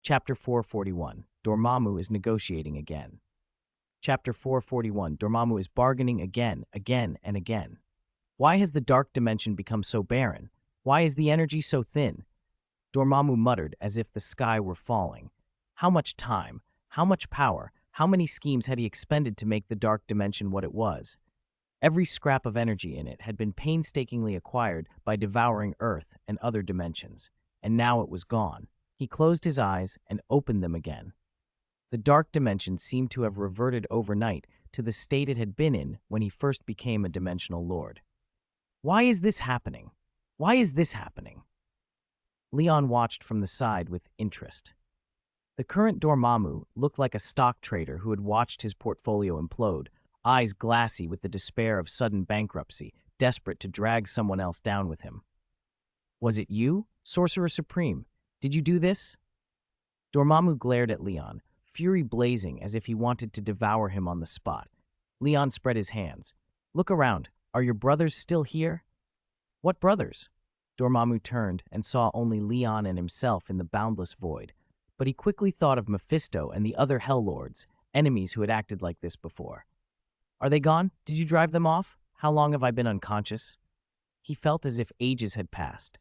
Chapter 441, Dormammu is negotiating again. Chapter 441, Dormammu is bargaining again, and again. Why has the dark dimension become so barren? Why is the energy so thin? Dormammu muttered as if the sky were falling. How much time, how much power, how many schemes had he expended to make the dark dimension what it was? Every scrap of energy in it had been painstakingly acquired by devouring Earth and other dimensions, and now it was gone. He closed his eyes and opened them again. The dark dimension seemed to have reverted overnight to the state it had been in when he first became a dimensional lord. Why is this happening? Why is this happening? Leon watched from the side with interest. The current Dormammu looked like a stock trader who had watched his portfolio implode, eyes glassy with the despair of sudden bankruptcy, desperate to drag someone else down with him. Was it you, Sorcerer Supreme? Did you do this? Dormammu glared at Leon, fury blazing as if he wanted to devour him on the spot. Leon spread his hands. Look around. Are your brothers still here? What brothers? Dormammu turned and saw only Leon and himself in the boundless void, but he quickly thought of Mephisto and the other Hell Lords, enemies who had acted like this before. Are they gone? Did you drive them off? How long have I been unconscious? He felt as if ages had passed.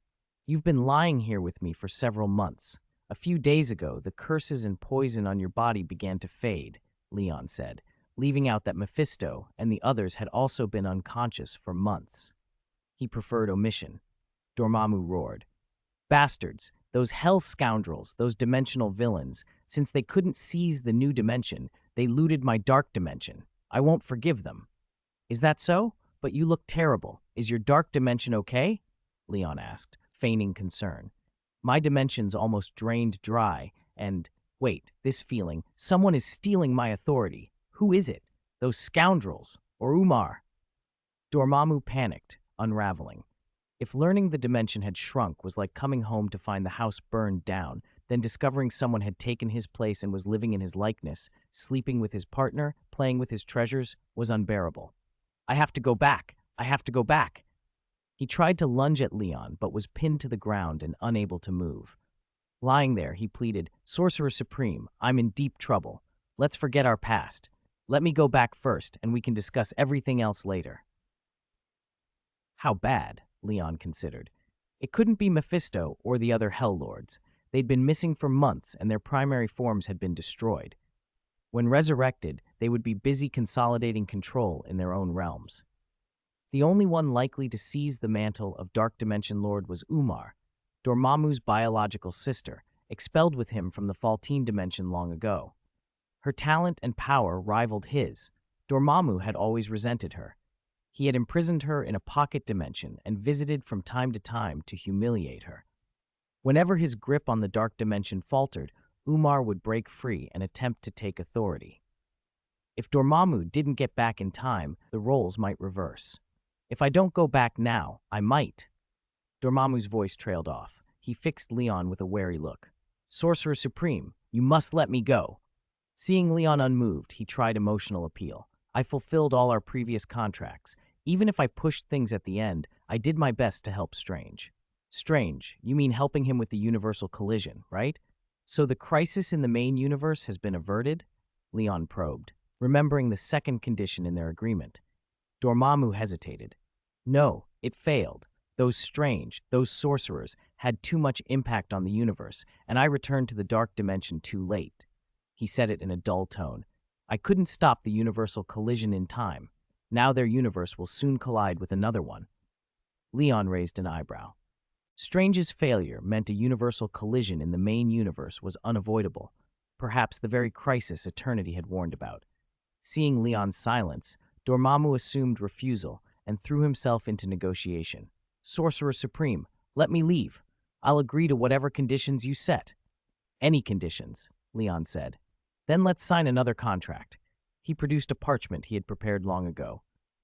You've been lying here with me for several months. A few days ago, the curses and poison on your body began to fade, Leon said, leaving out that Mephisto and the others had also been unconscious for months. He preferred omission. Dormammu roared. Bastards, those hell scoundrels, those dimensional villains, since they couldn't seize the new dimension, they looted my dark dimension. I won't forgive them. Is that so? But you look terrible. Is your dark dimension okay? Leon asked, feigning concern. My dimension's almost drained dry, and, wait, this feeling, someone is stealing my authority. Who is it? Those scoundrels, or Umar? Dormammu panicked, unraveling. If learning the dimension had shrunk was like coming home to find the house burned down, then discovering someone had taken his place and was living in his likeness, sleeping with his partner, playing with his treasures, was unbearable. I have to go back. I have to go back. He tried to lunge at Leon, but was pinned to the ground and unable to move. Lying there, he pleaded, Sorcerer Supreme, I'm in deep trouble. Let's forget our past. Let me go back first, and we can discuss everything else later. How bad, Leon considered. It couldn't be Mephisto or the other Hell Lords. They'd been missing for months, and their primary forms had been destroyed. When resurrected, they would be busy consolidating control in their own realms. The only one likely to seize the mantle of Dark Dimension Lord was Umar, Dormammu's biological sister, expelled with him from the Faltine dimension long ago. Her talent and power rivaled his. Dormammu had always resented her. He had imprisoned her in a pocket dimension and visited from time to time to humiliate her. Whenever his grip on the dark dimension faltered, Umar would break free and attempt to take authority. If Dormammu didn't get back in time, the roles might reverse. If I don't go back now, I might. Dormammu's voice trailed off. He fixed Leon with a wary look. Sorcerer Supreme, you must let me go. Seeing Leon unmoved, he tried emotional appeal. I fulfilled all our previous contracts. Even if I pushed things at the end, I did my best to help Strange. Strange, you mean helping him with the universal collision, right? So the crisis in the main universe has been averted? Leon probed, remembering the second condition in their agreement. Dormammu hesitated. No, it failed. Those sorcerers, had too much impact on the universe, and I returned to the dark dimension too late. He said it in a dull tone. I couldn't stop the universal collision in time. Now their universe will soon collide with another one. Leon raised an eyebrow. Strange's failure meant a universal collision in the main universe was unavoidable, perhaps the very crisis Eternity had warned about. Seeing Leon's silence, Dormammu assumed refusal and threw himself into negotiation. Sorcerer Supreme, let me leave. I'll agree to whatever conditions you set. Any conditions, Leon said. Then let's sign another contract. He produced a parchment he had prepared long ago.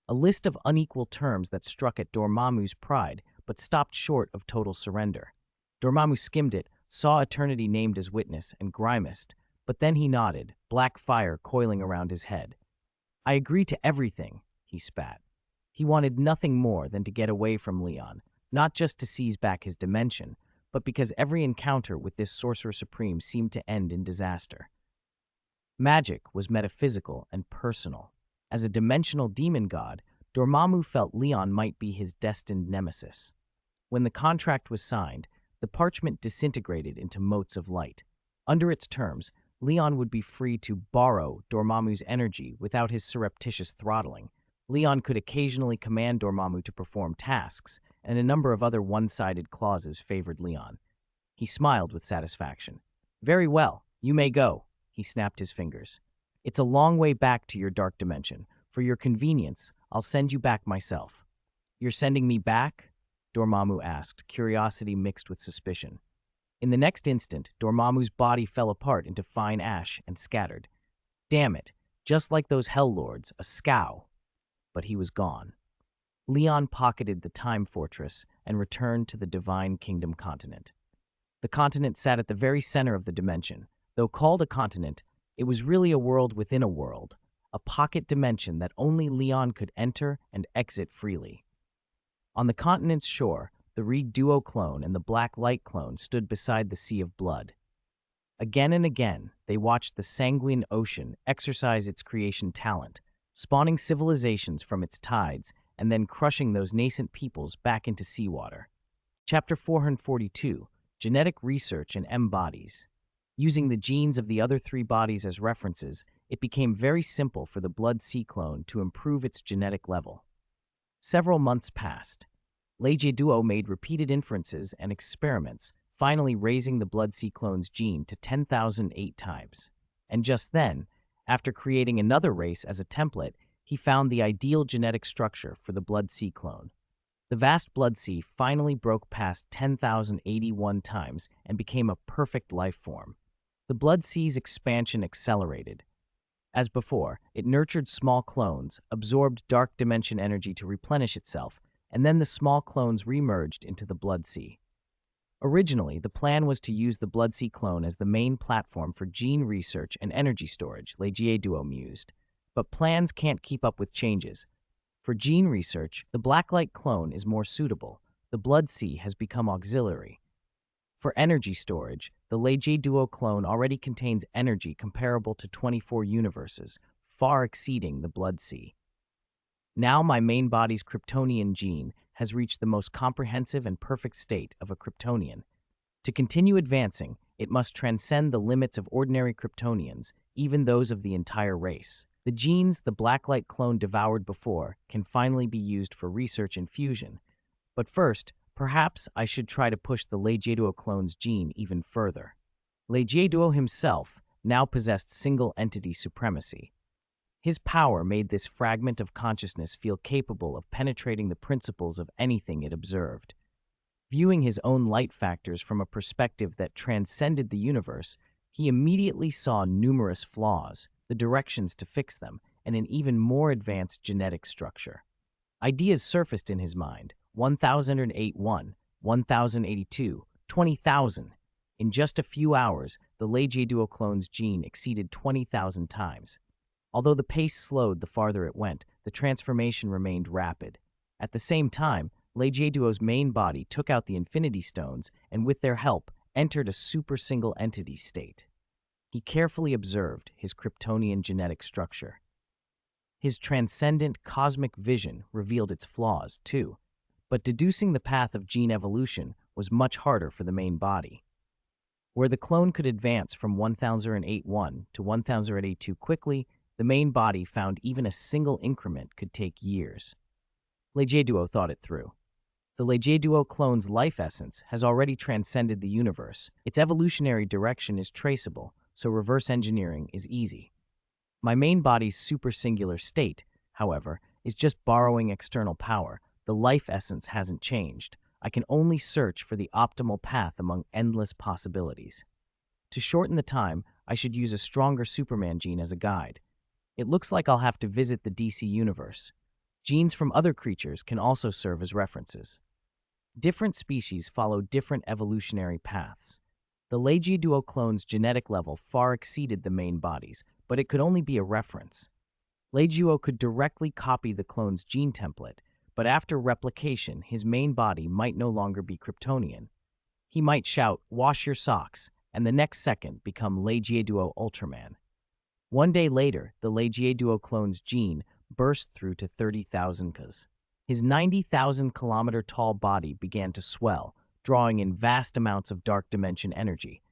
A list of unequal terms that struck at Dormammu's pride, but stopped short of total surrender. Dormammu skimmed it, saw Eternity named as witness, and grimaced, but then he nodded, black fire coiling around his head. I agree to everything, he spat. He wanted nothing more than to get away from Leon, not just to seize back his dimension, but because every encounter with this Sorcerer Supreme seemed to end in disaster. Magic was metaphysical and personal. As a dimensional demon god, Dormammu felt Leon might be his destined nemesis. When the contract was signed, the parchment disintegrated into motes of light. Under its terms, Leon would be free to borrow Dormammu's energy without his surreptitious throttling. Leon could occasionally command Dormammu to perform tasks, and a number of other one-sided clauses favored Leon. He smiled with satisfaction. "Very well, you may go," he snapped his fingers. "It's a long way back to your dark dimension. For your convenience, I'll send you back myself." "You're sending me back?" Dormammu asked, curiosity mixed with suspicion. In the next instant, Dormammu's body fell apart into fine ash and scattered. Damn it, just like those Hell Lords, a scow. But he was gone. Leon pocketed the Time Fortress and returned to the Divine Kingdom continent. The continent sat at the very center of the dimension. Though called a continent, it was really a world within a world, a pocket dimension that only Leon could enter and exit freely. On the continent's shore, the Reed Duo clone and the Black Light clone stood beside the Sea of Blood. Again and again, they watched the sanguine ocean exercise its creation talent, spawning civilizations from its tides and then crushing those nascent peoples back into seawater. Chapter 442, Genetic Research and M-Bodies. Using the genes of the other three bodies as references, it became very simple for the Blood Sea clone to improve its genetic level. Several months passed. Leige Duo made repeated inferences and experiments, finally raising the Blood Sea clone's gene to 10,008 times. And just then, after creating another race as a template, he found the ideal genetic structure for the Blood Sea clone. The vast Blood Sea finally broke past 10,081 times and became a perfect life form. The Blood Sea's expansion accelerated. As before, it nurtured small clones, absorbed dark dimension energy to replenish itself, and then the small clones remerged into the Blood Sea. Originally, the plan was to use the Blood Sea clone as the main platform for gene research and energy storage, Leige Duo mused. But plans can't keep up with changes. For gene research, the Blacklight clone is more suitable. The Blood Sea has become auxiliary. For energy storage, the Leige Duo clone already contains energy comparable to 24 universes, far exceeding the Blood Sea. Now my main body's Kryptonian gene has reached the most comprehensive and perfect state of a Kryptonian. To continue advancing, it must transcend the limits of ordinary Kryptonians, even those of the entire race. The genes the Blacklight clone devoured before can finally be used for research and fusion. But first, perhaps I should try to push the Leige Duo clone's gene even further. Leige Duo himself now possessed single-entity supremacy. His power made this fragment of consciousness feel capable of penetrating the principles of anything it observed. Viewing his own light factors from a perspective that transcended the universe, he immediately saw numerous flaws, the directions to fix them, and an even more advanced genetic structure. Ideas surfaced in his mind: 1008-1, 1082, 20,000. In just a few hours, the Leige Duo clone's gene exceeded 20,000 times. Although the pace slowed the farther it went, the transformation remained rapid. At the same time, Leige Duo's main body took out the Infinity Stones and, with their help, entered a super single-entity state. He carefully observed his Kryptonian genetic structure. His transcendent cosmic vision revealed its flaws, too, but deducing the path of gene evolution was much harder for the main body. Where the clone could advance from 1008-1 to 1008-2 quickly, the main body found even a single increment could take years. Leige Duo thought it through. The Leige Duo clone's life essence has already transcended the universe. Its evolutionary direction is traceable, so reverse engineering is easy. My main body's super singular state, however, is just borrowing external power. The life essence hasn't changed. I can only search for the optimal path among endless possibilities. To shorten the time, I should use a stronger Superman gene as a guide. It looks like I'll have to visit the DC universe. Genes from other creatures can also serve as references. Different species follow different evolutionary paths. The Leige Duo clone's genetic level far exceeded the main body's, but it could only be a reference. Leige Duo could directly copy the clone's gene template, but after replication, his main body might no longer be Kryptonian. He might shout, "Wash your socks," and the next second become Legier Duo Ultraman. One day later, the Legier Duo clone's gene burst through to 30,000 Ks. His 90,000-kilometer tall body began to swell, drawing in vast amounts of dark dimension energy.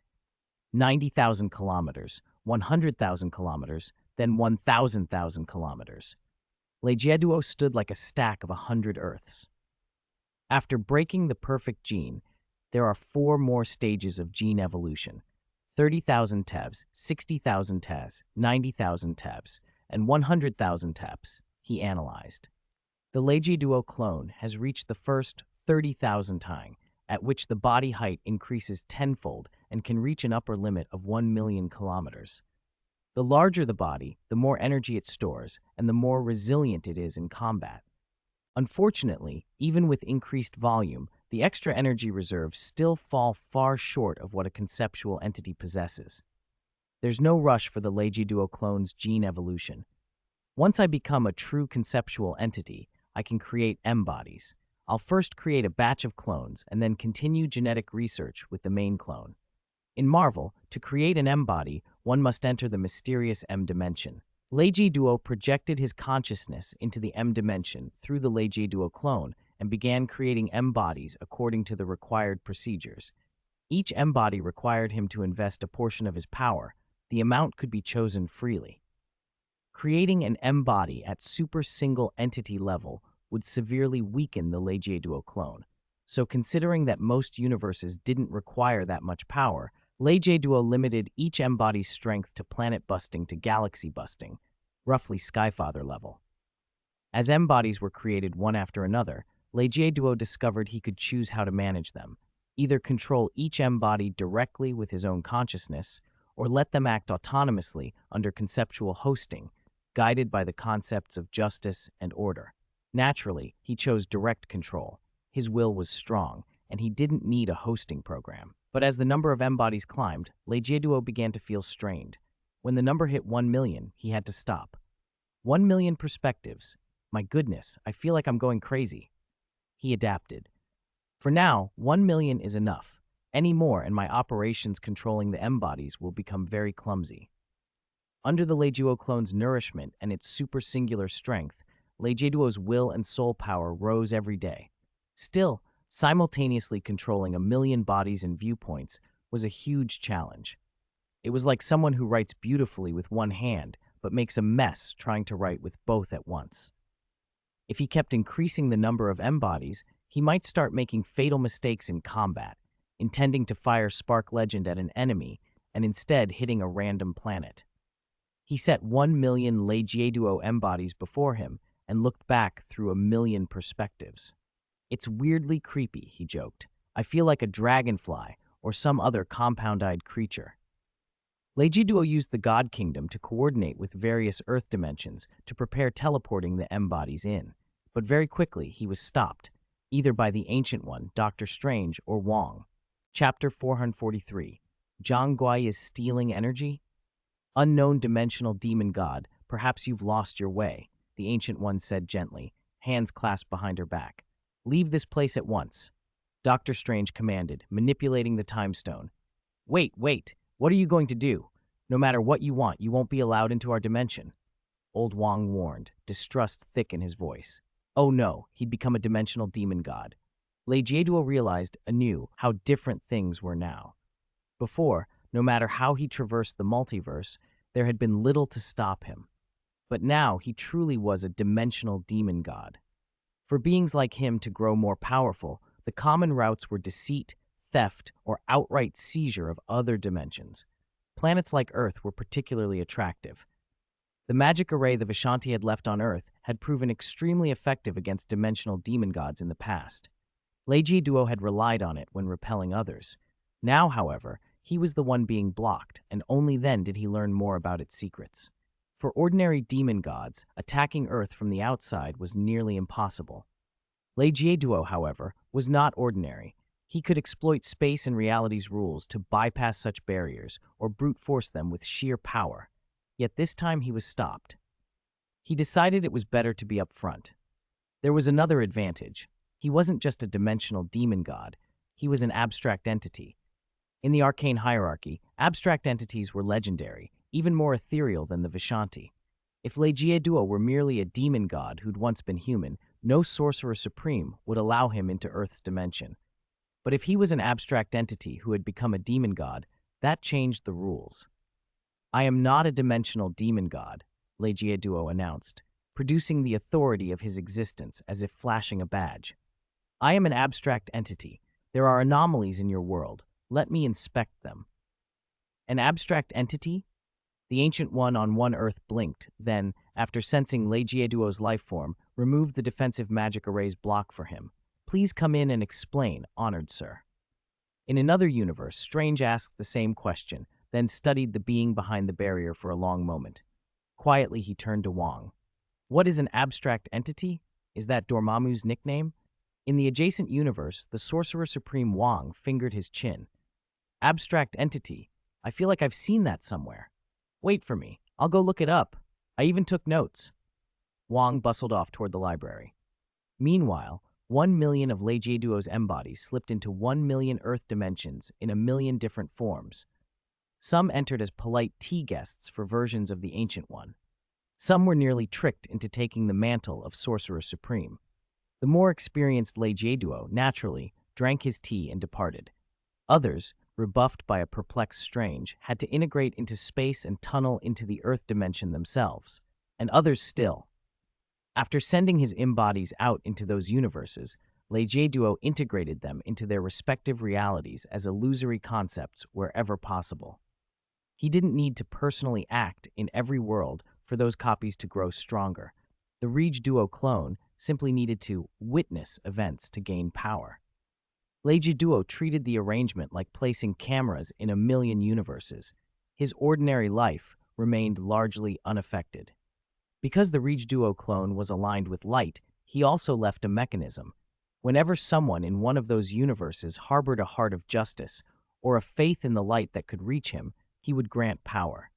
90,000 kilometers, 100,000 kilometers, then 1,000,000 kilometers. Legier Duo stood like a stack of 100 Earths. After breaking the perfect gene, there are 4 more stages of gene evolution: 30,000 TeVs, 60,000 TeVs, 90,000 TeVs, and 100,000 TeVs, he analyzed. The Legier Duo clone has reached the first 30,000 time, at which the body height increases tenfold and can reach an upper limit of 1,000,000 kilometers. The larger the body, the more energy it stores, and the more resilient it is in combat. Unfortunately, even with increased volume, the extra energy reserves still fall far short of what a conceptual entity possesses. There's no rush for the Legier Duo clone's gene evolution. Once I become a true conceptual entity, I can create M-bodies. I'll first create a batch of clones and then continue genetic research with the main clone. In Marvel, to create an M-body, one must enter the mysterious M-dimension. Legier Duo projected his consciousness into the M-dimension through the Legier Duo clone and began creating M-bodies according to the required procedures. Each M-body required him to invest a portion of his power. The amount could be chosen freely. Creating an M-body at super single entity level would severely weaken the Legier Duo clone. So considering that most universes didn't require that much power, Legier Duo limited each M-body's strength to planet busting to galaxy busting, roughly Skyfather level. As M-bodies were created one after another, Legier Duo discovered he could choose how to manage them, either control each M-body directly with his own consciousness, or let them act autonomously under conceptual hosting, guided by the concepts of justice and order. Naturally, he chose direct control. His will was strong, and he didn't need a hosting program. But as the number of M-bodies climbed, Legier Duo began to feel strained. When the number hit 1,000,000, he had to stop. 1,000,000 perspectives. My goodness, I feel like I'm going crazy. He adapted. For now, 1,000,000 is enough. Any more and my operations controlling the M-bodies will become very clumsy. Under the Legier Duo clone's nourishment and its super singular strength, Legier Duo's will and soul power rose every day. Still, simultaneously controlling 1,000,000 bodies and viewpoints was a huge challenge. It was like someone who writes beautifully with one hand, but makes a mess trying to write with both at once. If he kept increasing the number of M-bodies, he might start making fatal mistakes in combat, intending to fire Spark Legend at an enemy and instead hitting a random planet. He set 1,000,000 Legier Duo M-bodies before him and looked back through 1,000,000 perspectives. It's weirdly creepy, he joked. I feel like a dragonfly or some other compound-eyed creature. Legier Duo used the God Kingdom to coordinate with various Earth dimensions to prepare teleporting the M-bodies in, but very quickly he was stopped, either by the Ancient One, Doctor Strange, or Wong. Chapter 443. Zhang Guai is stealing energy? Unknown dimensional demon god, perhaps you've lost your way, the Ancient One said gently, hands clasped behind her back. Leave this place at once. Doctor Strange commanded, manipulating the time stone. Wait, what are you going to do? No matter what you want, you won't be allowed into our dimension. Old Wong warned, distrust thick in his voice. Oh no, he'd become a dimensional demon god. Legier Duo realized anew how different things were now. Before, no matter how he traversed the multiverse, there had been little to stop him. But now he truly was a dimensional demon god. For beings like him to grow more powerful, the common routes were deceit, theft, or outright seizure of other dimensions. Planets like Earth were particularly attractive. The magic array the Vishanti had left on Earth had proven extremely effective against dimensional demon gods in the past. Legier Duo had relied on it when repelling others. Now, however, he was the one being blocked, and only then did he learn more about its secrets. For ordinary demon gods, attacking Earth from the outside was nearly impossible. Legier Duo, however, was not ordinary. He could exploit space and reality's rules to bypass such barriers or brute force them with sheer power. Yet this time he was stopped. He decided it was better to be upfront. There was another advantage. He wasn't just a dimensional demon god. He was an abstract entity. In the arcane hierarchy, abstract entities were legendary, even more ethereal than the Vishanti. If Duo were merely a demon god who'd once been human, no sorcerer supreme would allow him into Earth's dimension. But if he was an abstract entity who had become a demon god, that changed the rules. "I am not a dimensional demon god," Duo announced, producing the authority of his existence as if flashing a badge. "I am an abstract entity. There are anomalies in your world. Let me inspect them." An abstract entity? The Ancient One on One Earth blinked, then, after sensing Duo's life form, removed the defensive magic array's block for him. "Please come in and explain, honored sir." In another universe, Strange asked the same question, then studied the being behind the barrier for a long moment. Quietly, he turned to Wong. "What is an abstract entity? Is that Dormammu's nickname?" In the adjacent universe, the Sorcerer Supreme Wong fingered his chin. "Abstract entity? I feel like I've seen that somewhere. Wait for me. I'll go look it up. I even took notes." Wong bustled off toward the library. Meanwhile, 1 million of Duo's embodies slipped into 1 million Earth dimensions in 1 million different forms. Some entered as polite tea guests for versions of the Ancient One. Some were nearly tricked into taking the mantle of Sorcerer Supreme. The more experienced Duo, naturally, drank his tea and departed. Others, rebuffed by a perplexed Strange, had to integrate into space and tunnel into the Earth dimension themselves. And others still. After sending his embodies out into those universes, Duo integrated them into their respective realities as illusory concepts wherever possible. He didn't need to personally act in every world for those copies to grow stronger. The Duo clone simply needed to witness events to gain power. Duo treated the arrangement like placing cameras in 1 million universes. His ordinary life remained largely unaffected. Because the Duo clone was aligned with light, he also left a mechanism. Whenever someone in one of those universes harbored a heart of justice or a faith in the light that could reach him, he would grant power.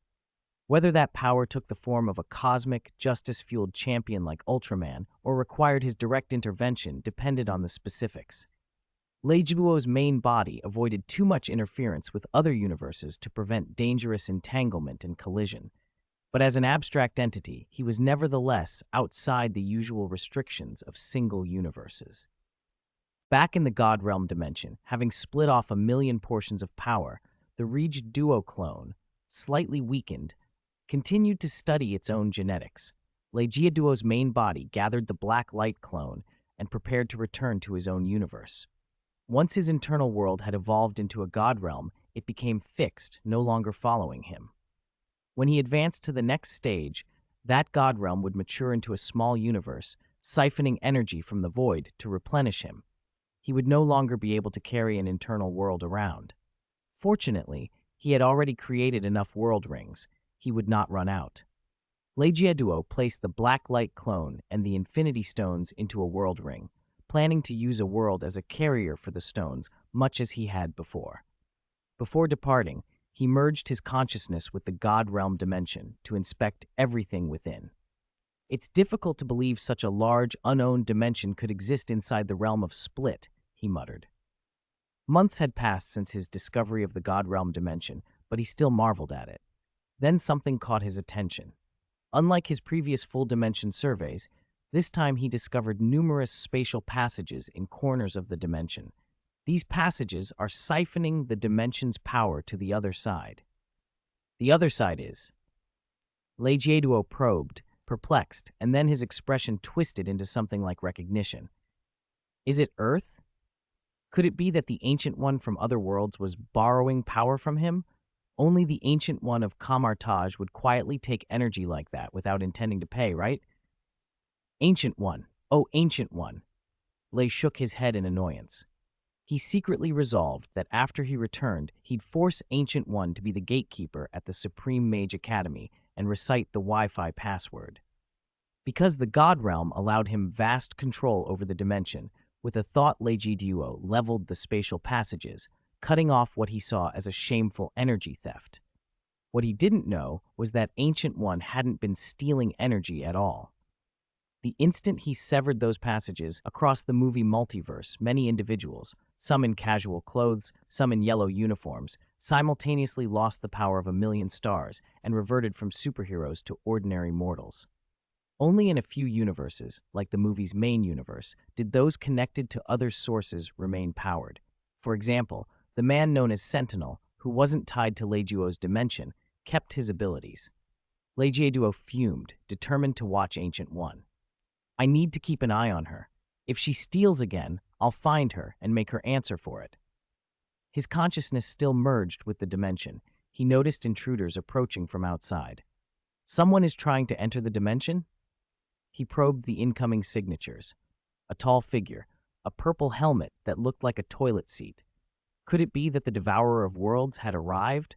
Whether that power took the form of a cosmic, justice-fueled champion like Ultraman or required his direct intervention depended on the specifics. Duo's main body avoided too much interference with other universes to prevent dangerous entanglement and collision. But as an abstract entity, he was nevertheless outside the usual restrictions of single universes. Back in the God Realm dimension, having split off 1 million portions of power, the Duo clone, slightly weakened, continued to study its own genetics. Duo's main body gathered the Black Light clone and prepared to return to his own universe. Once his internal world had evolved into a God Realm, it became fixed, no longer following him. When he advanced to the next stage, that God Realm would mature into a small universe, siphoning energy from the void to replenish him. He would no longer be able to carry an internal world around. Fortunately, he had already created enough world rings. He would not run out. Duo placed the Black Light clone and the Infinity Stones into a world ring, planning to use a world as a carrier for the stones, much as he had before. Before departing, he merged his consciousness with the God Realm dimension to inspect everything within. "It's difficult to believe such a large, unowned dimension could exist inside the realm of Split," he muttered. Months had passed since his discovery of the God Realm dimension, but he still marveled at it. Then something caught his attention. Unlike his previous full-dimension surveys, this time he discovered numerous spatial passages in corners of the dimension. These passages are siphoning the dimension's power to the other side. The other side is... Duo probed, perplexed, and then his expression twisted into something like recognition. Is it Earth? Could it be that the Ancient One from other worlds was borrowing power from him? Only the Ancient One of Kamartaj would quietly take energy like that without intending to pay, right? Ancient One, oh Ancient One. Lei shook his head in annoyance. He secretly resolved that after he returned, he'd force Ancient One to be the gatekeeper at the Supreme Mage Academy and recite the Wi-Fi password. Because the God Realm allowed him vast control over the dimension, with a thought Duo leveled the spatial passages, cutting off what he saw as a shameful energy theft. What he didn't know was that Ancient One hadn't been stealing energy at all. The instant he severed those passages across the movie Multiverse, many individuals, some in casual clothes, some in yellow uniforms, simultaneously lost the power of a million stars and reverted from superheroes to ordinary mortals. Only in a few universes, like the movie's main universe, did those connected to other sources remain powered. For example, the man known as Sentinel, who wasn't tied to Leguo's dimension, kept his abilities. Leguo fumed, determined to watch Ancient One. I need to keep an eye on her. If she steals again, I'll find her and make her answer for it. His consciousness still merged with the dimension. He noticed intruders approaching from outside. Someone is trying to enter the dimension? He probed the incoming signatures. A tall figure, a purple helmet that looked like a toilet seat. Could it be that the Devourer of Worlds had arrived?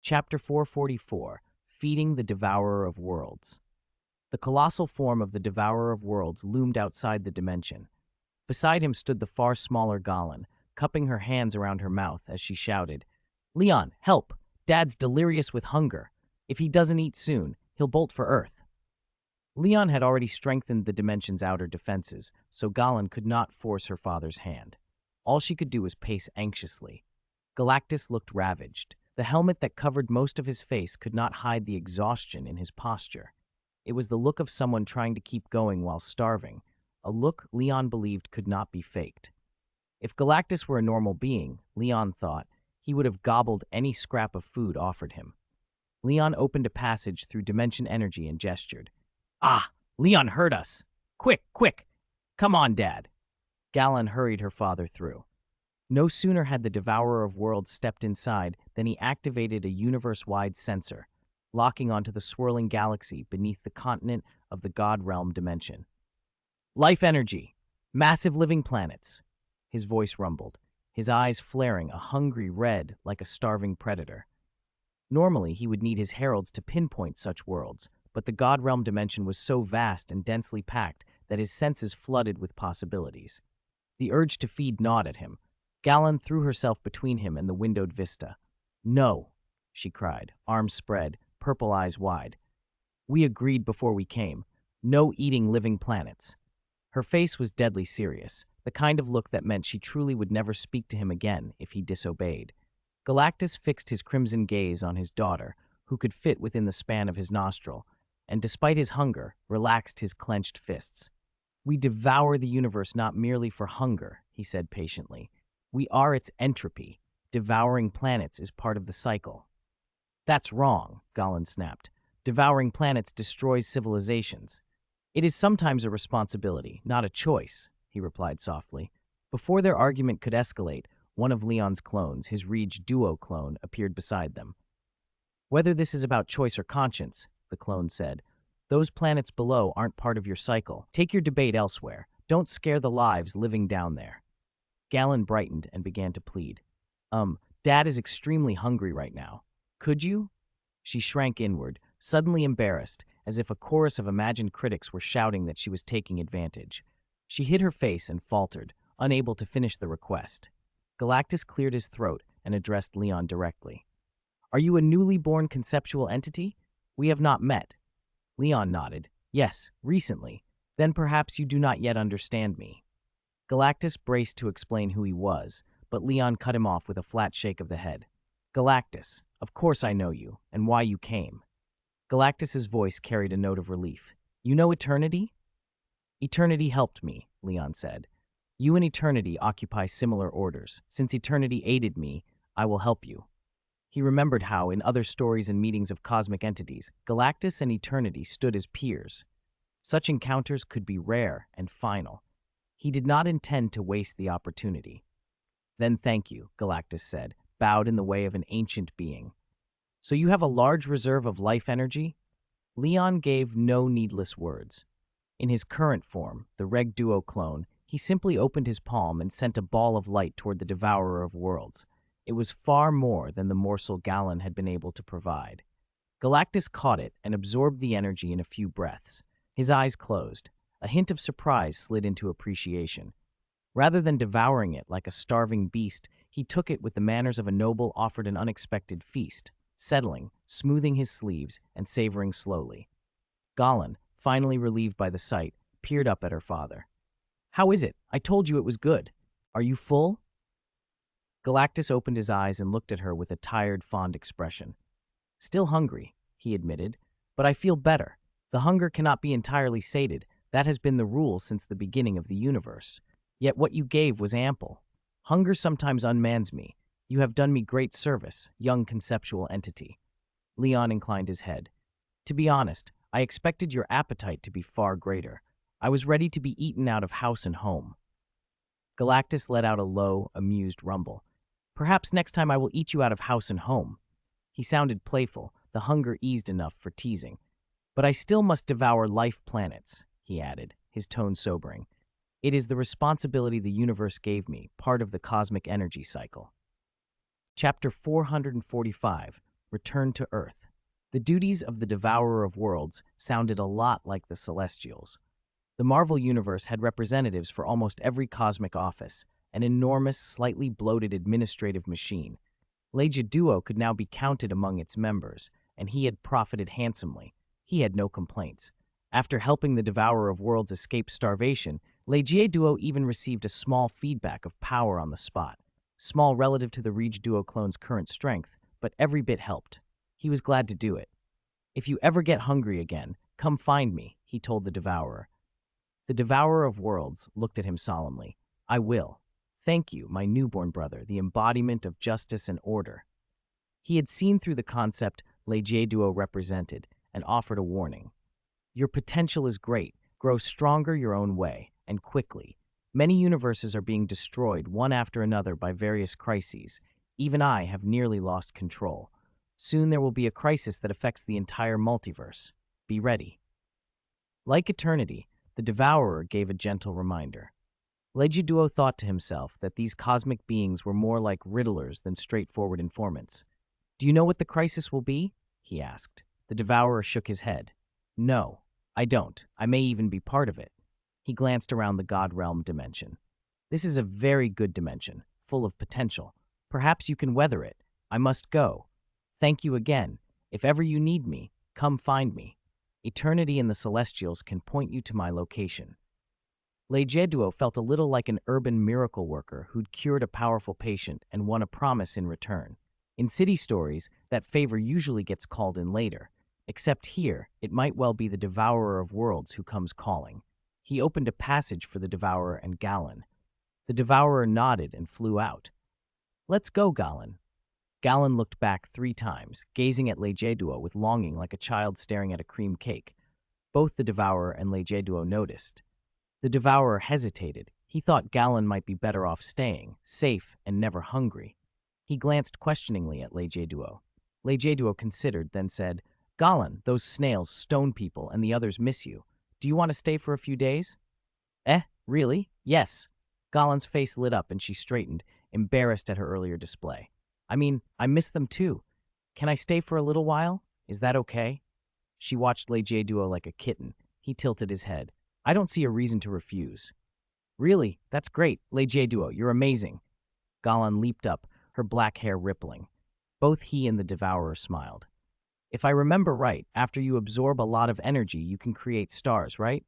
Chapter 444, Feeding the Devourer of Worlds. The colossal form of the Devourer of Worlds loomed outside the dimension. Beside him stood the far smaller Golan, cupping her hands around her mouth as she shouted, "Leon, help! Dad's delirious with hunger. If he doesn't eat soon, he'll bolt for Earth." Leon had already strengthened the dimension's outer defenses, so Golan could not force her father's hand. All she could do was pace anxiously. Galactus looked ravaged. The helmet that covered most of his face could not hide the exhaustion in his posture. It was the look of someone trying to keep going while starving, a look Leon believed could not be faked. If Galactus were a normal being, Leon thought, he would have gobbled any scrap of food offered him. Leon opened a passage through dimension energy and gestured. "Ah, Leon heard us! Quick, quick! Come on, Dad!" Golan hurried her father through. No sooner had the Devourer of Worlds stepped inside than he activated a universe-wide sensor, locking onto the swirling galaxy beneath the continent of the God Realm dimension. "Life energy! Massive living planets!" His voice rumbled, his eyes flaring a hungry red like a starving predator. Normally, he would need his heralds to pinpoint such worlds, but the God Realm dimension was so vast and densely packed that his senses flooded with possibilities. The urge to feed gnawed at him. Golan threw herself between him and the windowed vista. "No," she cried, arms spread, purple eyes wide. "We agreed before we came. No eating living planets." Her face was deadly serious, the kind of look that meant she truly would never speak to him again if he disobeyed. Galactus fixed his crimson gaze on his daughter, who could fit within the span of his nostril, and despite his hunger, relaxed his clenched fists. "We devour the universe not merely for hunger," he said patiently. "We are its entropy. Devouring planets is part of the cycle." "That's wrong," Golan snapped. "Devouring planets destroys civilizations." "It is sometimes a responsibility, not a choice," he replied softly. Before their argument could escalate, one of Leon's clones, his Rege Duo clone, appeared beside them. "Whether this is about choice or conscience," the clone said, "those planets below aren't part of your cycle. Take your debate elsewhere. Don't scare the lives living down there." Golan brightened and began to plead. Dad is extremely hungry right now. Could you?" She shrank inward, suddenly embarrassed, as if a chorus of imagined critics were shouting that she was taking advantage. She hid her face and faltered, unable to finish the request. Galactus cleared his throat and addressed Leon directly. "Are you a newly born conceptual entity? We have not met." Leon nodded. "Yes, recently. Then perhaps you do not yet understand me." Galactus braced to explain who he was, but Leon cut him off with a flat shake of the head. "Galactus, of course I know you, and why you came." Galactus's voice carried a note of relief. "You know Eternity?" "Eternity helped me," Leon said. "You and Eternity occupy similar orders. Since Eternity aided me, I will help you." He remembered how, in other stories and meetings of cosmic entities, Galactus and Eternity stood as peers. Such encounters could be rare and final. He did not intend to waste the opportunity. "Then thank you," Galactus said, bowed in the way of an ancient being. "So you have a large reserve of life energy?" Leon gave no needless words. In his current form, the Reg Duo clone, he simply opened his palm and sent a ball of light toward the Devourer of Worlds. It was far more than the morsel Golan had been able to provide. Galactus caught it and absorbed the energy in a few breaths. His eyes closed. A hint of surprise slid into appreciation. Rather than devouring it like a starving beast, he took it with the manners of a noble offered an unexpected feast, settling, smoothing his sleeves, and savoring slowly. Golan, finally relieved by the sight, peered up at her father. How is it? I told you it was good. Are you full? Galactus opened his eyes and looked at her with a tired, fond expression. Still hungry, he admitted, but I feel better. The hunger cannot be entirely sated. That has been the rule since the beginning of the universe. Yet what you gave was ample. Hunger sometimes unmans me. You have done me great service, young conceptual entity. Leon inclined his head. To be honest, I expected your appetite to be far greater. I was ready to be eaten out of house and home. Galactus let out a low, amused rumble. Perhaps next time I will eat you out of house and home. He sounded playful, the hunger eased enough for teasing. But I still must devour life planets, he added, his tone sobering. It is the responsibility the universe gave me, part of the cosmic energy cycle. Chapter 445, Return to Earth. The duties of the Devourer of Worlds sounded a lot like the Celestials. The Marvel Universe had representatives for almost every cosmic office, an enormous, slightly bloated administrative machine. Legia Duo could now be counted among its members, and he had profited handsomely. He had no complaints. After helping the Devourer of Worlds escape starvation, Legia Duo even received a small feedback of power on the spot. Small relative to the Reg Duo clone's current strength, but every bit helped. He was glad to do it. If you ever get hungry again, come find me, he told the Devourer. The Devourer of Worlds looked at him solemnly. I will. Thank you, my newborn brother, the embodiment of justice and order. He had seen through the concept Legia Duo represented and offered a warning. Your potential is great. Grow stronger your own way, and quickly. Many universes are being destroyed one after another by various crises. Even I have nearly lost control. Soon there will be a crisis that affects the entire multiverse. Be ready. Like eternity, the Devourer gave a gentle reminder. Legia Duo thought to himself that these cosmic beings were more like riddlers than straightforward informants. Do you know what the crisis will be? He asked. The Devourer shook his head. No, I don't. I may even be part of it. He glanced around the God Realm dimension. This is a very good dimension, full of potential. Perhaps you can weather it. I must go. Thank you again. If ever you need me, come find me. Eternity and the Celestials can point you to my location. Legia Duo felt a little like an urban miracle worker who'd cured a powerful patient and won a promise in return. In city stories, that favor usually gets called in later. Except here, it might well be the Devourer of Worlds who comes calling. He opened a passage for the Devourer and Galen. The Devourer nodded and flew out. Let's go, Galen. Galen looked back 3 times, gazing at Legia Duo with longing like a child staring at a cream cake. Both the Devourer and Legia Duo noticed. The Devourer hesitated. He thought Galen might be better off staying, safe and never hungry. He glanced questioningly at Legia Duo. Legia Duo considered, then said, Galen, those snails, stone people, and the others miss you. Do you want to stay for a few days? Really? Yes. Galen's face lit up and she straightened, embarrassed at her earlier display. I mean, I miss them too. Can I stay for a little while? Is that okay? She watched Legia Duo like a kitten. He tilted his head. I don't see a reason to refuse. Really? That's great. Legia Duo, you're amazing. Galen leaped up, her black hair rippling. Both he and the Devourer smiled. If I remember right, after you absorb a lot of energy, you can create stars, right?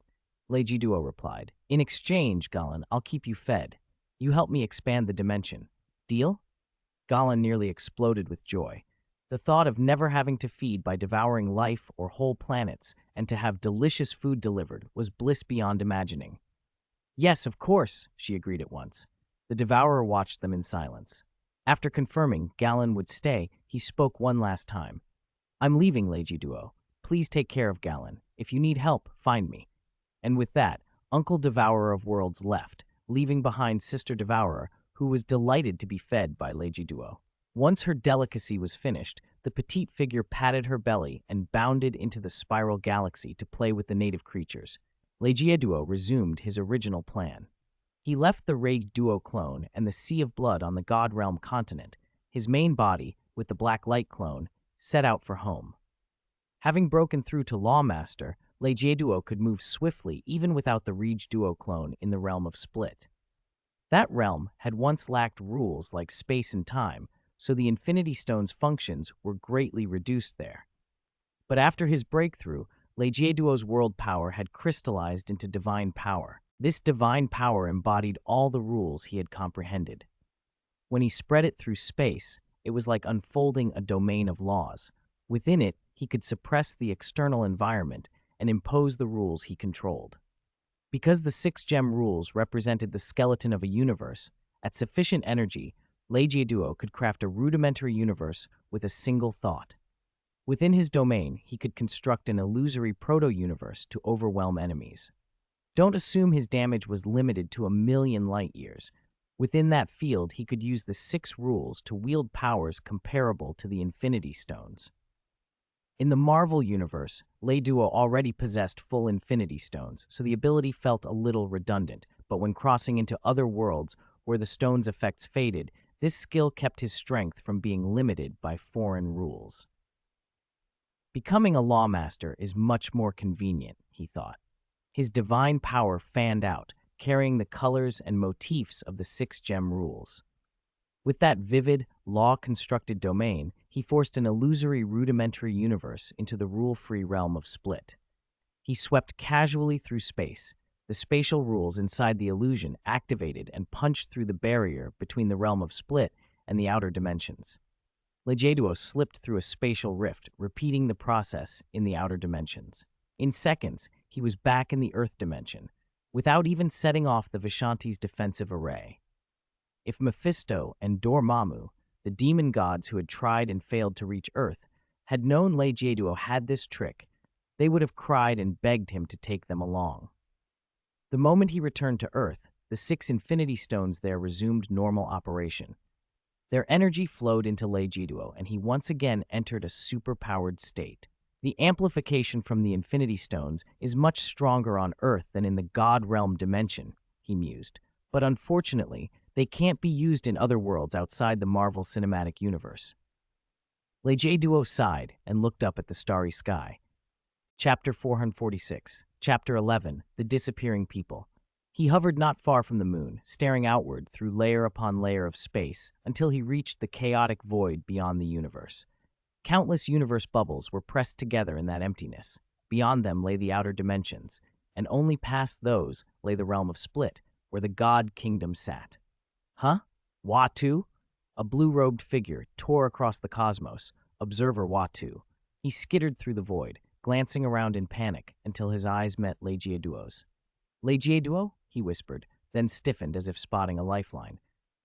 Legia Duo replied. In exchange, Galen, I'll keep you fed. You help me expand the dimension. Deal? Galen nearly exploded with joy. The thought of never having to feed by devouring life or whole planets and to have delicious food delivered was bliss beyond imagining. Yes, of course, she agreed at once. The Devourer watched them in silence. After confirming Galen would stay, he spoke one last time. I'm leaving, Legia Duo. Please take care of Galen. If you need help, find me. And with that, Uncle Devourer of Worlds left, leaving behind Sister Devourer, who was delighted to be fed by Legia Duo. Once her delicacy was finished, the petite figure patted her belly and bounded into the spiral galaxy to play with the native creatures. Legia Duo resumed his original plan. He left the Reg Duo clone and the Sea of Blood on the God Realm continent. His main body, with the Black Light clone, set out for home. Having broken through to Lawmaster, Legia Duo could move swiftly even without the Reg Duo clone in the realm of Split. That realm had once lacked rules like space and time, so the Infinity Stone's functions were greatly reduced there. But after his breakthrough, Duo's world power had crystallized into divine power. This divine power embodied all the rules he had comprehended. When he spread it through space, it was like unfolding a domain of laws. Within it, he could suppress the external environment and impose the rules he controlled. Because the 6-gem rules represented the skeleton of a universe, at sufficient energy, Duo could craft a rudimentary universe with a single thought. Within his domain, he could construct an illusory proto-universe to overwhelm enemies. Don't assume his damage was limited to 1,000,000 light-years. Within that field, he could use the 6 rules to wield powers comparable to the Infinity Stones. In the Marvel universe, Duo already possessed full Infinity Stones, so the ability felt a little redundant, but when crossing into other worlds where the stone's effects faded, this skill kept his strength from being limited by foreign rules. Becoming a lawmaster is much more convenient, he thought. His divine power fanned out, carrying the colors and motifs of the 6-gem rules. With that vivid, law-constructed domain, he forced an illusory rudimentary universe into the rule-free realm of Split. He swept casually through space. The spatial rules inside the illusion activated and punched through the barrier between the realm of Split and the outer dimensions. Duo slipped through a spatial rift, repeating the process in the outer dimensions. In seconds, he was back in the Earth dimension, without even setting off the Vishanti's defensive array. If Mephisto and Dormammu, the demon gods who had tried and failed to reach Earth, had known Duo had this trick, they would have cried and begged him to take them along. The moment he returned to Earth, the 6 Infinity Stones there resumed normal operation. Their energy flowed into Duo, and he once again entered a superpowered state. The amplification from the Infinity Stones is much stronger on Earth than in the God Realm dimension, he mused, but unfortunately, they can't be used in other worlds outside the Marvel Cinematic Universe. Duo sighed and looked up at the starry sky. Chapter 446, Chapter 11, The Disappearing People. He hovered not far from the moon, staring outward through layer upon layer of space until he reached the chaotic void beyond the universe. Countless universe bubbles were pressed together in that emptiness. Beyond them lay the outer dimensions, and only past those lay the realm of Split, where the God Kingdom sat. Huh? Watu? A blue-robed figure tore across the cosmos, observer Watu. He skittered through the void, glancing around in panic until his eyes met Duo's. Duo? He whispered, then stiffened as if spotting a lifeline.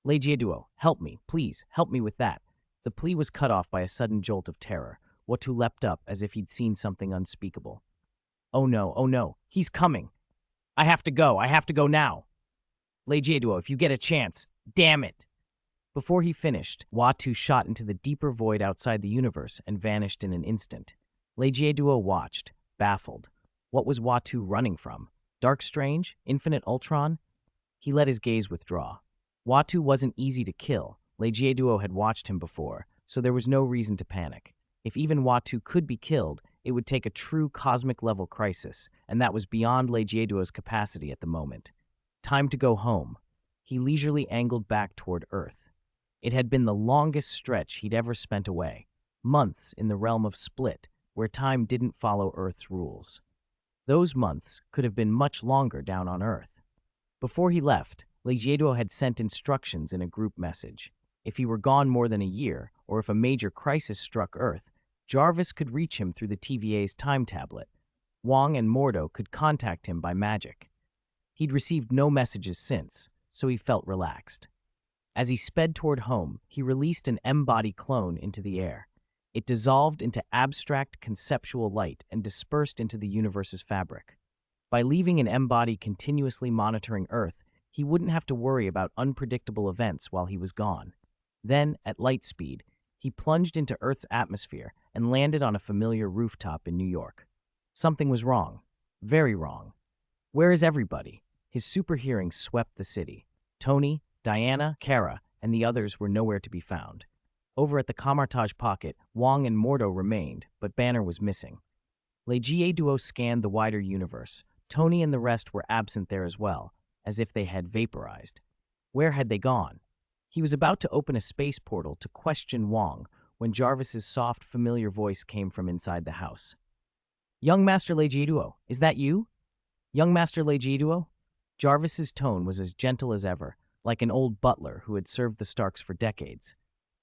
Duo, help me, please, help me with that. The plea was cut off by a sudden jolt of terror. Watu leapt up as if he'd seen something unspeakable. Oh no, he's coming. I have to go now. Duo, if you get a chance, damn it. Before he finished, Watu shot into the deeper void outside the universe and vanished in an instant. Duo watched, baffled. What was Watu running from? Dark Strange? Infinite Ultron? He let his gaze withdraw. Watu wasn't easy to kill. Duo had watched him before, so there was no reason to panic. If even Watu could be killed, it would take a true cosmic-level crisis, and that was beyond Duo's capacity at the moment. Time to go home. He leisurely angled back toward Earth. It had been the longest stretch he'd ever spent away. Months in the realm of Split, where time didn't follow Earth's rules. Those months could have been much longer down on Earth. Before he left, Duo had sent instructions in a group message. If he were gone more than a year, or if a major crisis struck Earth, Jarvis could reach him through the TVA's time tablet. Wong and Mordo could contact him by magic. He'd received no messages since, so he felt relaxed. As he sped toward home, he released an M-body clone into the air. It dissolved into abstract conceptual light and dispersed into the universe's fabric. By leaving an M-body continuously monitoring Earth, he wouldn't have to worry about unpredictable events while he was gone. Then, at light speed, he plunged into Earth's atmosphere and landed on a familiar rooftop in New York. Something was wrong. Very wrong. Where is everybody? His super hearing swept the city. Tony, Diana, Kara, and the others were nowhere to be found. Over at the Camartage Pocket, Wong and Mordo remained, but Banner was missing. Duo scanned the wider universe. Tony and the rest were absent there as well, as if they had vaporized. Where had they gone? He was about to open a space portal to question Wong when Jarvis's soft, familiar voice came from inside the house. Young Master Legiduo, is that you? Young Master Legiduo? Jarvis's tone was as gentle as ever, like an old butler who had served the Starks for decades.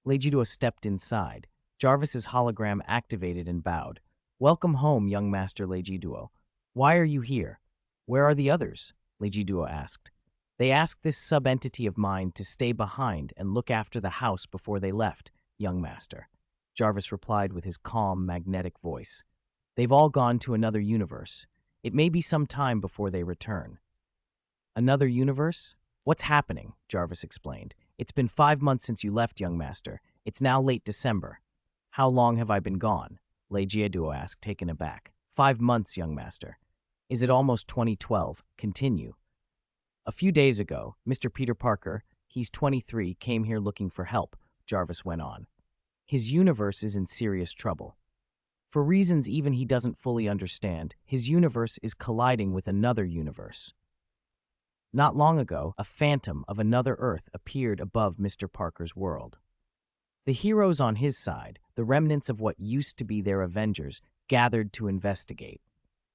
Legiduo stepped inside. Jarvis's hologram activated and bowed. Welcome home, young Master Legiduo. Why are you here? Where are the others? Legiduo asked. They asked this sub-entity of mine to stay behind and look after the house before they left, young Master. Jarvis replied with his calm, magnetic voice. They've all gone to another universe. It may be some time before they return. Another universe? What's happening? Jarvis explained. It's been 5 months since you left, young Master. It's now late December. How long have I been gone? Legiduo asked, taken aback. 5 months, young Master. Is it almost 2012? Continue. A few days ago, Mr. Peter Parker, he's 23, came here looking for help, Jarvis went on. His universe is in serious trouble. For reasons even he doesn't fully understand, his universe is colliding with another universe. Not long ago, a phantom of another Earth appeared above Mr. Parker's world. The heroes on his side, the remnants of what used to be their Avengers, gathered to investigate.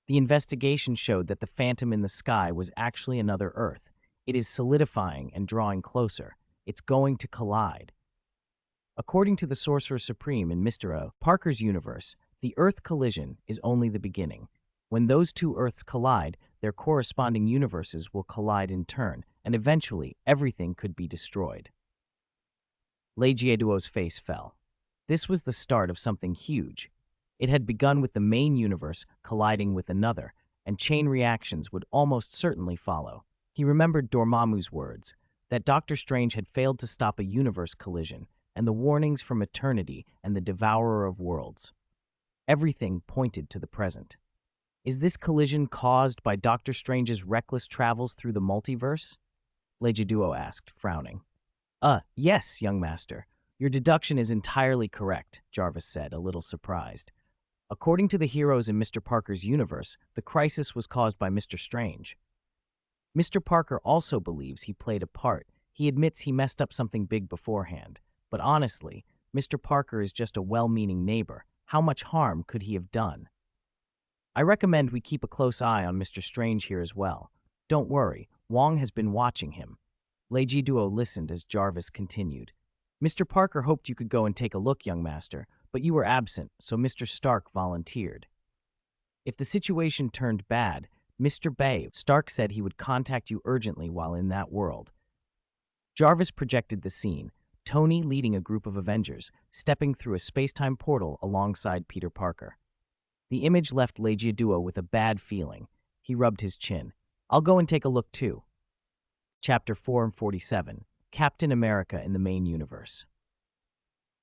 The investigation showed that the phantom in the sky was actually another Earth. It is solidifying and drawing closer. It's going to collide. According to the Sorcerer Supreme in Mr. O. Parker's universe, the Earth collision is only the beginning. When those two Earths collide, their corresponding universes will collide in turn, and eventually everything could be destroyed. Legiduo's face fell. This was the start of something huge. It had begun with the main universe colliding with another, and chain reactions would almost certainly follow. He remembered Dormammu's words, that Doctor Strange had failed to stop a universe collision, and the warnings from Eternity and the Devourer of Worlds. Everything pointed to the present. Is this collision caused by Doctor Strange's reckless travels through the multiverse? Legiduo asked, frowning. Yes, young Master. Your deduction is entirely correct, Jarvis said, a little surprised. According to the heroes in Mr. Parker's universe, the crisis was caused by Mr. Strange. Mr. Parker also believes he played a part. He admits he messed up something big beforehand. But honestly, Mr. Parker is just a well-meaning neighbor. How much harm could he have done? I recommend we keep a close eye on Mr. Strange here as well. Don't worry, Wong has been watching him. Legiduo listened as Jarvis continued. Mr. Parker hoped you could go and take a look, young Master, but you were absent, so Mr. Stark volunteered. If the situation turned bad, Mr. Bay Stark said he would contact you urgently while in that world. Jarvis projected the scene, Tony leading a group of Avengers, stepping through a space-time portal alongside Peter Parker. The image left Legiduo with a bad feeling. He rubbed his chin. I'll go and take a look too. Chapter 447, Captain America in the Main Universe.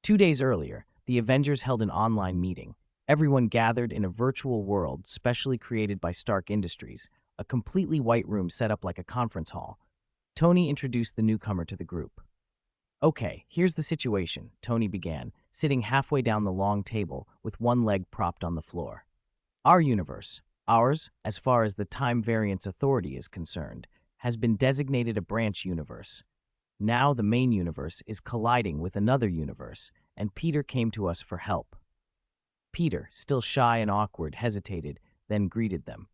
2 days earlier, the Avengers held an online meeting. Everyone gathered in a virtual world specially created by Stark Industries, a completely white room set up like a conference hall. Tony introduced the newcomer to the group. Okay, here's the situation, Tony began, sitting halfway down the long table with one leg propped on the floor. Our universe, ours, as far as the Time Variance Authority is concerned, has been designated a branch universe. Now the main universe is colliding with another universe, and Peter came to us for help. Peter, still shy and awkward, hesitated, then greeted them.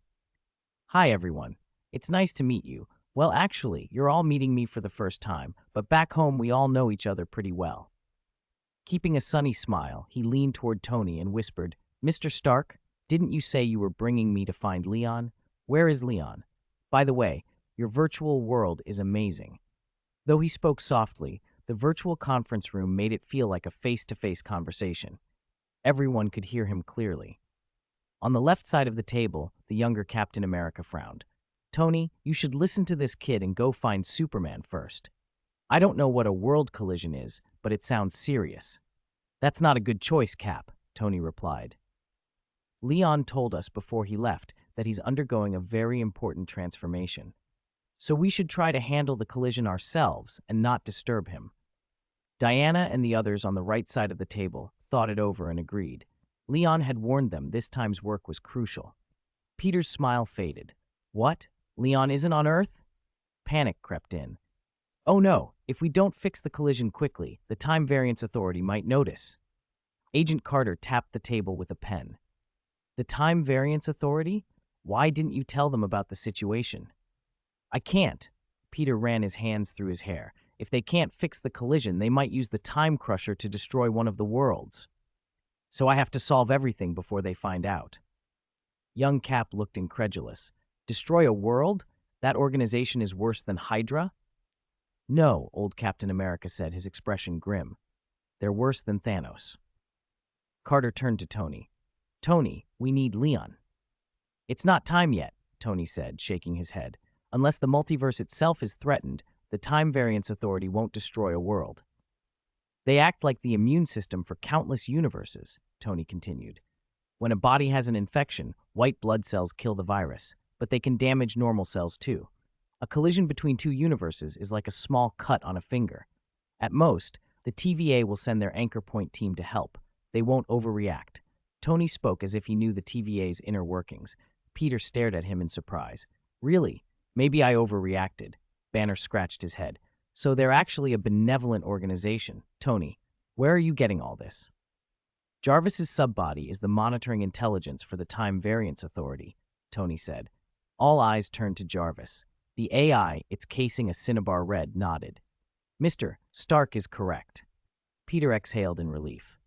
Hi, everyone. It's nice to meet you. Well, actually, you're all meeting me for the first time, but back home we all know each other pretty well. Keeping a sunny smile, he leaned toward Tony and whispered, Mr. Stark, didn't you say you were bringing me to find Leon? Where is Leon? By the way, your virtual world is amazing. Though he spoke softly, the virtual conference room made it feel like a face-to-face conversation. Everyone could hear him clearly. On the left side of the table, the younger Captain America frowned. Tony, you should listen to this kid and go find Superman first. I don't know what a world collision is, but it sounds serious. That's not a good choice, Cap, Tony replied. Leon told us before he left that he's undergoing a very important transformation. So we should try to handle the collision ourselves and not disturb him. Diana and the others on the right side of the table thought it over and agreed. Leon had warned them this time's work was crucial. Peter's smile faded. What? Leon isn't on Earth? Panic crept in. Oh no, if we don't fix the collision quickly, the Time Variance Authority might notice. Agent Carter tapped the table with a pen. The Time Variance Authority? Why didn't you tell them about the situation? I can't. Peter ran his hands through his hair. If they can't fix the collision, they might use the Time Crusher to destroy one of the worlds. So I have to solve everything before they find out. Young Cap looked incredulous. Destroy a world? That organization is worse than Hydra? No, old Captain America said, his expression grim. They're worse than Thanos. Carter turned to Tony. Tony, we need Leon. It's not time yet, Tony said, shaking his head. Unless the multiverse itself is threatened, the Time Variance Authority won't destroy a world. They act like the immune system for countless universes, Tony continued. When a body has an infection, white blood cells kill the virus, but they can damage normal cells too. A collision between two universes is like a small cut on a finger. At most, the TVA will send their anchor point team to help. They won't overreact. Tony spoke as if he knew the TVA's inner workings. Peter stared at him in surprise. Really? Maybe I overreacted. Banner scratched his head. So they're actually a benevolent organization. Tony, where are you getting all this? Jarvis's subbody is the monitoring intelligence for the Time Variance Authority, Tony said. All eyes turned to Jarvis. The AI, its casing a cinnabar red, nodded. Mr. Stark is correct. Peter exhaled in relief.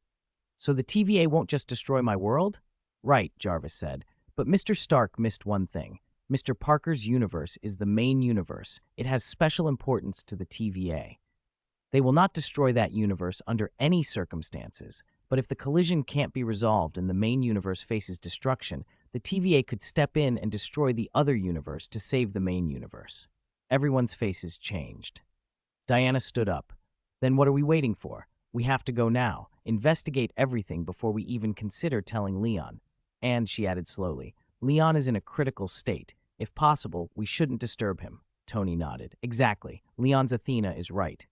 So the TVA won't just destroy my world? Right, Jarvis said. But Mr. Stark missed one thing. Mr. Parker's universe is the main universe. It has special importance to the TVA. They will not destroy that universe under any circumstances, but if the collision can't be resolved and the main universe faces destruction, the TVA could step in and destroy the other universe to save the main universe. Everyone's faces changed. Diana stood up. Then what are we waiting for? We have to go now. Investigate everything before we even consider telling Leon. And, she added slowly, Leon is in a critical state. If possible, we shouldn't disturb him. Tony nodded. Exactly. Leon's Athena is right.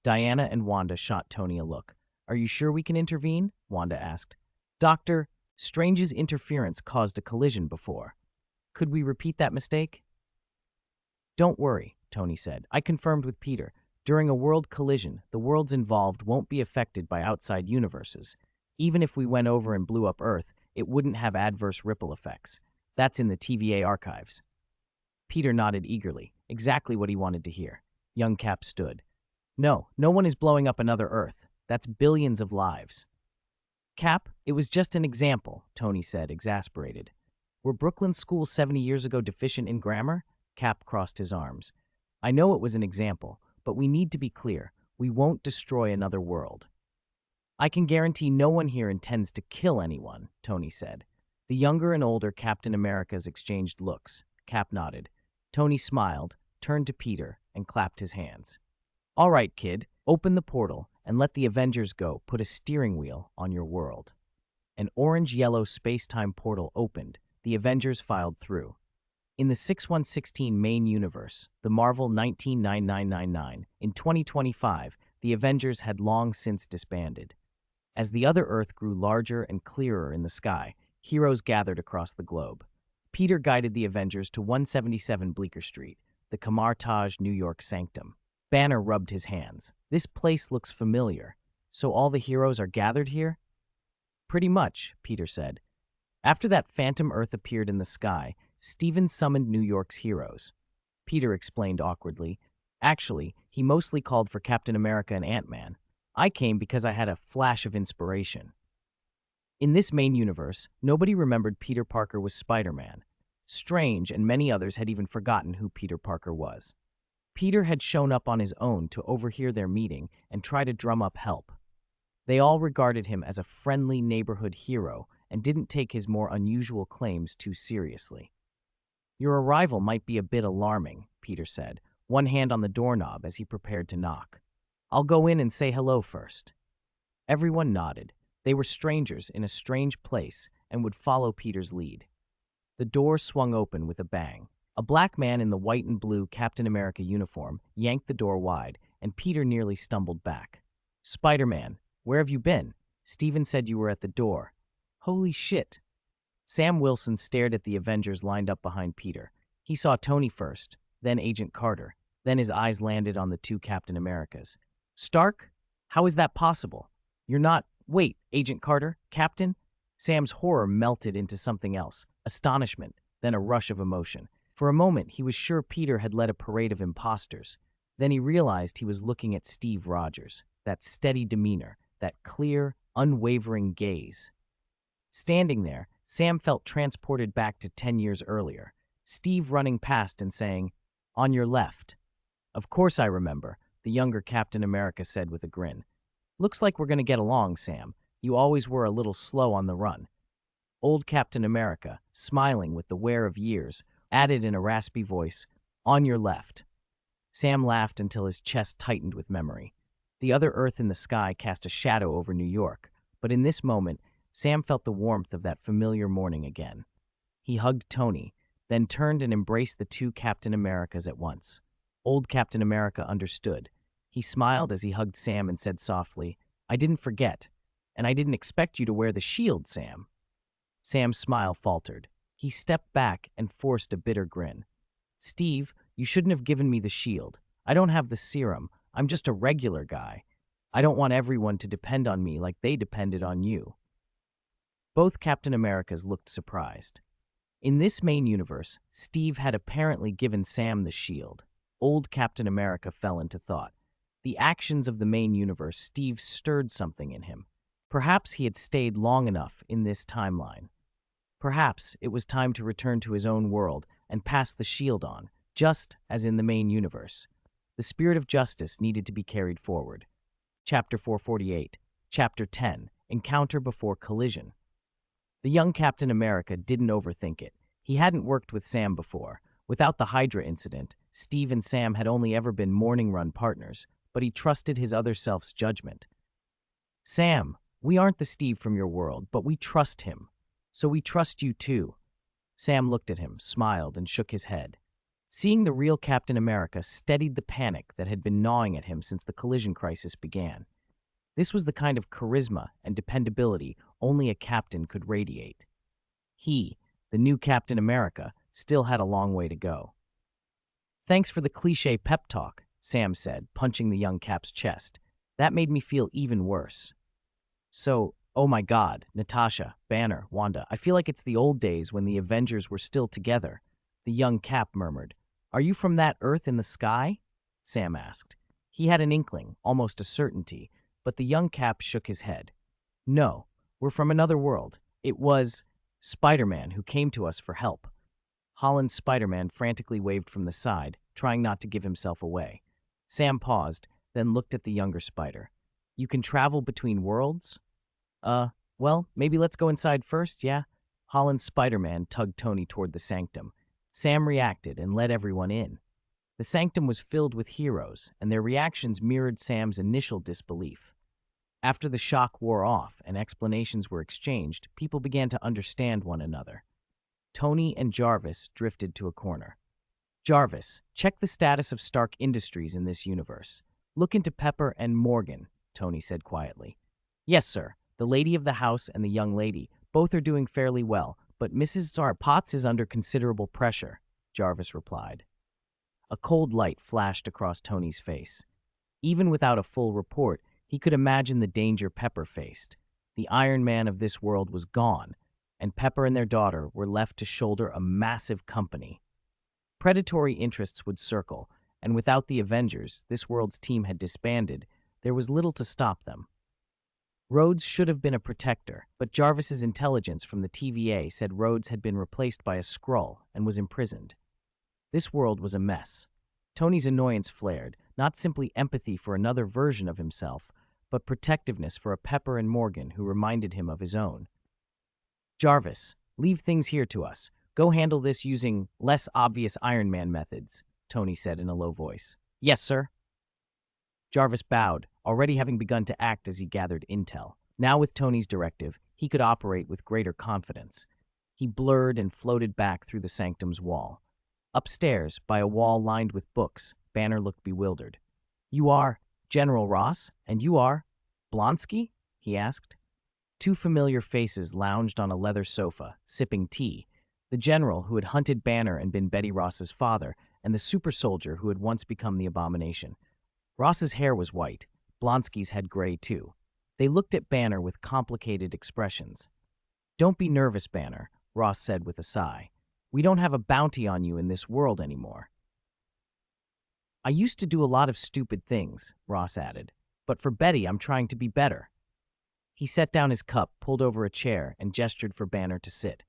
Diana and Wanda shot Tony a look. Are you sure we can intervene? Wanda asked. Doctor, Strange's interference caused a collision before. Could we repeat that mistake? Don't worry, Tony said. I confirmed with Peter. During a world collision, the worlds involved won't be affected by outside universes. Even if we went over and blew up Earth, it wouldn't have adverse ripple effects. That's in the TVA archives. Peter nodded eagerly, exactly what he wanted to hear. Young Cap stood. No one is blowing up another Earth. That's billions of lives. Cap, it was just an example, Tony said, exasperated. Were Brooklyn schools 70 years ago deficient in grammar? Cap crossed his arms. I know it was an example, but we need to be clear. We won't destroy another world. I can guarantee no one here intends to kill anyone, Tony said. The younger and older Captain Americas exchanged looks. Cap nodded. Tony smiled, turned to Peter, and clapped his hands. All right, kid, open the portal and let the Avengers go. Put a steering wheel on your world. An orange-yellow space-time portal opened. The Avengers filed through. In the 6116 main universe, the Marvel 199999, in 2025, the Avengers had long since disbanded. As the other Earth grew larger and clearer in the sky, heroes gathered across the globe. Peter guided the Avengers to 177 Bleecker Street, the Camartage, New York sanctum. Banner rubbed his hands. This place looks familiar. So all the heroes are gathered here? Pretty much, Peter said. After that phantom Earth appeared in the sky, Stephen summoned New York's heroes. Peter explained awkwardly. Actually, he mostly called for Captain America and Ant-Man. I came because I had a flash of inspiration. In this main universe, nobody remembered Peter Parker was Spider-Man. Strange and many others had even forgotten who Peter Parker was. Peter had shown up on his own to overhear their meeting and try to drum up help. They all regarded him as a friendly neighborhood hero and didn't take his more unusual claims too seriously. Your arrival might be a bit alarming, Peter said, one hand on the doorknob as he prepared to knock. I'll go in and say hello first. Everyone nodded. They were strangers in a strange place and would follow Peter's lead. The door swung open with a bang. A black man in the white and blue Captain America uniform yanked the door wide, and Peter nearly stumbled back. Spider-Man, where have you been? Stephen said you were at the door. Holy shit. Sam Wilson stared at the Avengers lined up behind Peter. He saw Tony first, then Agent Carter. Then his eyes landed on the two Captain Americas. Stark? How is that possible? You're not— Wait, Agent Carter? Captain? Sam's horror melted into something else, astonishment, then a rush of emotion. For a moment, he was sure Peter had led a parade of imposters. Then he realized he was looking at Steve Rogers, that steady demeanor, that clear, unwavering gaze. Standing there, Sam felt transported back to 10 years earlier, Steve running past and saying, "On your left." "Of course I remember," the younger Captain America said with a grin. "Looks like we're going to get along, Sam. You always were a little slow on the run." Old Captain America, smiling with the wear of years, added in a raspy voice, "On your left." Sam laughed until his chest tightened with memory. The other Earth in the sky cast a shadow over New York, but in this moment, Sam felt the warmth of that familiar morning again. He hugged Tony, then turned and embraced the two Captain Americas at once. Old Captain America understood. He smiled as he hugged Sam and said softly, "I didn't forget, and I didn't expect you to wear the shield, Sam." Sam's smile faltered. He stepped back and forced a bitter grin. "Steve, you shouldn't have given me the shield. I don't have the serum. I'm just a regular guy. I don't want everyone to depend on me like they depended on you." Both Captain Americas looked surprised. In this main universe, Steve had apparently given Sam the shield. Old Captain America fell into thought. The actions of the main universe, Steve stirred something in him. Perhaps he had stayed long enough in this timeline. Perhaps it was time to return to his own world and pass the shield on, just as in the main universe. The spirit of justice needed to be carried forward. Chapter 448, Chapter 10, Encounter Before Collision. The young Captain America didn't overthink it. He hadn't worked with Sam before. Without the Hydra incident, Steve and Sam had only ever been morning-run partners, but he trusted his other self's judgment. "Sam, we aren't the Steve from your world, but we trust him. So we trust you too." Sam looked at him, smiled, and shook his head. Seeing the real Captain America steadied the panic that had been gnawing at him since the collision crisis began. This was the kind of charisma and dependability only a captain could radiate. He, the new Captain America, still had a long way to go. "Thanks for the cliché pep talk," Sam said, punching the young Cap's chest. "That made me feel even worse." "So, oh my God, Natasha, Banner, Wanda, I feel like it's the old days when the Avengers were still together," the young Cap murmured. "Are you from that Earth in the sky?" Sam asked. He had an inkling, almost a certainty, but the young Cap shook his head. "No, we're from another world. It was Spider-Man who came to us for help." Holland's Spider-Man frantically waved from the side, trying not to give himself away. Sam paused, then looked at the younger Spider. "You can travel between worlds?" Well, maybe let's go inside first, yeah?" Holland's Spider-Man tugged Tony toward the sanctum. Sam reacted and let everyone in. The sanctum was filled with heroes, and their reactions mirrored Sam's initial disbelief. After the shock wore off and explanations were exchanged, people began to understand one another. Tony and Jarvis drifted to a corner. "Jarvis, check the status of Stark Industries in this universe. Look into Pepper and Morgan," Tony said quietly. "Yes, sir. The lady of the house and the young lady, both are doing fairly well, but Mrs. Potts is under considerable pressure," Jarvis replied. A cold light flashed across Tony's face. Even without a full report, he could imagine the danger Pepper faced. The Iron Man of this world was gone, and Pepper and their daughter were left to shoulder a massive company. Predatory interests would circle, and without the Avengers, this world's team had disbanded. There was little to stop them. Rhodes should have been a protector, but Jarvis's intelligence from the TVA said Rhodes had been replaced by a Skrull and was imprisoned. This world was a mess. Tony's annoyance flared, not simply empathy for another version of himself, but protectiveness for a Pepper and Morgan who reminded him of his own. "Jarvis, leave things here to us. Go handle this using less obvious Iron Man methods," Tony said in a low voice. "Yes, sir." Jarvis bowed, already having begun to act as he gathered intel. Now with Tony's directive, he could operate with greater confidence. He blurred and floated back through the sanctum's wall. Upstairs, by a wall lined with books, Banner looked bewildered. "You are General Ross, and you are Blonsky?" he asked. Two familiar faces lounged on a leather sofa, sipping tea. The general who had hunted Banner and been Betty Ross's father, and the super soldier who had once become the Abomination. Ross's hair was white. Blonsky's had gray, too. They looked at Banner with complicated expressions. Don't be nervous, Banner, Ross said with a sigh. We don't have a bounty on you in this world anymore. I used to do a lot of stupid things, Ross added, but for Betty, I'm trying to be better. He set down his cup, pulled over a chair, and gestured for Banner to sit.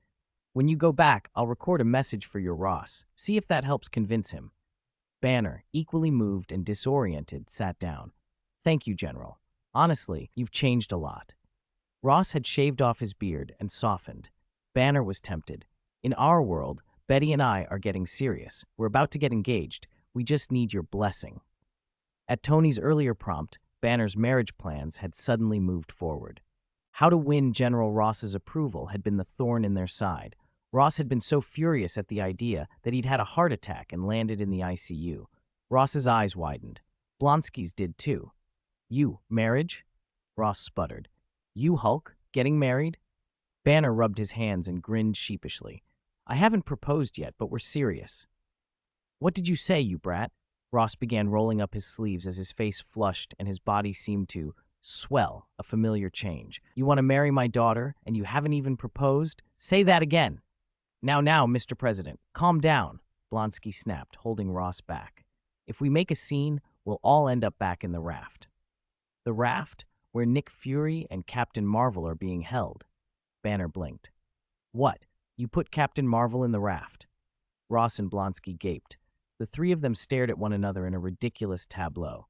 When you go back, I'll record a message for your Ross. See if that helps convince him. Banner, equally moved and disoriented, sat down. Thank you, General. Honestly, you've changed a lot. Ross had shaved off his beard and softened. Banner was tempted. In our world, Betty and I are getting serious. We're about to get engaged. We just need your blessing. At Tony's earlier prompt, Banner's marriage plans had suddenly moved forward. How to win General Ross's approval had been the thorn in their side. Ross had been so furious at the idea that he'd had a heart attack and landed in the ICU. Ross's eyes widened. Blonsky's did too. You, marriage? Ross sputtered. You, Hulk, getting married? Banner rubbed his hands and grinned sheepishly. I haven't proposed yet, but we're serious. What did you say, you brat? Ross began rolling up his sleeves as his face flushed and his body seemed to swell, a familiar change. You want to marry my daughter, and you haven't even proposed? Say that again. Now, Mr. President, calm down, Blonsky snapped, holding Ross back. If we make a scene, we'll all end up back in the raft. The raft? Where Nick Fury and Captain Marvel are being held. Banner blinked. What? You put Captain Marvel in the raft? Ross and Blonsky gaped. The three of them stared at one another in a ridiculous tableau.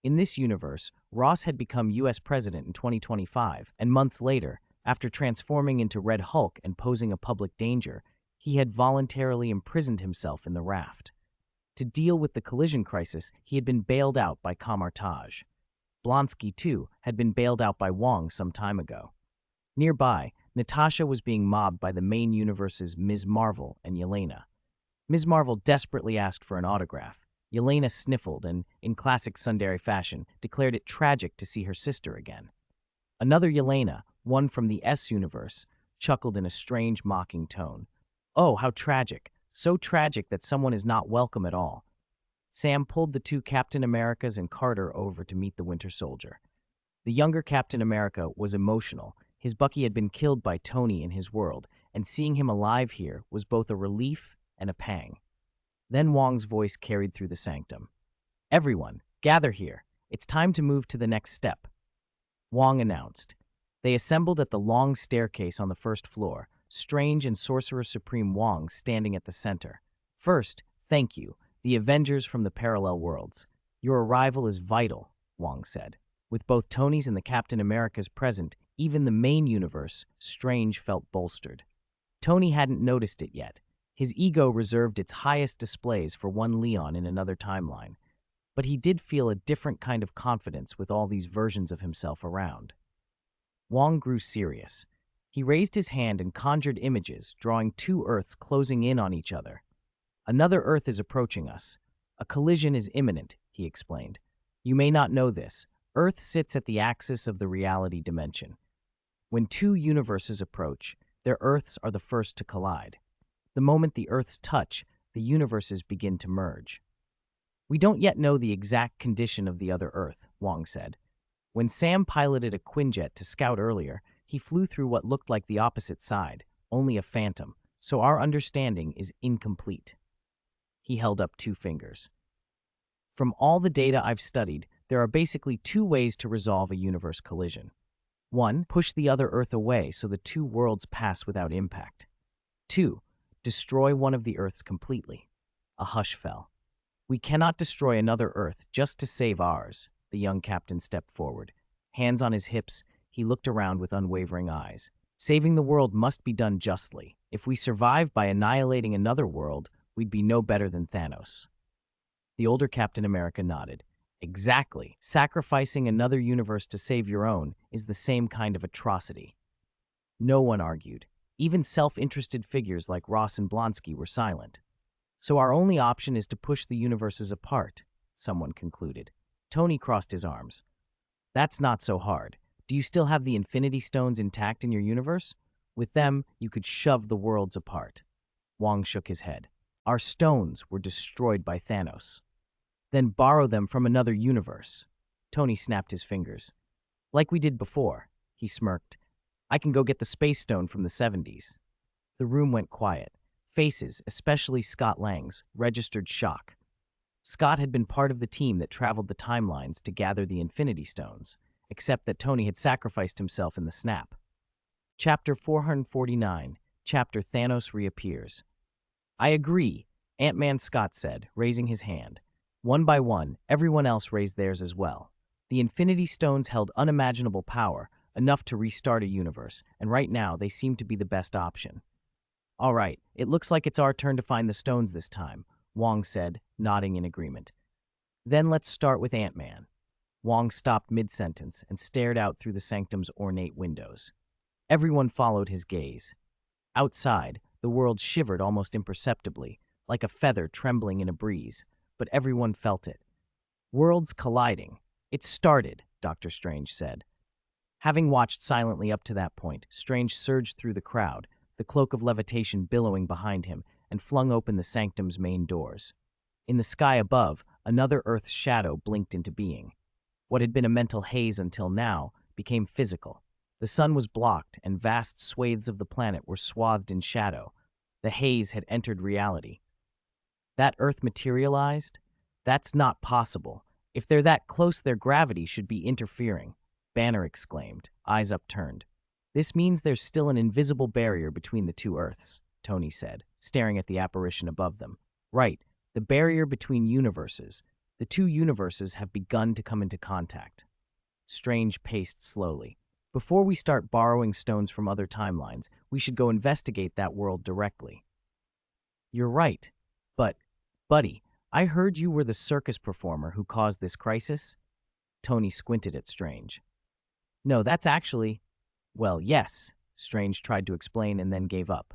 In this universe, Ross had become U.S. President in 2025, and months later, after transforming into Red Hulk and posing a public danger, he had voluntarily imprisoned himself in the raft. To deal with the collision crisis, he had been bailed out by Kamartaj. Blonsky, too, had been bailed out by Wong some time ago. Nearby, Natasha was being mobbed by the main universe's Ms. Marvel and Yelena. Ms. Marvel desperately asked for an autograph. Yelena sniffled and, in classic tsundere fashion, declared it tragic to see her sister again. Another Yelena, one from the S universe, chuckled in a strange, mocking tone. Oh, how tragic. So tragic that someone is not welcome at all. Sam pulled the two Captain Americas and Carter over to meet the Winter Soldier. The younger Captain America was emotional. His Bucky had been killed by Tony in his world, and seeing him alive here was both a relief and a pang. Then Wong's voice carried through the sanctum. Everyone, gather here. It's time to move to the next step. Wong announced. They assembled at the long staircase on the first floor, Strange and Sorcerer Supreme Wong standing at the center. First, thank you, the Avengers from the parallel worlds. Your arrival is vital, Wong said. With both Tony's and the Captain Americas present, even the main universe, Strange felt bolstered. Tony hadn't noticed it yet. His ego reserved its highest displays for one Leon in another timeline. But he did feel a different kind of confidence with all these versions of himself around. Wong grew serious. He raised his hand and conjured images, drawing two Earths closing in on each other. Another Earth is approaching us. A collision is imminent, he explained. You may not know this. Earth sits at the axis of the reality dimension. When two universes approach, their Earths are the first to collide. The moment the Earths touch, the universes begin to merge. We don't yet know the exact condition of the other Earth, Wong said. When Sam piloted a Quinjet to scout earlier, he flew through what looked like the opposite side, only a phantom, so our understanding is incomplete. He held up two fingers. From all the data I've studied, there are basically two ways to resolve a universe collision. One, push the other Earth away so the two worlds pass without impact. Two, destroy one of the Earths completely. A hush fell. We cannot destroy another Earth just to save ours, the young captain stepped forward. Hands on his hips, he looked around with unwavering eyes. Saving the world must be done justly. If we survive by annihilating another world, we'd be no better than Thanos. The older Captain America nodded. Exactly. Sacrificing another universe to save your own is the same kind of atrocity. No one argued. Even self-interested figures like Ross and Blonsky were silent. So our only option is to push the universes apart, someone concluded. Tony crossed his arms. That's not so hard. Do you still have the Infinity Stones intact in your universe? With them, you could shove the worlds apart. Wong shook his head. Our stones were destroyed by Thanos. Then borrow them from another universe. Tony snapped his fingers. Like we did before, he smirked. I can go get the space stone from the 70s. The room went quiet. Faces, especially Scott Lang's, registered shock. Scott had been part of the team that traveled the timelines to gather the Infinity Stones, except that Tony had sacrificed himself in the snap. Chapter 449, Chapter Thanos Reappears. I agree, Ant-Man Scott said, raising his hand. One by one, everyone else raised theirs as well. The Infinity Stones held unimaginable power, enough to restart a universe, and right now they seemed to be the best option. All right, it looks like it's our turn to find the stones this time, Wong said, nodding in agreement. Then let's start with Ant-Man. Wong stopped mid-sentence and stared out through the sanctum's ornate windows. Everyone followed his gaze. Outside, the world shivered almost imperceptibly, like a feather trembling in a breeze, but everyone felt it. Worlds colliding. It started, Dr. Strange said. Having watched silently up to that point, Strange surged through the crowd, the cloak of levitation billowing behind him, and flung open the sanctum's main doors. In the sky above, another Earth's shadow blinked into being. What had been a mental haze until now became physical. The sun was blocked, and vast swathes of the planet were swathed in shadow. The haze had entered reality. That Earth materialized? That's not possible. If they're that close, their gravity should be interfering, Banner exclaimed, eyes upturned. This means there's still an invisible barrier between the two Earths, Tony said, staring at the apparition above them. Right, the barrier between universes. The two universes have begun to come into contact. Strange paced slowly. Before we start borrowing stones from other timelines, we should go investigate that world directly. You're right. But, buddy, I heard you were the circus performer who caused this crisis? Tony squinted at Strange. No, that's actually... Well, yes, Strange tried to explain and then gave up.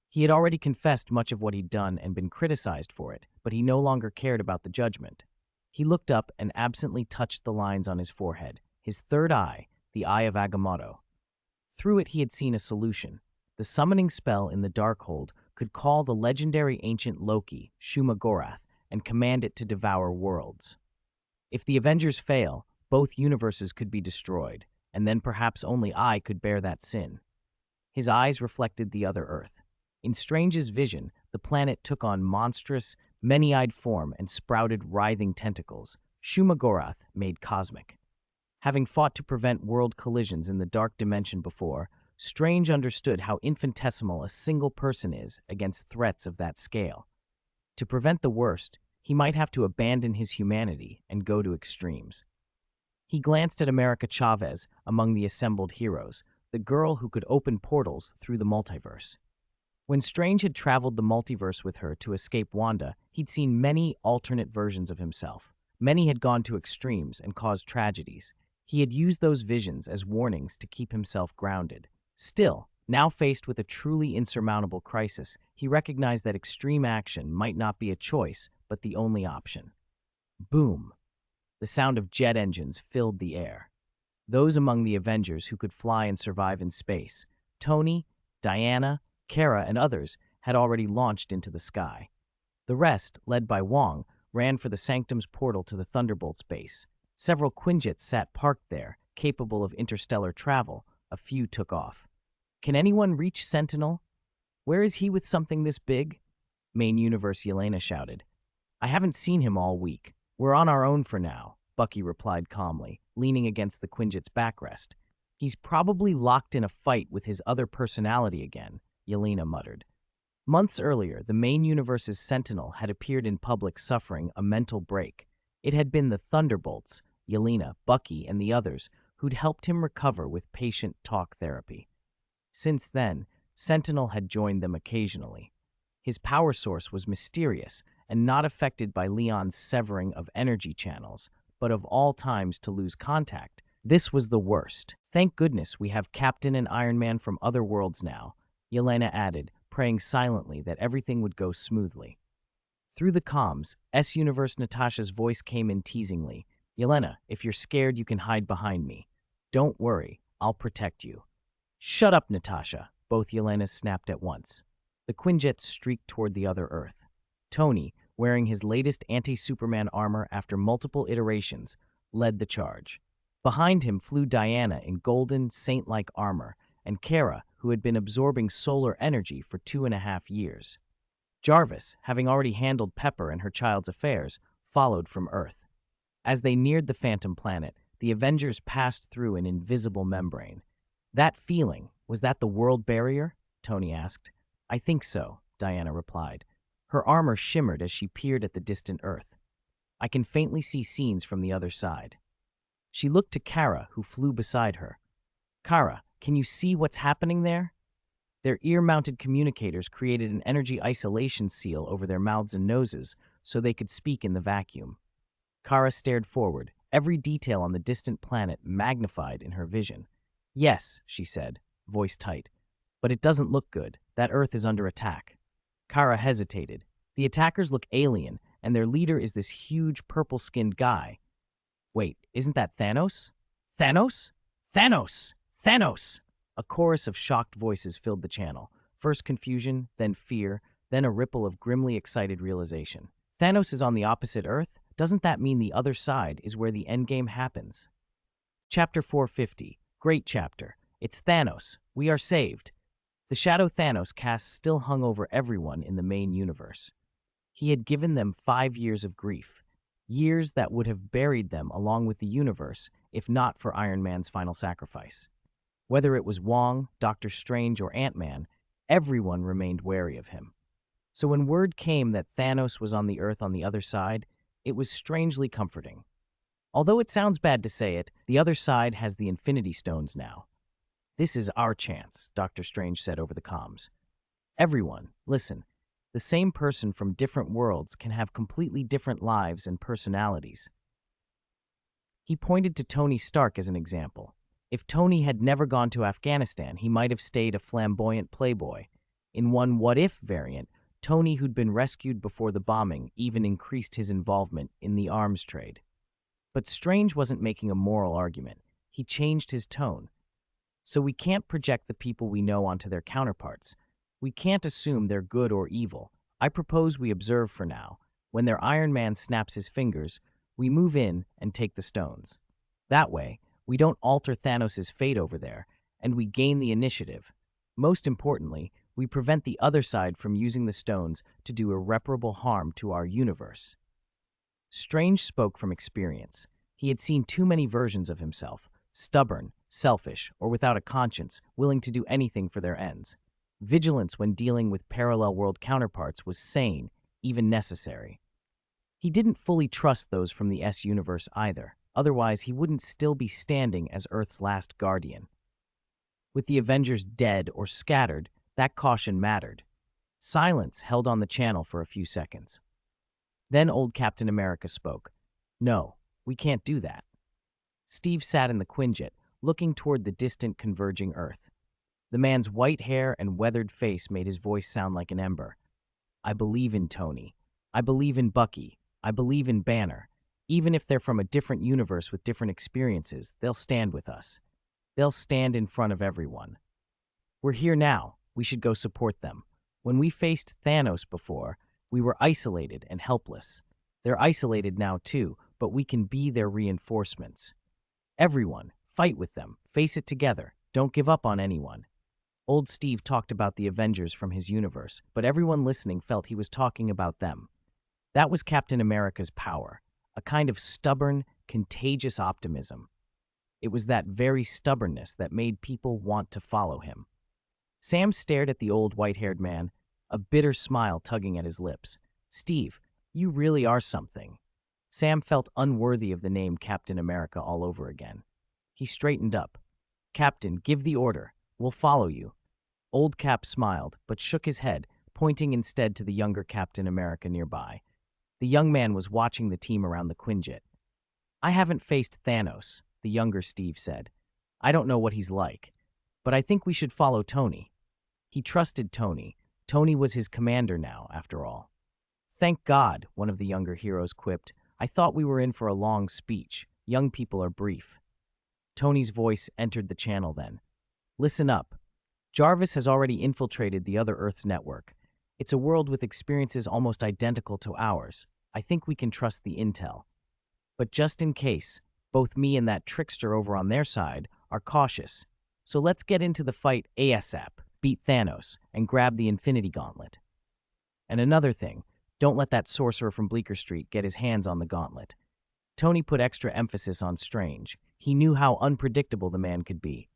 He had already confessed much of what he'd done and been criticized for it, but he no longer cared about the judgment. He looked up and absently touched the lines on his forehead, his third eye, the Eye of Agamotto. Through it he had seen a solution. The summoning spell in the Darkhold could call the legendary ancient Loki, Shumagorath, and command it to devour worlds. If the Avengers fail, both universes could be destroyed, and then perhaps only I could bear that sin. His eyes reflected the other Earth. In Strange's vision, the planet took on monstrous, many-eyed form and sprouted writhing tentacles, Shumagorath made cosmic. Having fought to prevent world collisions in the dark dimension before, Strange understood how infinitesimal a single person is against threats of that scale. To prevent the worst, he might have to abandon his humanity and go to extremes. He glanced at America Chavez among the assembled heroes, the girl who could open portals through the multiverse. When Strange had traveled the multiverse with her to escape Wanda, he'd seen many alternate versions of himself. Many had gone to extremes and caused tragedies. He had used those visions as warnings to keep himself grounded. Still, now faced with a truly insurmountable crisis, he recognized that extreme action might not be a choice, but the only option. Boom! The sound of jet engines filled the air. Those among the Avengers who could fly and survive in space, Tony, Diana, Kara, and others, had already launched into the sky. The rest, led by Wong, ran for the Sanctum's portal to the Thunderbolt's base. Several Quinjets sat parked there, capable of interstellar travel. A few took off. Can anyone reach Sentinel? Where is he with something this big? Main Universe Yelena shouted. I haven't seen him all week. We're on our own for now, Bucky replied calmly, leaning against the Quinjet's backrest. He's probably locked in a fight with his other personality again, Yelena muttered. Months earlier, the main universe's Sentinel had appeared in public suffering a mental break. It had been the Thunderbolts, Yelena, Bucky, and the others who'd helped him recover with patient talk therapy. Since then, Sentinel had joined them occasionally. His power source was mysterious and not affected by Leon's severing of energy channels, but of all times to lose contact. This was the worst. Thank goodness we have Captain and Iron Man from other worlds now, Yelena added, praying silently that everything would go smoothly. Through the comms, S-Universe Natasha's voice came in teasingly. Yelena, if you're scared, you can hide behind me. Don't worry, I'll protect you. Shut up, Natasha, both Yelenas snapped at once. The Quinjets streaked toward the other Earth. Tony, wearing his latest anti-Superman armor after multiple iterations, led the charge. Behind him flew Diana in golden, saint-like armor, and Kara, who had been absorbing solar energy for 2.5 years. Jarvis, having already handled Pepper and her child's affairs, followed from Earth. As they neared the Phantom Planet, the Avengers passed through an invisible membrane. That feeling, was that the world barrier? Tony asked. I think so, Diana replied. Her armor shimmered as she peered at the distant Earth. I can faintly see scenes from the other side. She looked to Kara, who flew beside her. Kara, can you see what's happening there? Their ear-mounted communicators created an energy isolation seal over their mouths and noses so they could speak in the vacuum. Kara stared forward, every detail on the distant planet magnified in her vision. Yes, she said, voice tight. But it doesn't look good. That Earth is under attack. Kara hesitated. The attackers look alien, and their leader is this huge purple-skinned guy. Wait, isn't that Thanos? Thanos? Thanos! Thanos! A chorus of shocked voices filled the channel. First confusion, then fear, then a ripple of grimly excited realization. Thanos is on the opposite Earth? Doesn't that mean the other side is where the endgame happens? Chapter 450. Great chapter. It's Thanos. We are saved. The shadow Thanos cast still hung over everyone in the main universe. He had given them 5 years of grief, years that would have buried them along with the universe if not for Iron Man's final sacrifice. Whether it was Wong, Doctor Strange, or Ant-Man, everyone remained wary of him. So when word came that Thanos was on the Earth on the other side, it was strangely comforting. Although it sounds bad to say it, the other side has the Infinity Stones now. This is our chance, Doctor Strange said over the comms. Everyone, listen. The same person from different worlds can have completely different lives and personalities. He pointed to Tony Stark as an example. If Tony had never gone to Afghanistan, he might have stayed a flamboyant playboy. In one what-if variant, Tony, who'd been rescued before the bombing, even increased his involvement in the arms trade. But Strange wasn't making a moral argument. He changed his tone. So we can't project the people we know onto their counterparts. We can't assume they're good or evil. I propose we observe for now. When their Iron Man snaps his fingers, we move in and take the stones. That way, we don't alter Thanos' fate over there, and we gain the initiative. Most importantly, we prevent the other side from using the stones to do irreparable harm to our universe. Strange spoke from experience. He had seen too many versions of himself, stubborn, selfish, or without a conscience, willing to do anything for their ends. Vigilance when dealing with parallel world counterparts was sane, even necessary. He didn't fully trust those from the S-universe either. Otherwise, he wouldn't still be standing as Earth's last guardian. With the Avengers dead or scattered, that caution mattered. Silence held on the channel for a few seconds. Then old Captain America spoke. No, we can't do that. Steve sat in the Quinjet, looking toward the distant converging Earth. The man's white hair and weathered face made his voice sound like an ember. I believe in Tony. I believe in Bucky. I believe in Banner. Even if they're from a different universe with different experiences, they'll stand with us. They'll stand in front of everyone. We're here now. We should go support them. When we faced Thanos before, we were isolated and helpless. They're isolated now too, but we can be their reinforcements. Everyone, fight with them. Face it together. Don't give up on anyone. Old Steve talked about the Avengers from his universe, but everyone listening felt he was talking about them. That was Captain America's power. A kind of stubborn, contagious optimism. It was that very stubbornness that made people want to follow him. Sam stared at the old white-haired man, a bitter smile tugging at his lips. Steve, you really are something. Sam felt unworthy of the name Captain America all over again. He straightened up. Captain, give the order. We'll follow you. Old Cap smiled, but shook his head, pointing instead to the younger Captain America nearby. The young man was watching the team around the Quinjet. I haven't faced Thanos, the younger Steve said. I don't know what he's like, but I think we should follow Tony. He trusted Tony. Tony was his commander now, after all. Thank God, one of the younger heroes quipped. I thought we were in for a long speech. Young people are brief. Tony's voice entered the channel then. Listen up. Jarvis has already infiltrated the other Earth's network. It's a world with experiences almost identical to ours. I think we can trust the intel. But just in case, both me and that trickster over on their side are cautious. So let's get into the fight ASAP, beat Thanos, and grab the Infinity Gauntlet. And another thing, don't let that sorcerer from Bleecker Street get his hands on the gauntlet. Tony put extra emphasis on Strange. He knew how unpredictable the man could be.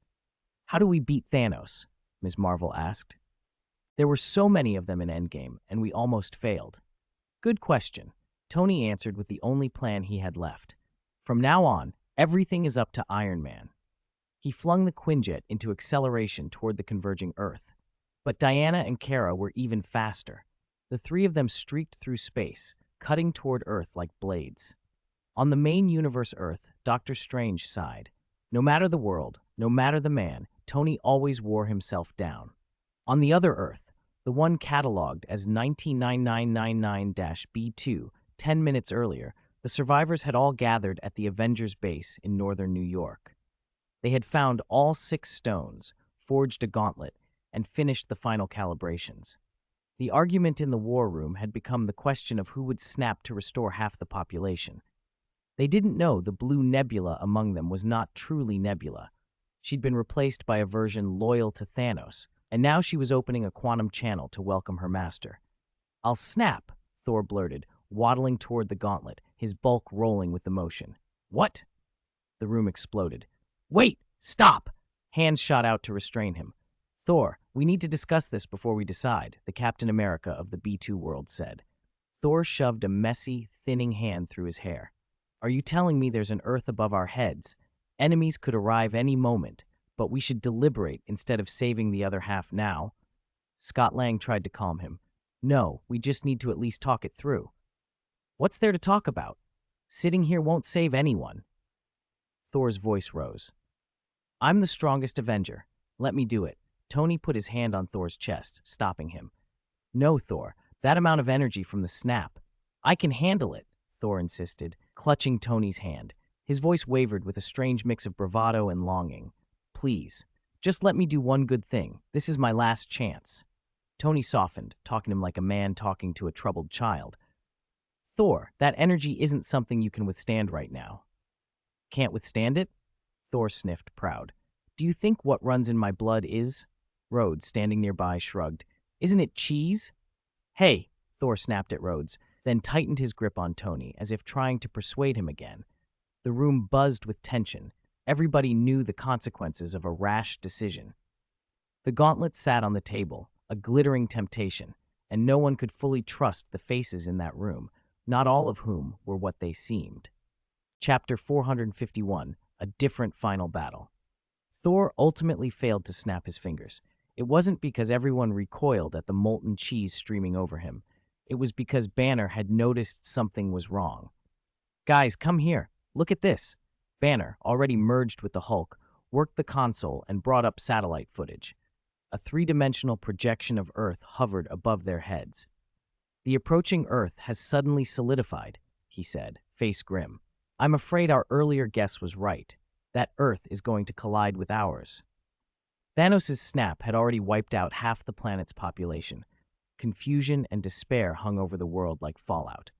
How do we beat Thanos? Ms. Marvel asked. There were so many of them in Endgame, and we almost failed. Good question. Tony answered with the only plan he had left. From now on, everything is up to Iron Man. He flung the Quinjet into acceleration toward the converging Earth. But Diana and Kara were even faster. The three of them streaked through space, cutting toward Earth like blades. On the main universe Earth, Doctor Strange sighed. No matter the world, no matter the man, Tony always wore himself down. On the other Earth, the one catalogued as 199999-B2, 10 minutes earlier, the survivors had all gathered at the Avengers base in northern New York. They had found all 6 stones, forged a gauntlet, and finished the final calibrations. The argument in the war room had become the question of who would snap to restore half the population. They didn't know the blue nebula among them was not truly Nebula. She'd been replaced by a version loyal to Thanos, and now she was opening a quantum channel to welcome her master. "I'll snap," Thor blurted, waddling toward the gauntlet, his bulk rolling with emotion. "What?" The room exploded. "Wait! Stop!" Hands shot out to restrain him. "Thor, we need to discuss this before we decide," the Captain America of the B2 world said. Thor shoved a messy, thinning hand through his hair. "Are you telling me there's an Earth above our heads? Enemies could arrive any moment, but we should deliberate instead of saving the other half now." Scott Lang tried to calm him. "No, we just need to at least talk it through." "What's there to talk about? Sitting here won't save anyone." Thor's voice rose. "I'm the strongest Avenger. Let me do it." Tony put his hand on Thor's chest, stopping him. "No, Thor, that amount of energy from the snap. I can handle it," Thor insisted, clutching Tony's hand. His voice wavered with a strange mix of bravado and longing. "Please, just let me do one good thing. This is my last chance." Tony softened, talking to him like a man talking to a troubled child. "Thor, that energy isn't something you can withstand right now." "Can't withstand it?" Thor sniffed, proud. "Do you think what runs in my blood is?" Rhodes, standing nearby, shrugged. "Isn't it cheese?" "Hey," Thor snapped at Rhodes, then tightened his grip on Tony, as if trying to persuade him again. The room buzzed with tension. Everybody knew the consequences of a rash decision. The gauntlet sat on the table, a glittering temptation, and no one could fully trust the faces in that room, not all of whom were what they seemed. Chapter 451, A Different Final Battle. Thor ultimately failed to snap his fingers. It wasn't because everyone recoiled at the molten cheese streaming over him. It was because Banner had noticed something was wrong. "Guys, come here. Look at this." Banner, already merged with the Hulk, worked the console and brought up satellite footage. A 3-dimensional projection of Earth hovered above their heads. "The approaching Earth has suddenly solidified," he said, face grim. "I'm afraid our earlier guess was right. That Earth is going to collide with ours." Thanos' snap had already wiped out half the planet's population. Confusion and despair hung over the world like fallout.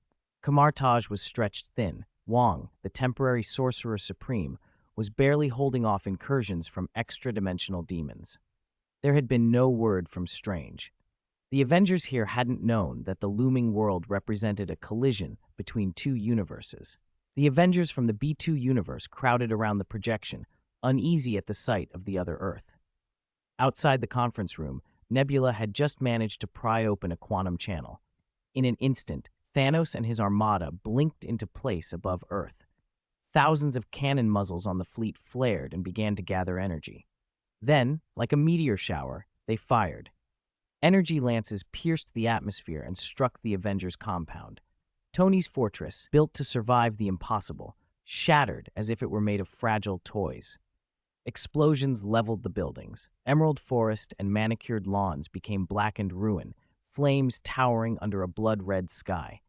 Kamar-Taj was stretched thin. Wong, the temporary sorcerer supreme, was barely holding off incursions from extra-dimensional demons. There had been no word from Strange. The Avengers here hadn't known that the looming world represented a collision between 2 universes. The Avengers from the B2 universe crowded around the projection, uneasy at the sight of the other Earth. Outside the conference room, Nebula had just managed to pry open a quantum channel. In an instant, Thanos and his armada blinked into place above Earth. Thousands of cannon muzzles on the fleet flared and began to gather energy. Then, like a meteor shower, they fired. Energy lances pierced the atmosphere and struck the Avengers' compound. Tony's fortress, built to survive the impossible, shattered as if it were made of fragile toys. Explosions leveled the buildings. Emerald forest and manicured lawns became blackened ruin, flames towering under a blood-red sky.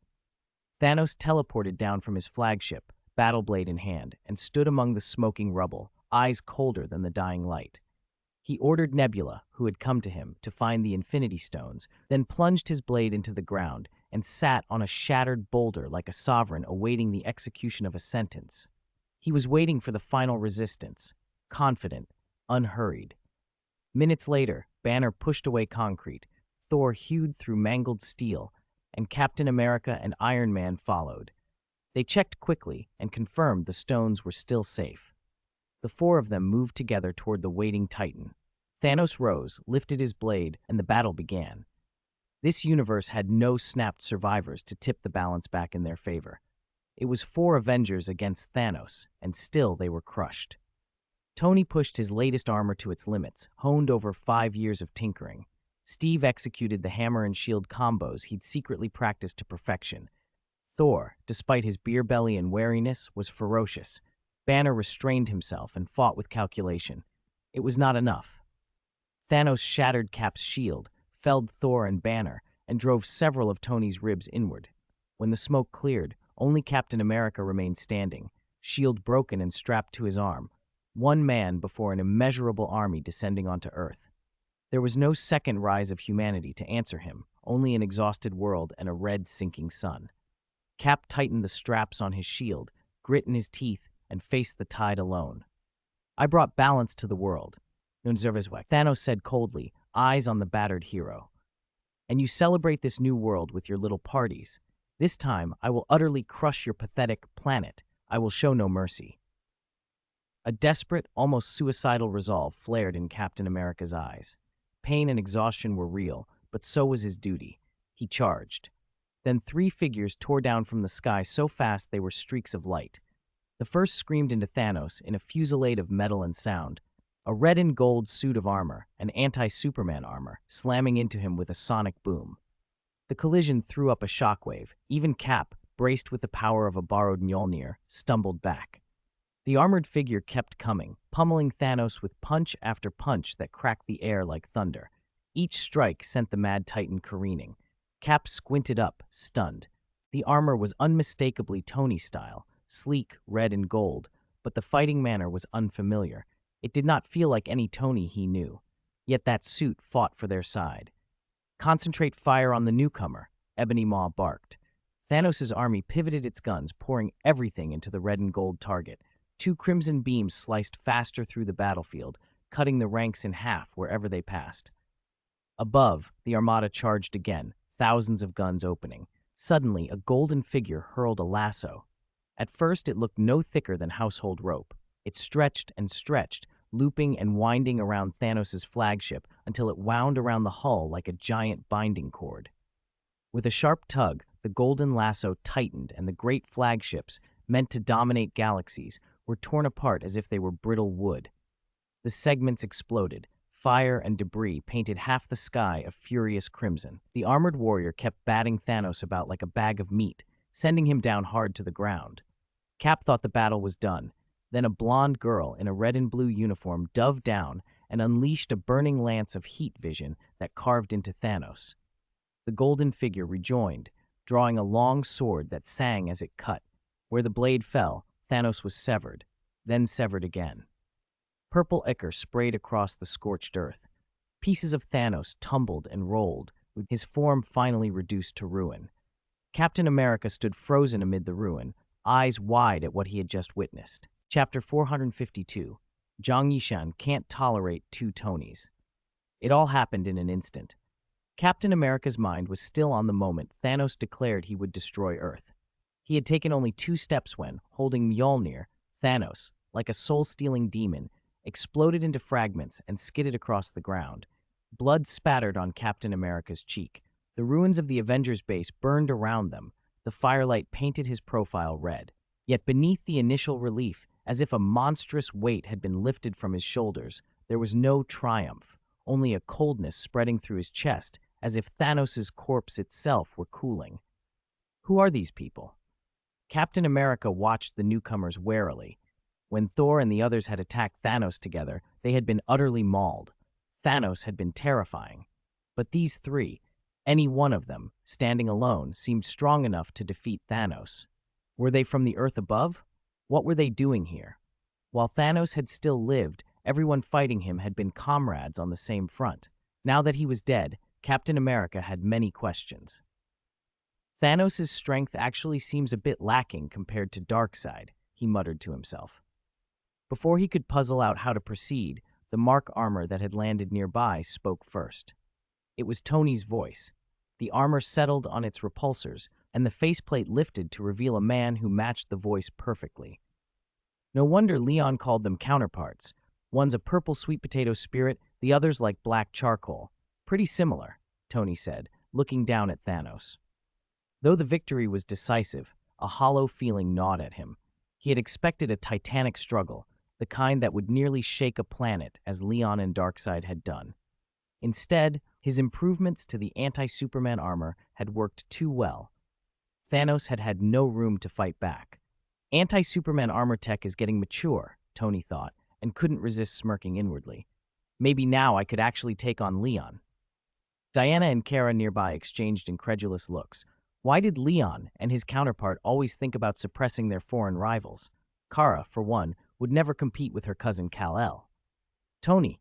Thanos teleported down from his flagship, battle blade in hand, and stood among the smoking rubble, eyes colder than the dying light. He ordered Nebula, who had come to him, to find the Infinity Stones, then plunged his blade into the ground and sat on a shattered boulder like a sovereign awaiting the execution of a sentence. He was waiting for the final resistance, confident, unhurried. Minutes later, Banner pushed away concrete, Thor hewed through mangled steel, and Captain America and Iron Man followed. They checked quickly and confirmed the stones were still safe. The four of them moved together toward the waiting Titan. Thanos rose, lifted his blade, and the battle began. This universe had no snapped survivors to tip the balance back in their favor. It was four Avengers against Thanos, and still they were crushed. Tony pushed his latest armor to its limits, honed over 5 years of tinkering. Steve executed the hammer and shield combos he'd secretly practiced to perfection. Thor, despite his beer belly and wariness, was ferocious. Banner restrained himself and fought with calculation. It was not enough. Thanos shattered Cap's shield, felled Thor and Banner, and drove several of Tony's ribs inward. When the smoke cleared, only Captain America remained standing, shield broken and strapped to his arm, one man before an immeasurable army descending onto Earth. There was no second rise of humanity to answer him, only an exhausted world and a red sinking sun. Cap tightened the straps on his shield, grit in his teeth, and faced the tide alone. "I brought balance to the world," Thanos said coldly, eyes on the battered hero. "And you celebrate this new world with your little parties. This time, I will utterly crush your pathetic planet. I will show no mercy." A desperate, almost suicidal resolve flared in Captain America's eyes. Pain and exhaustion were real, but so was his duty. He charged. Then 3 figures tore down from the sky so fast they were streaks of light. The first screamed into Thanos in a fusillade of metal and sound, a red and gold suit of armor, an anti-Superman armor, slamming into him with a sonic boom. The collision threw up a shockwave. Even Cap, braced with the power of a borrowed Mjolnir, stumbled back. The armored figure kept coming, pummeling Thanos with punch after punch that cracked the air like thunder. Each strike sent the Mad Titan careening. Cap squinted up, stunned. The armor was unmistakably Tony style, sleek, red and gold, but the fighting manner was unfamiliar. It did not feel like any Tony he knew. Yet that suit fought for their side. "Concentrate fire on the newcomer," Ebony Maw barked. Thanos' army pivoted its guns, pouring everything into the red and gold target. 2 crimson beams sliced faster through the battlefield, cutting the ranks in half wherever they passed. Above, the armada charged again, thousands of guns opening. Suddenly, a golden figure hurled a lasso. At first, it looked no thicker than household rope. It stretched and stretched, looping and winding around Thanos' flagship until it wound around the hull like a giant binding cord. With a sharp tug, the golden lasso tightened, and the great flagships, meant to dominate galaxies, were torn apart as if they were brittle wood. The segments exploded. Fire and debris painted half the sky a furious crimson. The armored warrior kept batting Thanos about like a bag of meat, sending him down hard to the ground. Cap thought the battle was done. Then a blonde girl in a red and blue uniform dove down and unleashed a burning lance of heat vision that carved into Thanos. The golden figure rejoined, drawing a long sword that sang as it cut. Where the blade fell, Thanos was severed, then severed again. Purple ichor sprayed across the scorched earth. Pieces of Thanos tumbled and rolled, with his form finally reduced to ruin. Captain America stood frozen amid the ruin, eyes wide at what he had just witnessed. Chapter 452. Zhang Yishan can't tolerate 2 Tonys. It all happened in an instant. Captain America's mind was still on the moment Thanos declared he would destroy Earth. He had taken only 2 steps when, holding Mjolnir, Thanos, like a soul-stealing demon, exploded into fragments and skidded across the ground. Blood spattered on Captain America's cheek. The ruins of the Avengers base burned around them. The firelight painted his profile red. Yet beneath the initial relief, as if a monstrous weight had been lifted from his shoulders, there was no triumph, only a coldness spreading through his chest, as if Thanos' corpse itself were cooling. Who are these people? Captain America watched the newcomers warily. When Thor and the others had attacked Thanos together, they had been utterly mauled. Thanos had been terrifying. But these 3, any one of them, standing alone, seemed strong enough to defeat Thanos. Were they from the Earth above? What were they doing here? While Thanos had still lived, everyone fighting him had been comrades on the same front. Now that he was dead, Captain America had many questions. "Thanos' strength actually seems a bit lacking compared to Darkseid," he muttered to himself. Before he could puzzle out how to proceed, The Mark armor that had landed nearby spoke first. It was Tony's voice. The armor settled on its repulsors, and the faceplate lifted to reveal a man who matched the voice perfectly. No wonder Leon called them counterparts. One's a purple sweet potato spirit, the other's like black charcoal. Pretty similar, Tony said, looking down at Thanos. Though the victory was decisive, a hollow feeling gnawed at him. He had expected a titanic struggle, the kind that would nearly shake a planet as Leon and Darkseid had done. Instead, his improvements to the anti-Superman armor had worked too well. Thanos had had no room to fight back. Anti-Superman armor tech is getting mature, Tony thought, and couldn't resist smirking inwardly. Maybe now I could actually take on Leon. Diana and Kara nearby exchanged incredulous looks. Why did Leon and his counterpart always think about suppressing their foreign rivals? Kara, for one, would never compete with her cousin Kal-El. Tony.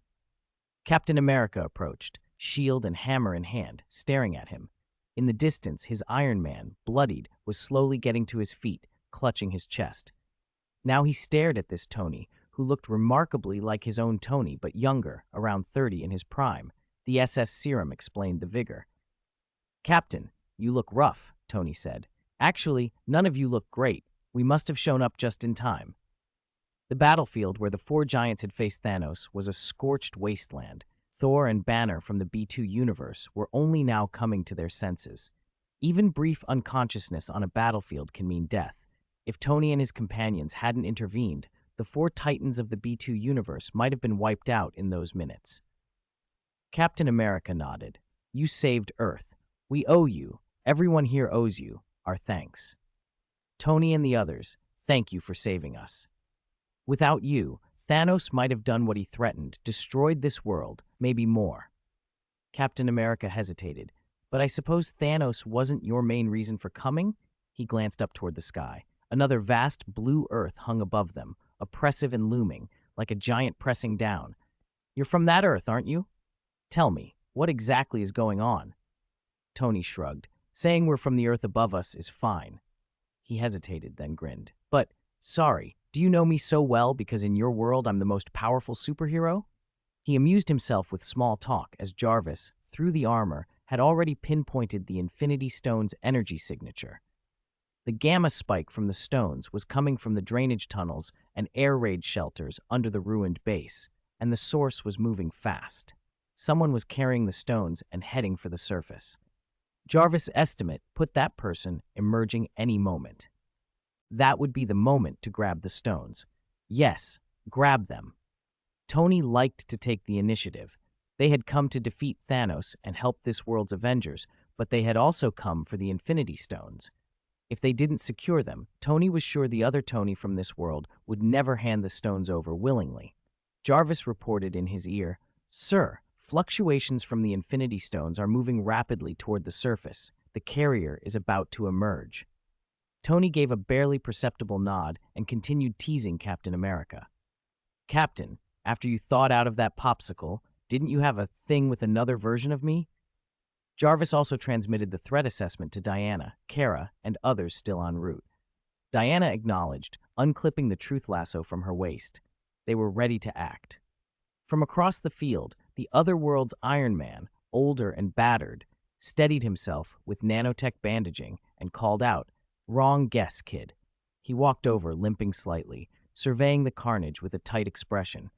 Captain America approached, shield and hammer in hand, staring at him. In the distance, his Iron Man, bloodied, was slowly getting to his feet, clutching his chest. Now he stared at this Tony, who looked remarkably like his own Tony, but younger, around 30 in his prime. The SS serum explained the vigor. Captain, you look rough, Tony said. Actually, none of you look great. We must have shown up just in time. The battlefield where the four giants had faced Thanos was a scorched wasteland. Thor and Banner from the B2 universe were only now coming to their senses. Even brief unconsciousness on a battlefield can mean death. If Tony and his companions hadn't intervened, the four titans of the B2 universe might have been wiped out in those minutes. Captain America nodded. You saved Earth. We owe you. Everyone here owes you our thanks. Tony and the others, thank you for saving us. Without you, Thanos might have done what he threatened, destroyed this world, maybe more. Captain America hesitated. But I suppose Thanos wasn't your main reason for coming? He glanced up toward the sky. Another vast blue Earth hung above them, oppressive and looming, like a giant pressing down. You're from that Earth, aren't you? Tell me, what exactly is going on? Tony shrugged. Saying we're from the Earth above us is fine. He hesitated, then grinned. But, sorry, do you know me so well because in your world I'm the most powerful superhero? He amused himself with small talk as Jarvis, through the armor, had already pinpointed the Infinity Stone's energy signature. The gamma spike from the stones was coming from the drainage tunnels and air raid shelters under the ruined base, and the source was moving fast. Someone was carrying the stones and heading for the surface. Jarvis' estimate put that person emerging any moment. That would be the moment to grab the stones. Yes, grab them. Tony liked to take the initiative. They had come to defeat Thanos and help this world's Avengers, but they had also come for the Infinity Stones. If they didn't secure them, Tony was sure the other Tony from this world would never hand the stones over willingly. Jarvis reported in his ear, Sir, fluctuations from the Infinity Stones are moving rapidly toward the surface. The carrier is about to emerge. Tony gave a barely perceptible nod and continued teasing Captain America. Captain, after you thawed out of that popsicle, didn't you have a thing with another version of me? Jarvis also transmitted the threat assessment to Diana, Kara, and others still en route. Diana acknowledged, unclipping the truth lasso from her waist. They were ready to act. From across the field, the other world's Iron Man, older and battered, steadied himself with nanotech bandaging and called out, Wrong guess, kid. He walked over, limping slightly, surveying the carnage with a tight expression.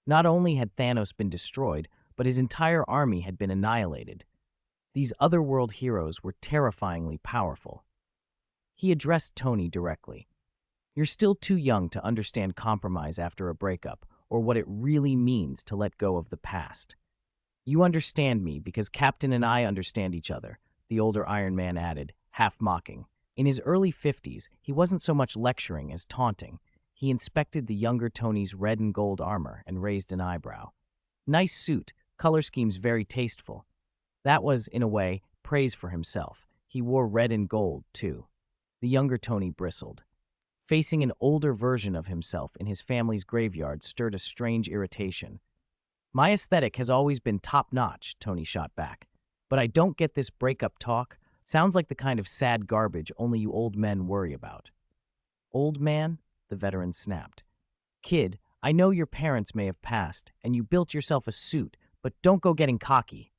Not only had Thanos been destroyed, but his entire army had been annihilated. These otherworld heroes were terrifyingly powerful. He addressed Tony directly. You're still too young to understand compromise after a breakup, or what it really means to let go of the past. You understand me because Captain and I understand each other, the older Iron Man added, half mocking. In his early 50s, he wasn't so much lecturing as taunting. He inspected the younger Tony's red and gold armor and raised an eyebrow. Nice suit, color schemes very tasteful. That was, in a way, praise for himself. He wore red and gold, too. The younger Tony bristled. Facing an older version of himself in his family's graveyard stirred a strange irritation. My aesthetic has always been top-notch, Tony shot back. But I don't get this breakup talk. Sounds like the kind of sad garbage only you old men worry about. Old man? The veteran snapped. Kid, I know your parents may have passed, and you built yourself a suit, but don't go getting cocky.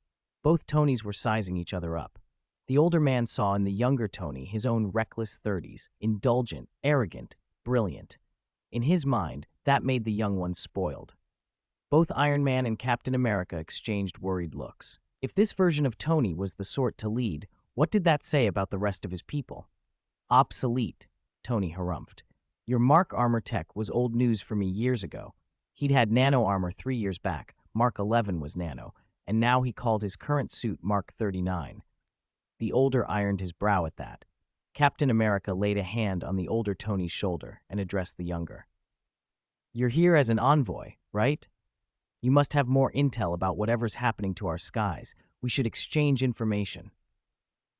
Both Tonys were sizing each other up. The older man saw in the younger Tony his own reckless 30s, indulgent, arrogant, brilliant. In his mind, that made the young one spoiled. Both Iron Man and Captain America exchanged worried looks. If this version of Tony was the sort to lead, what did that say about the rest of his people? Obsolete, Tony harumphed. Your Mark armor tech was old news for me years ago. He'd had nano armor 3 years back. Mark 11 was nano, and now he called his current suit Mark 39. The older ironed his brow at that. Captain America laid a hand on the older Tony's shoulder and addressed the younger. You're here as an envoy, right? You must have more intel about whatever's happening to our skies. We should exchange information.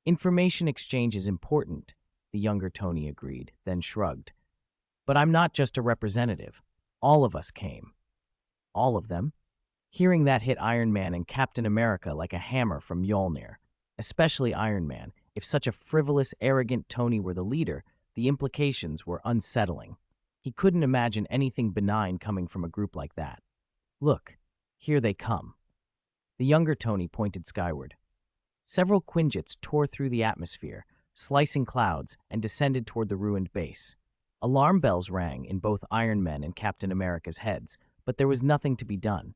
Information exchange is important, the younger Tony agreed, then shrugged. But I'm not just a representative. All of us came. All of them? Hearing that hit Iron Man and Captain America like a hammer from Mjolnir. Especially Iron Man. If such a frivolous, arrogant Tony were the leader, the implications were unsettling. He couldn't imagine anything benign coming from a group like that. Look, here they come. The younger Tony pointed skyward. Several Quinjets tore through the atmosphere, slicing clouds, and descended toward the ruined base. Alarm bells rang in both Iron Man and Captain America's heads, but there was nothing to be done.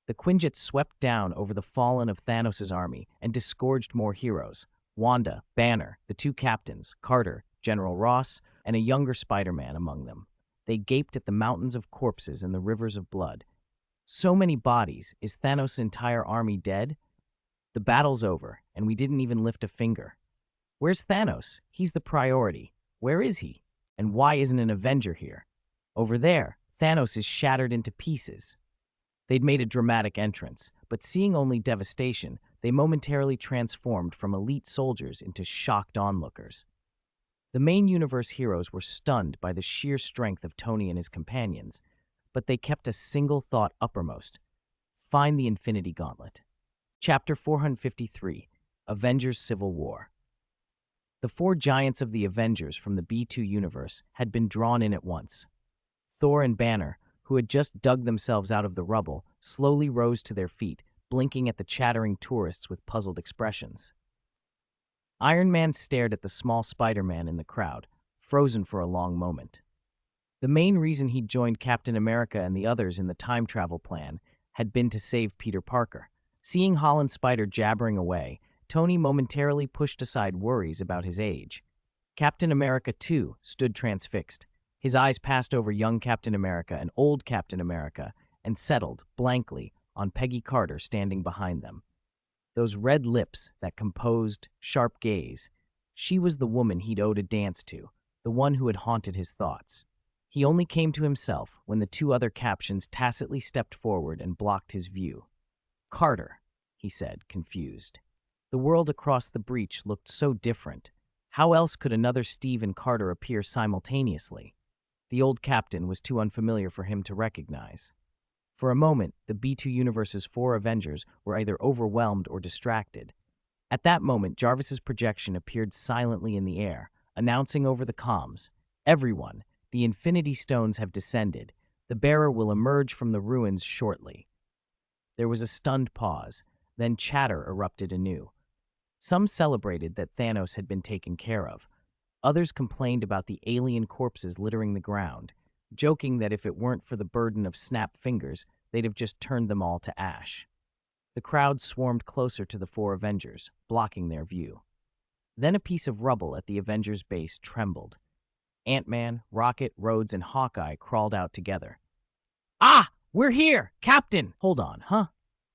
The Quinjets swept down over the fallen of Thanos' army and disgorged more heroes. Wanda, Banner, the 2 captains, Carter, General Ross, and a younger Spider-Man among them. They gaped at the mountains of corpses and the rivers of blood. So many bodies. Is Thanos' entire army dead? The battle's over, and we didn't even lift a finger. Where's Thanos? He's the priority. Where is he? And why isn't an Avenger here? Over there, Thanos is shattered into pieces. They'd made a dramatic entrance, but seeing only devastation, they momentarily transformed from elite soldiers into shocked onlookers. The main universe heroes were stunned by the sheer strength of Tony and his companions, but they kept a single thought uppermost: find the Infinity Gauntlet. Chapter 453, Avengers Civil War. The 4 giants of the Avengers from the B2 universe had been drawn in at once. Thor and Banner, who had just dug themselves out of the rubble, slowly rose to their feet, blinking at the chattering tourists with puzzled expressions. Iron Man stared at the small Spider-Man in the crowd, frozen for a long moment. The main reason he'd joined Captain America and the others in the time travel plan had been to save Peter Parker. Seeing Holland Spider jabbering away, Tony momentarily pushed aside worries about his age. Captain America, too, stood transfixed. His eyes passed over young Captain America and old Captain America and settled, blankly, on Peggy Carter standing behind them. Those red lips, that composed, sharp gaze. She was the woman he'd owed a dance to, the one who had haunted his thoughts. He only came to himself when the 2 other captions tacitly stepped forward and blocked his view. Carter, he said, confused. The world across the breach looked so different. How else could another Steve and Carter appear simultaneously? The old captain was too unfamiliar for him to recognize. For a moment, the B2 universe's 4 Avengers were either overwhelmed or distracted. At that moment, Jarvis's projection appeared silently in the air, announcing over the comms, "Everyone, the Infinity Stones have descended. The bearer will emerge from the ruins shortly." There was a stunned pause, then chatter erupted anew. Some celebrated that Thanos had been taken care of. Others complained about the alien corpses littering the ground, joking that if it weren't for the burden of snap fingers, they'd have just turned them all to ash. The crowd swarmed closer to the 4 Avengers, blocking their view. Then a piece of rubble at the Avengers' base trembled. Ant-Man, Rocket, Rhodes, and Hawkeye crawled out together. "Ah! We're here! Captain!" "Hold on, huh?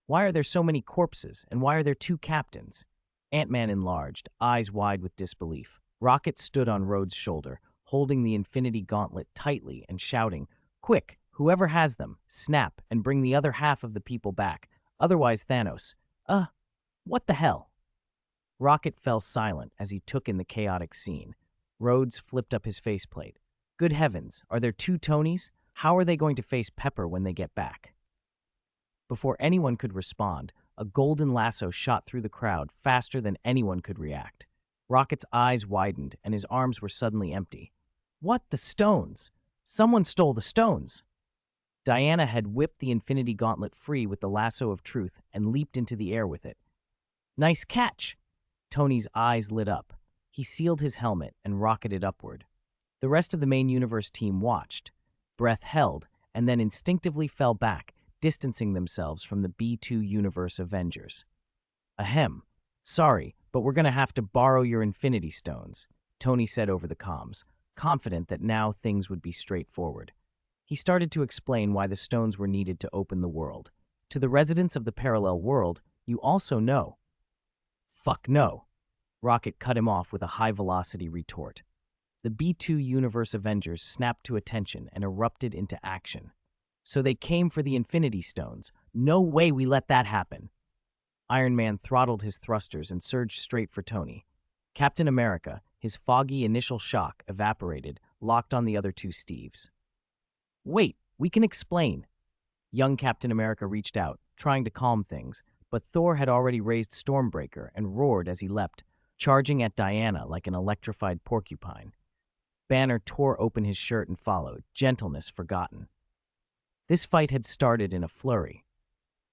Why are there so many corpses, and why are there 2 captains?" Ant-Man enlarged, eyes wide with disbelief. Rocket stood on Rhodes' shoulder, holding the Infinity Gauntlet tightly and shouting, "Quick, whoever has them, snap and bring the other half of the people back. Otherwise Thanos, what the hell?" Rocket fell silent as he took in the chaotic scene. Rhodes flipped up his faceplate. "Good heavens, are there 2 Tonys? How are they going to face Pepper when they get back?" Before anyone could respond, a golden lasso shot through the crowd faster than anyone could react. Rocket's eyes widened, and his arms were suddenly empty. "What? The stones? Someone stole the stones!" Diana had whipped the Infinity Gauntlet free with the lasso of truth and leaped into the air with it. "Nice catch!" Tony's eyes lit up. He sealed his helmet and rocketed upward. The rest of the main universe team watched, breath held, and then instinctively fell back, distancing themselves from the B2 Universe Avengers. "Ahem. Sorry, but we're gonna have to borrow your Infinity Stones," Tony said over the comms, confident that now things would be straightforward. He started to explain why the stones were needed to open the world. "To the residents of the parallel world, you also know." "Fuck no." Rocket cut him off with a high-velocity retort. The B2 Universe Avengers snapped to attention and erupted into action. "So they came for the Infinity Stones. No way we let that happen." Iron Man throttled his thrusters and surged straight for Tony. Captain America, his foggy initial shock evaporated, locked on the other two Steves. "Wait, we can explain." Young Captain America reached out, trying to calm things, but Thor had already raised Stormbreaker and roared as he leapt, charging at Diana like an electrified porcupine. Banner tore open his shirt and followed, gentleness forgotten. This fight had started in a flurry.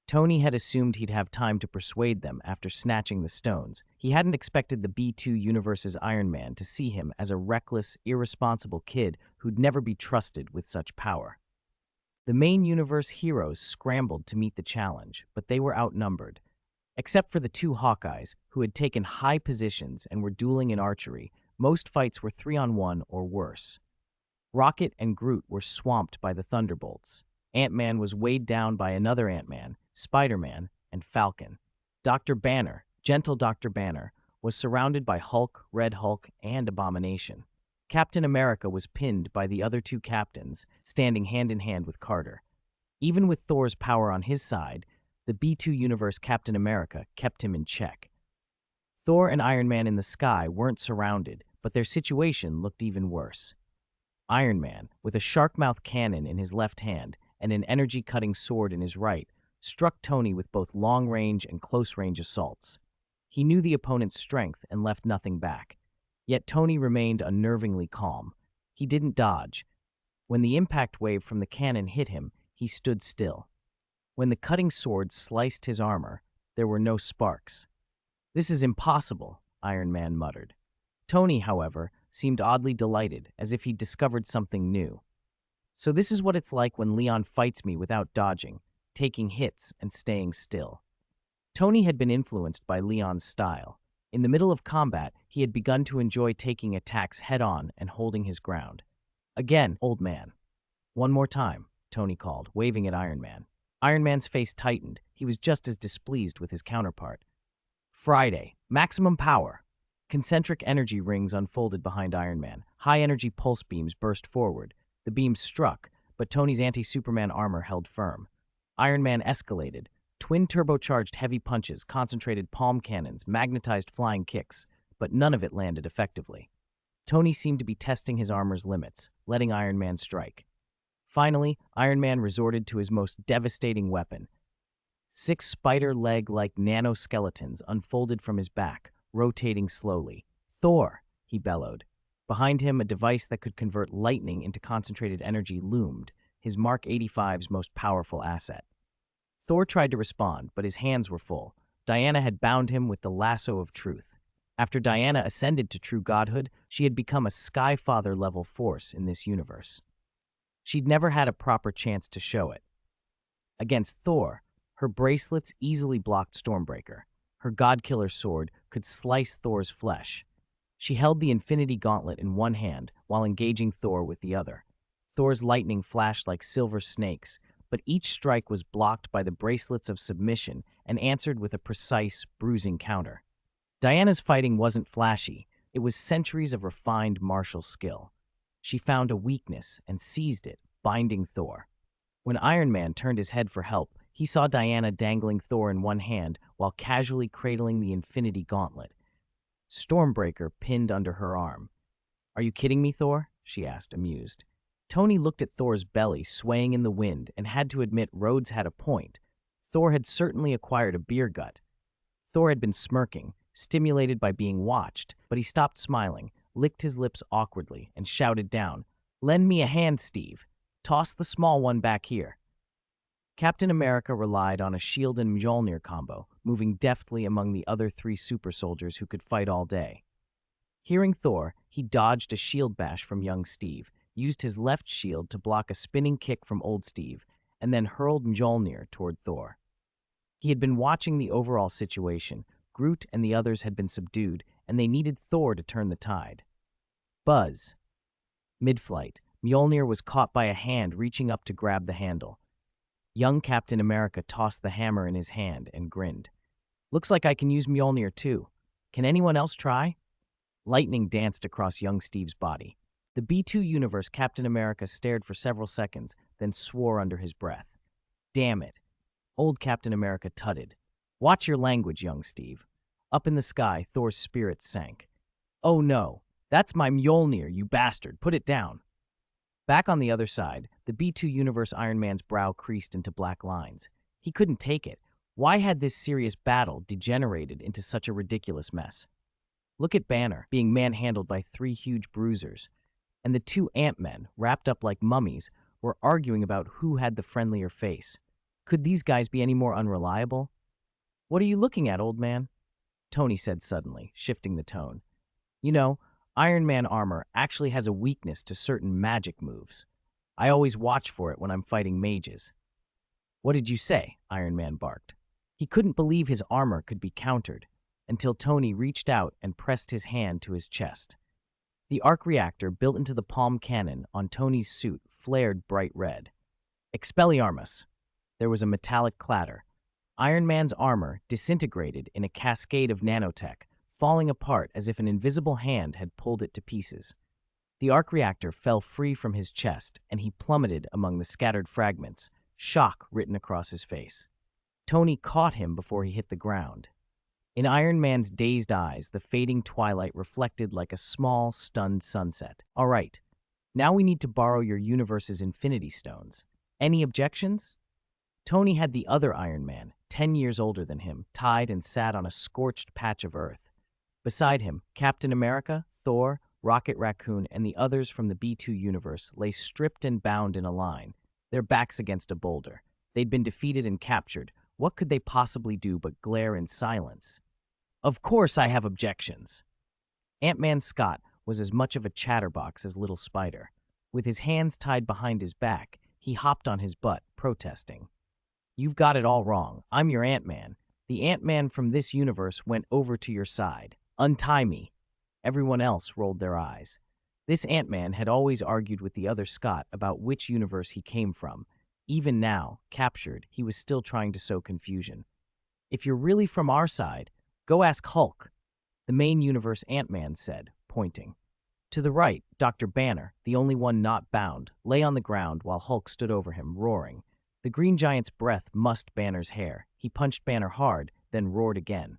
Tony had assumed he'd have time to persuade them after snatching the stones. He hadn't expected the B2 Universe's Iron Man to see him as a reckless, irresponsible kid who'd never be trusted with such power. The main universe heroes scrambled to meet the challenge, but they were outnumbered. Except for the two Hawkeyes, who had taken high positions and were dueling in archery, most fights were 3-on-1 or worse. Rocket and Groot were swamped by the Thunderbolts. Ant-Man was weighed down by another Ant-Man, Spider-Man, and Falcon. Dr. Banner, gentle Dr. Banner, was surrounded by Hulk, Red Hulk, and Abomination. Captain America was pinned by the other two captains, standing hand-in-hand with Carter. Even with Thor's power on his side, the B2 Universe Captain America kept him in check. Thor and Iron Man in the sky weren't surrounded, but their situation looked even worse. Iron Man, with a shark-mouth cannon in his left hand and an energy-cutting sword in his right, struck Tony with both long-range and close-range assaults. He knew the opponent's strength and left nothing back. Yet Tony remained unnervingly calm. He didn't dodge. When the impact wave from the cannon hit him, he stood still. When the cutting sword sliced his armor, there were no sparks. "This is impossible," Iron Man muttered. Tony, however, seemed oddly delighted, as if he'd discovered something new. "So this is what it's like when Leon fights me without dodging, taking hits and staying still." Tony had been influenced by Leon's style. In the middle of combat, he had begun to enjoy taking attacks head-on and holding his ground. "Again, old man." "One more time," Tony called, waving at Iron Man. Iron Man's face tightened. He was just as displeased with his counterpart. "Friday. Maximum power." Concentric energy rings unfolded behind Iron Man. High-energy pulse beams burst forward. The beams struck, but Tony's anti-Superman armor held firm. Iron Man escalated. Twin turbocharged heavy punches, concentrated palm cannons, magnetized flying kicks, but none of it landed effectively. Tony seemed to be testing his armor's limits, letting Iron Man strike. Finally, Iron Man resorted to his most devastating weapon. 6 spider-leg-like nanoskeletons unfolded from his back, rotating slowly. "Thor!" he bellowed. Behind him, a device that could convert lightning into concentrated energy loomed, his Mark 85's most powerful asset. Thor tried to respond, but his hands were full. Diana had bound him with the lasso of truth. After Diana ascended to true godhood, she had become a Skyfather-level force in this universe. She'd never had a proper chance to show it. Against Thor, her bracelets easily blocked Stormbreaker. Her Godkiller sword could slice Thor's flesh. She held the Infinity Gauntlet in one hand while engaging Thor with the other. Thor's lightning flashed like silver snakes, but each strike was blocked by the bracelets of submission and answered with a precise, bruising counter. Diana's fighting wasn't flashy. It was centuries of refined martial skill. She found a weakness and seized it, binding Thor. When Iron Man turned his head for help, he saw Diana dangling Thor in one hand while casually cradling the Infinity Gauntlet. Stormbreaker pinned under her arm. "Are you kidding me, Thor?" she asked, amused. Tony looked at Thor's belly swaying in the wind and had to admit Rhodes had a point. Thor had certainly acquired a beer gut. Thor had been smirking, stimulated by being watched, but he stopped smiling, licked his lips awkwardly, and shouted down, "Lend me a hand, Steve. Toss the small one back here." Captain America relied on a shield and Mjolnir combo, moving deftly among the other three super soldiers who could fight all day. Hearing Thor, he dodged a shield bash from young Steve, used his left shield to block a spinning kick from old Steve, and then hurled Mjolnir toward Thor. He had been watching the overall situation. Groot and the others had been subdued, and they needed Thor to turn the tide. Buzz. Mid-flight, Mjolnir was caught by a hand reaching up to grab the handle. Young Captain America tossed the hammer in his hand and grinned. Looks like I can use Mjolnir too. Can anyone else try? Lightning danced across young Steve's body. The B2 universe Captain America stared for several seconds, then swore under his breath. Damn it. Old Captain America tutted. Watch your language, young Steve. Up in the sky, Thor's spirits sank. Oh no, that's my Mjolnir, you bastard. Put it down. Back on the other side, the B2 universe Iron Man's brow creased into black lines. He couldn't take it. Why had this serious battle degenerated into such a ridiculous mess? Look at Banner, being manhandled by three huge bruisers, and the two Ant-Men, wrapped up like mummies, were arguing about who had the friendlier face. Could these guys be any more unreliable? What are you looking at, old man? Tony said suddenly, shifting the tone. You know, Iron Man armor actually has a weakness to certain magic moves. I always watch for it when I'm fighting mages. What did you say? Iron Man barked. He couldn't believe his armor could be countered, until Tony reached out and pressed his hand to his chest. The arc reactor built into the palm cannon on Tony's suit flared bright red. Expelliarmus! There was a metallic clatter. Iron Man's armor disintegrated in a cascade of nanotech, falling apart as if an invisible hand had pulled it to pieces. The arc reactor fell free from his chest, and he plummeted among the scattered fragments, shock written across his face. Tony caught him before he hit the ground. In Iron Man's dazed eyes, the fading twilight reflected like a small, stunned sunset. All right, now we need to borrow your universe's Infinity Stones. Any objections? Tony had the other Iron Man, 10 years older than him, tied and sat on a scorched patch of earth. Beside him, Captain America, Thor, Rocket Raccoon, and the others from the B2 universe lay stripped and bound in a line, their backs against a boulder. They'd been defeated and captured. What could they possibly do but glare in silence? Of course I have objections. Ant-Man Scott was as much of a chatterbox as Little Spider. With his hands tied behind his back, he hopped on his butt, protesting. You've got it all wrong. I'm your Ant-Man. The Ant-Man from this universe went over to your side. Untie me. Everyone else rolled their eyes. This Ant-Man had always argued with the other Scott about which universe he came from. Even now, captured, he was still trying to sow confusion. If you're really from our side, go ask Hulk, the main universe Ant-Man said, pointing. To the right, Dr. Banner, the only one not bound, lay on the ground while Hulk stood over him, roaring. The Green Giant's breath mussed Banner's hair. He punched Banner hard, then roared again.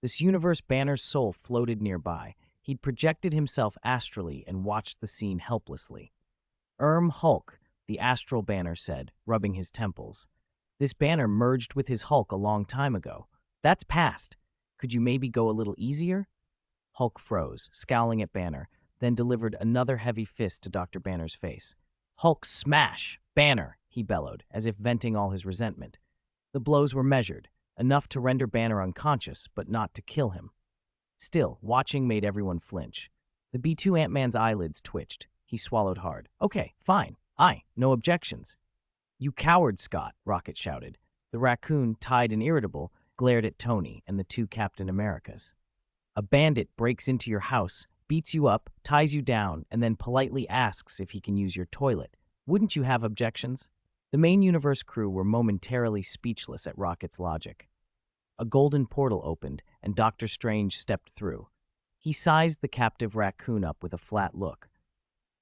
This universe Banner's soul floated nearby. He'd projected himself astrally and watched the scene helplessly. Hulk, the astral Banner said, rubbing his temples. This Banner merged with his Hulk a long time ago. That's past. Could you maybe go a little easier? Hulk froze, scowling at Banner, then delivered another heavy fist to Dr. Banner's face. Hulk smash! Banner! He bellowed, as if venting all his resentment. The blows were measured, enough to render Banner unconscious, but not to kill him. Still, watching made everyone flinch. The B2 Ant-Man's eyelids twitched. He swallowed hard. Okay, fine. No objections. You coward, Scott, Rocket shouted. The raccoon, tied and irritable, glared at Tony and the two Captain Americas. A bandit breaks into your house, beats you up, ties you down, and then politely asks if he can use your toilet. Wouldn't you have objections? The main universe crew were momentarily speechless at Rocket's logic. A golden portal opened, and Dr. Strange stepped through. He sized the captive raccoon up with a flat look.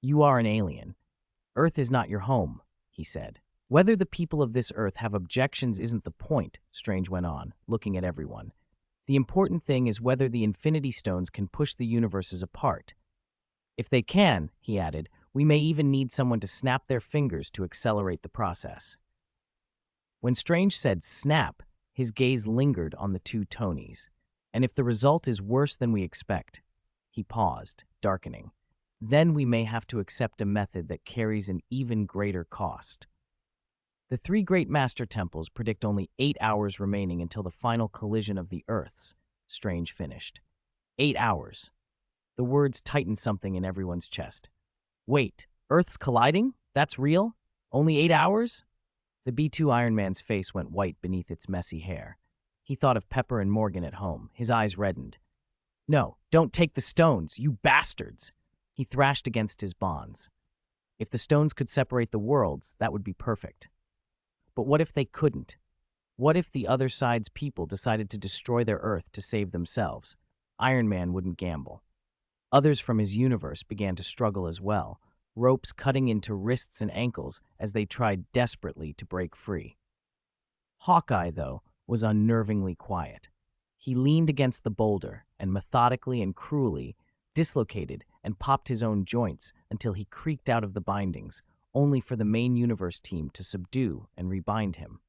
You are an alien. Earth is not your home, he said. Whether the people of this Earth have objections isn't the point, Strange went on, looking at everyone. The important thing is whether the Infinity Stones can push the universes apart. If they can, he added, we may even need someone to snap their fingers to accelerate the process. When Strange said snap, his gaze lingered on the two Tonys. And if the result is worse than we expect, he paused, darkening, then we may have to accept a method that carries an even greater cost. The three great master temples predict only 8 hours remaining until the final collision of the Earths, Strange finished. 8 hours. The words tightened something in everyone's chest. Wait, Earths colliding? That's real? Only 8 hours? The B2 Iron Man's face went white beneath its messy hair. He thought of Pepper and Morgan at home. His eyes reddened. No, don't take the stones, you bastards! He thrashed against his bonds. If the stones could separate the worlds, that would be perfect. But what if they couldn't? What if the other side's people decided to destroy their Earth to save themselves? Iron Man wouldn't gamble. Others from his universe began to struggle as well, ropes cutting into wrists and ankles as they tried desperately to break free. Hawkeye, though, was unnervingly quiet. He leaned against the boulder and methodically and cruelly dislocated and popped his own joints until he creaked out of the bindings, only for the main universe team to subdue and rebind him.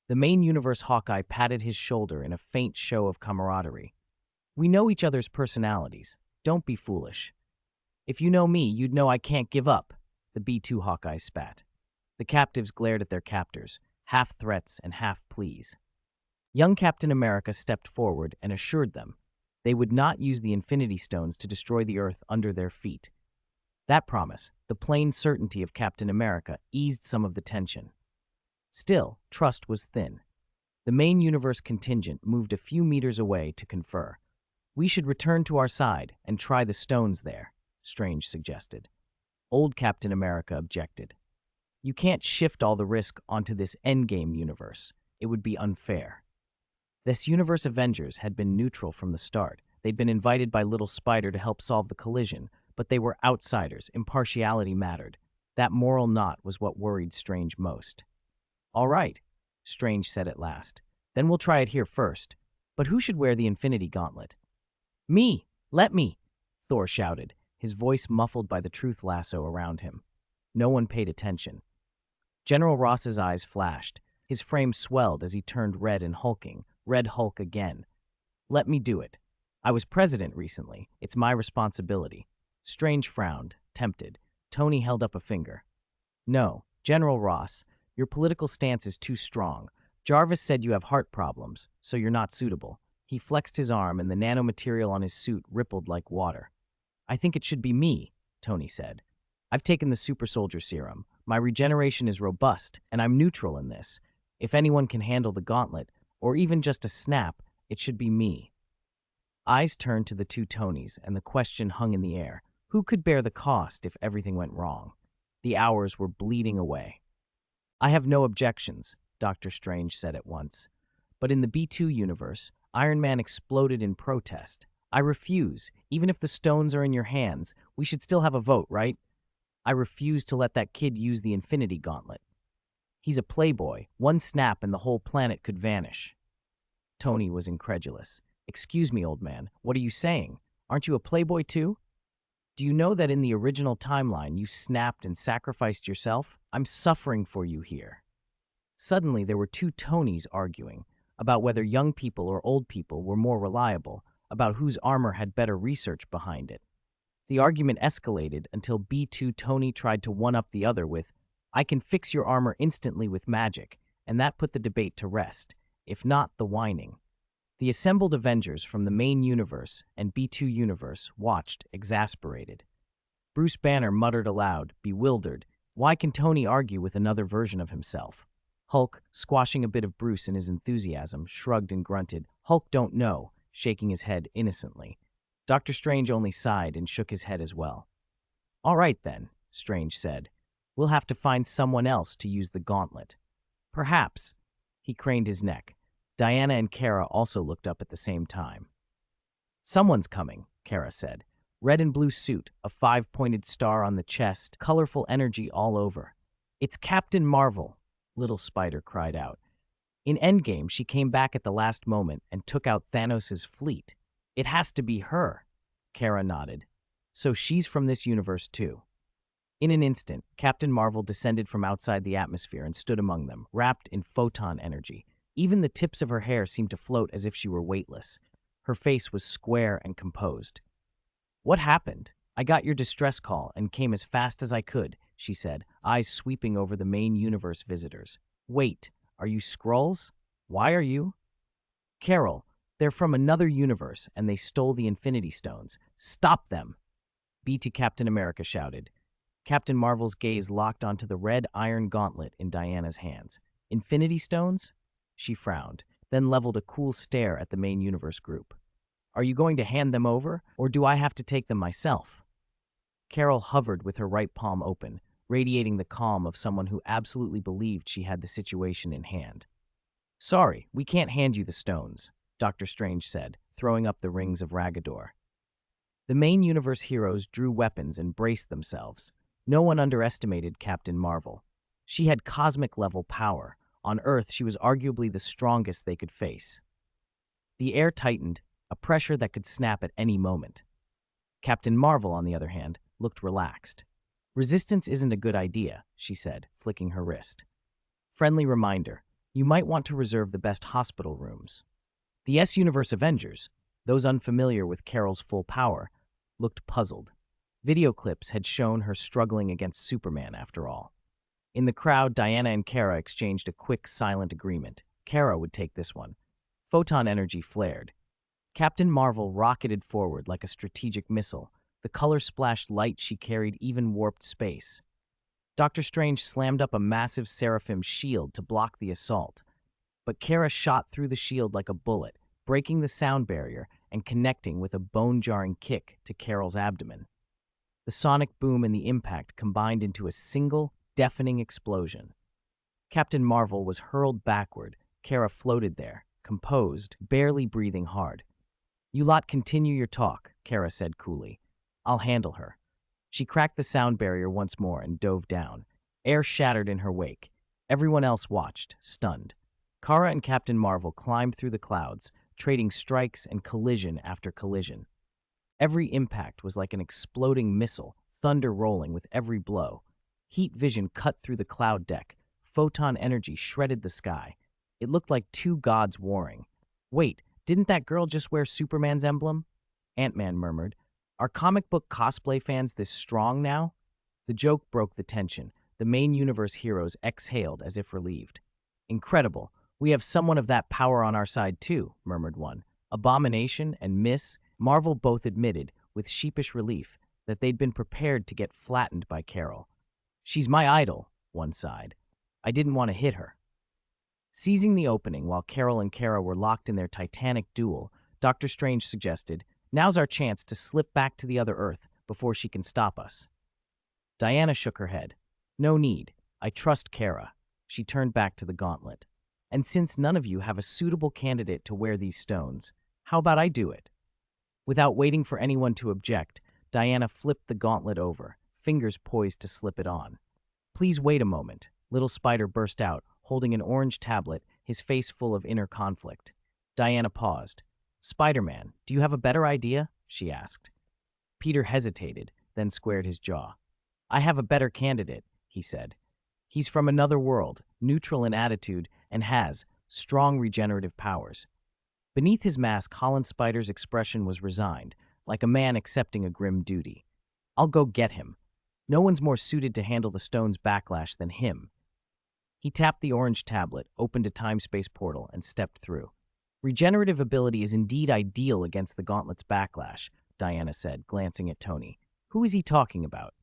The main universe Hawkeye patted his shoulder in a faint show of camaraderie. We know each other's personalities. Don't be foolish. If you know me, you'd know I can't give up, the B2 Hawkeye spat. The captives glared at their captors, half threats and half pleas. Young Captain America stepped forward and assured them they would not use the Infinity Stones to destroy the Earth under their feet. That promise, the plain certainty of Captain America, eased some of the tension. Still, trust was thin. The main universe contingent moved a few meters away to confer. We should return to our side and try the stones there, Strange suggested. Old Captain America objected. You can't shift all the risk onto this endgame universe. It would be unfair. This universe Avengers had been neutral from the start. They'd been invited by Little Spider to help solve the collision, but they were outsiders. Impartiality mattered. That moral knot was what worried Strange most. All right, Strange said at last. Then we'll try it here first. But who should wear the Infinity Gauntlet? Me! Let me! Thor shouted, his voice muffled by the truth lasso around him. No one paid attention. General Ross's eyes flashed. His frame swelled as he turned red and hulking. Red Hulk again. Let me do it. I was president recently. It's my responsibility. Strange frowned, tempted. Tony held up a finger. No, General Ross, your political stance is too strong. Jarvis said you have heart problems, so you're not suitable. He flexed his arm and the nanomaterial on his suit rippled like water. I think it should be me, Tony said. I've taken the super soldier serum. My regeneration is robust, and I'm neutral in this. If anyone can handle the gauntlet, or even just a snap, it should be me. Eyes turned to the two Tonys, and the question hung in the air. Who could bear the cost if everything went wrong? The hours were bleeding away. I have no objections, Dr. Strange said at once. But in the B2 universe, Iron Man exploded in protest. I refuse. Even if the stones are in your hands, we should still have a vote, right? I refuse to let that kid use the Infinity Gauntlet. He's a playboy. One snap and the whole planet could vanish. Tony was incredulous. Excuse me, old man. What are you saying? Aren't you a playboy too? Do you know that in the original timeline you snapped and sacrificed yourself? I'm suffering for you here. Suddenly there were two Tonys arguing about whether young people or old people were more reliable, about whose armor had better research behind it. The argument escalated until B2 Tony tried to one-up the other with, I can fix your armor instantly with magic, and that put the debate to rest, if not the whining. The assembled Avengers from the main universe and B2 universe watched, exasperated. Bruce Banner muttered aloud, bewildered, why can Tony argue with another version of himself? Hulk, squashing a bit of Bruce in his enthusiasm, shrugged and grunted, Hulk don't know, shaking his head innocently. Dr. Strange only sighed and shook his head as well. All right then, Strange said. We'll have to find someone else to use the gauntlet. Perhaps. He craned his neck. Diana and Kara also looked up at the same time. Someone's coming, Kara said. Red and blue suit, a 5-pointed star on the chest, colorful energy all over. It's Captain Marvel, Little Spider cried out. In Endgame, she came back at the last moment and took out Thanos' fleet. It has to be her, Kara nodded. So she's from this universe too. In an instant, Captain Marvel descended from outside the atmosphere and stood among them, wrapped in photon energy. Even the tips of her hair seemed to float as if she were weightless. Her face was square and composed. What happened? I got your distress call and came as fast as I could. she said, eyes sweeping over the main universe visitors. Wait, are you Skrulls? Why are you? Carol, they're from another universe and they stole the Infinity Stones. Stop them! BT Captain America shouted. Captain Marvel's gaze locked onto the red iron gauntlet in Diana's hands. Infinity Stones? She frowned, then leveled a cool stare at the main universe group. Are you going to hand them over, or do I have to take them myself? Carol hovered with her right palm open, radiating the calm of someone who absolutely believed she had the situation in hand. Sorry, we can't hand you the stones, Dr. Strange said, throwing up the rings of Ragador. The main universe heroes drew weapons and braced themselves. No one underestimated Captain Marvel. She had cosmic-level power. On Earth, she was arguably the strongest they could face. The air tightened, a pressure that could snap at any moment. Captain Marvel, on the other hand, looked relaxed. Resistance isn't a good idea, she said, flicking her wrist. Friendly reminder, you might want to reserve the best hospital rooms. The S-Universe Avengers, those unfamiliar with Carol's full power, looked puzzled. Video clips had shown her struggling against Superman, after all. In the crowd, Diana and Kara exchanged a quick, silent agreement. Kara would take this one. Photon energy flared. Captain Marvel rocketed forward like a strategic missile. The color-splashed light she carried even warped space. Dr. Strange slammed up a massive seraphim shield to block the assault. But Kara shot through the shield like a bullet, breaking the sound barrier and connecting with a bone-jarring kick to Carol's abdomen. The sonic boom and the impact combined into a single, deafening explosion. Captain Marvel was hurled backward. Kara floated there, composed, barely breathing hard. You lot continue your talk, Kara said coolly. I'll handle her. She cracked the sound barrier once more and dove down. Air shattered in her wake. Everyone else watched, stunned. Kara and Captain Marvel climbed through the clouds, trading strikes and collision after collision. Every impact was like an exploding missile, thunder rolling with every blow. Heat vision cut through the cloud deck. Photon energy shredded the sky. It looked like two gods warring. Wait, didn't that girl just wear Superman's emblem? Ant-Man murmured. Are comic book cosplay fans this strong now? The joke broke the tension. The main universe heroes exhaled as if relieved. Incredible. We have someone of that power on our side too, murmured one. Abomination and Miss Marvel both admitted, with sheepish relief, that they'd been prepared to get flattened by Carol. She's my idol, one sighed. I didn't want to hit her. Seizing the opening while Carol and Kara were locked in their titanic duel, Dr. Strange suggested, now's our chance to slip back to the other Earth before she can stop us. Diana shook her head. No need. I trust Kara. She turned back to the gauntlet. And since none of you have a suitable candidate to wear these stones, how about I do it? Without waiting for anyone to object, Diana flipped the gauntlet over, fingers poised to slip it on. Please wait a moment. Little Spider burst out, holding an orange tablet, his face full of inner conflict. Diana paused. Spider-Man, do you have a better idea? She asked. Peter hesitated, then squared his jaw. I have a better candidate, he said. He's from another world, neutral in attitude, and has strong regenerative powers. Beneath his mask, Holland Spider's expression was resigned, like a man accepting a grim duty. I'll go get him. No one's more suited to handle the stone's backlash than him. He tapped the orange tablet, opened a time-space portal, and stepped through. Regenerative ability is indeed ideal against the gauntlet's backlash, Diana said, glancing at Tony. Who is he talking about?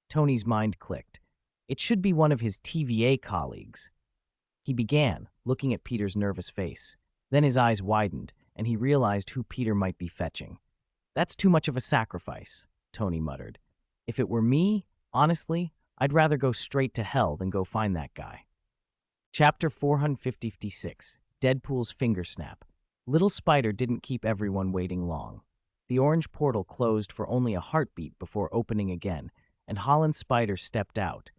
Tony's mind clicked. It should be one of his TVA colleagues. He began, looking at Peter's nervous face. Then his eyes widened, and he realized who Peter might be fetching. That's too much of a sacrifice, Tony muttered. If it were me, honestly, I'd rather go straight to hell than go find that guy. Chapter 456, Deadpool's Finger Snap. Little Spider didn't keep everyone waiting long. The orange portal closed for only a heartbeat before opening again, and Holland Spider stepped out.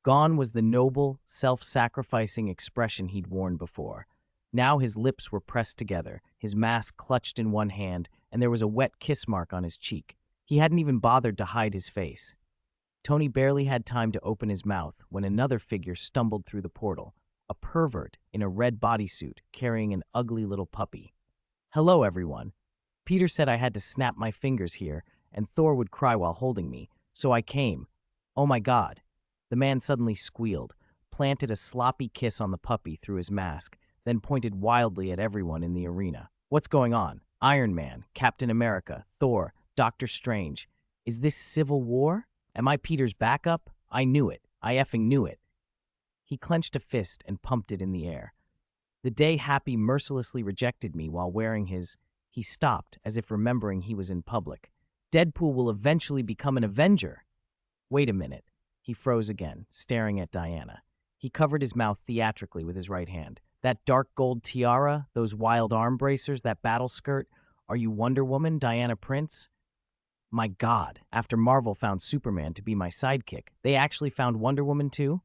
Gone was the noble, self-sacrificing expression he'd worn before. Now his lips were pressed together, his mask clutched in one hand, and there was a wet kiss mark on his cheek. He hadn't even bothered to hide his face. Tony barely had time to open his mouth when another figure stumbled through the portal, a pervert in a red bodysuit carrying an ugly little puppy. Hello, everyone. Peter said I had to snap my fingers here, and Thor would cry while holding me, so I came. Oh my God. The man suddenly squealed, planted a sloppy kiss on the puppy through his mask, then pointed wildly at everyone in the arena. What's going on? Iron Man, Captain America, Thor, Doctor Strange. Is this civil war? Am I Peter's backup? I knew it. I effing knew it. He clenched a fist and pumped it in the air. The day Happy mercilessly rejected me while wearing his... He stopped, as if remembering he was in public. Deadpool will eventually become an Avenger. Wait a minute. He froze again, staring at Diana. He covered his mouth theatrically with his right hand. That dark gold tiara, those wild arm bracers, that battle skirt. Are you Wonder Woman, Diana Prince? My God, after Marvel found Superman to be my sidekick, they actually found Wonder Woman too?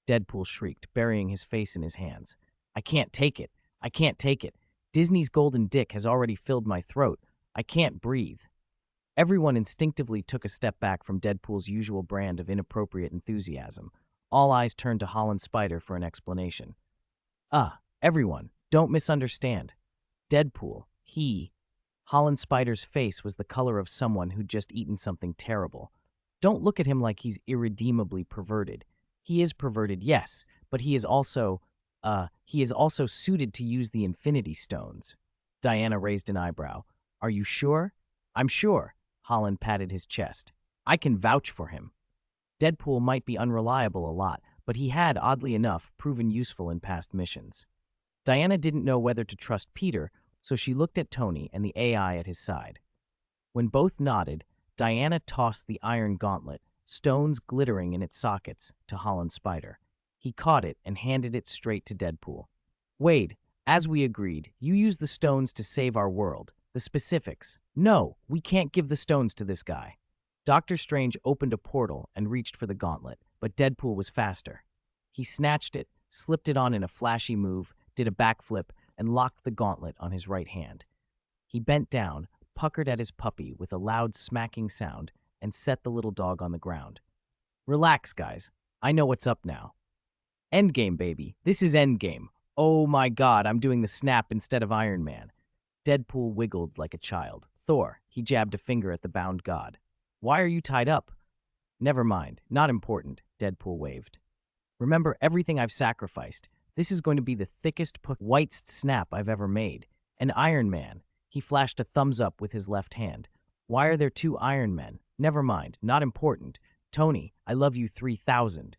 Deadpool shrieked, burying his face in his hands. I can't take it. I can't take it. Disney's golden dick has already filled my throat. I can't breathe. Everyone instinctively took a step back from Deadpool's usual brand of inappropriate enthusiasm. All eyes turned to Holland Spider for an explanation. Everyone, don't misunderstand. Deadpool, Holland Spider's face was the color of someone who'd just eaten something terrible. Don't look at him like he's irredeemably perverted. He is perverted, yes, but he is also suited to use the Infinity Stones. Diana raised an eyebrow. Are you sure? I'm sure. Holland patted his chest. I can vouch for him. Deadpool might be unreliable a lot, but he had, oddly enough, proven useful in past missions. Diana didn't know whether to trust Peter, so she looked at Tony and the AI at his side. When both nodded, Diana tossed the iron gauntlet, stones glittering in its sockets, to Holland Spider. He caught it and handed it straight to Deadpool. Wade, as we agreed, you use the stones to save our world. The specifics. No, we can't give the stones to this guy. Doctor Strange opened a portal and reached for the gauntlet, but Deadpool was faster. He snatched it, slipped it on in a flashy move, did a backflip, and locked the gauntlet on his right hand. He bent down, puckered at his puppy with a loud smacking sound, and set the little dog on the ground. Relax, guys. I know what's up now. Endgame, baby. This is Endgame. Oh my God, I'm doing the snap instead of Iron Man. Deadpool wiggled like a child. Thor, he jabbed a finger at the bound god. Why are you tied up? Never mind. Not important, Deadpool waved. Remember everything I've sacrificed. This is going to be the thickest whitest snap I've ever made. An Iron Man. He flashed a thumbs up with his left hand. Why are there two Iron Men? Never mind. Not important. Tony, I love you 3000.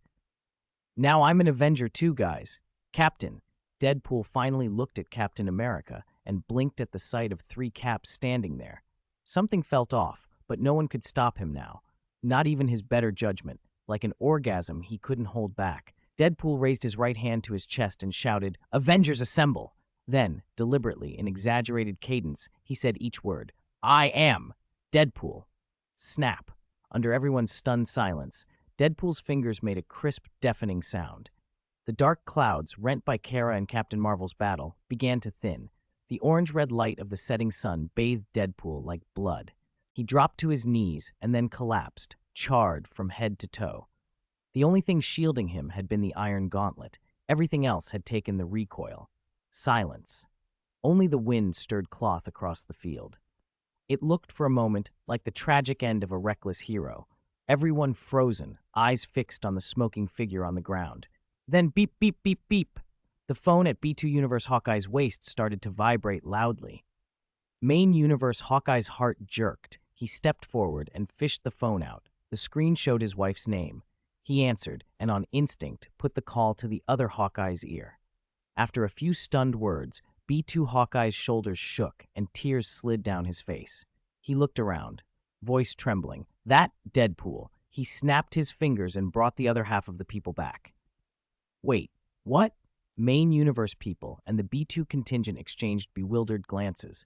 Now I'm an Avenger too, guys. Captain. Deadpool finally looked at Captain America and blinked at the sight of 3 Caps standing there. Something felt off, but no one could stop him now. Not even his better judgment. Like an orgasm he couldn't hold back. Deadpool raised his right hand to his chest and shouted, Avengers assemble! Then, deliberately, in exaggerated cadence, he said each word. I am Deadpool. Snap. Under everyone's stunned silence, Deadpool's fingers made a crisp, deafening sound. The dark clouds, rent by Kara and Captain Marvel's battle, began to thin. The orange-red light of the setting sun bathed Deadpool like blood. He dropped to his knees and then collapsed, charred from head to toe. The only thing shielding him had been the iron gauntlet. Everything else had taken the recoil. Silence. Only the wind stirred cloth across the field. It looked for a moment like the tragic end of a reckless hero. Everyone frozen, eyes fixed on the smoking figure on the ground. Then beep, beep, beep, beep. The phone at B2 Universe Hawkeye's waist started to vibrate loudly. Main Universe Hawkeye's heart jerked. He stepped forward and fished the phone out. The screen showed his wife's name. He answered, and on instinct, put the call to the other Hawkeye's ear. After a few stunned words, B2 Hawkeye's shoulders shook and tears slid down his face. He looked around, voice trembling. That Deadpool. He snapped his fingers and brought the other half of the people back. Wait, what? Main Universe people and the B2 contingent exchanged bewildered glances.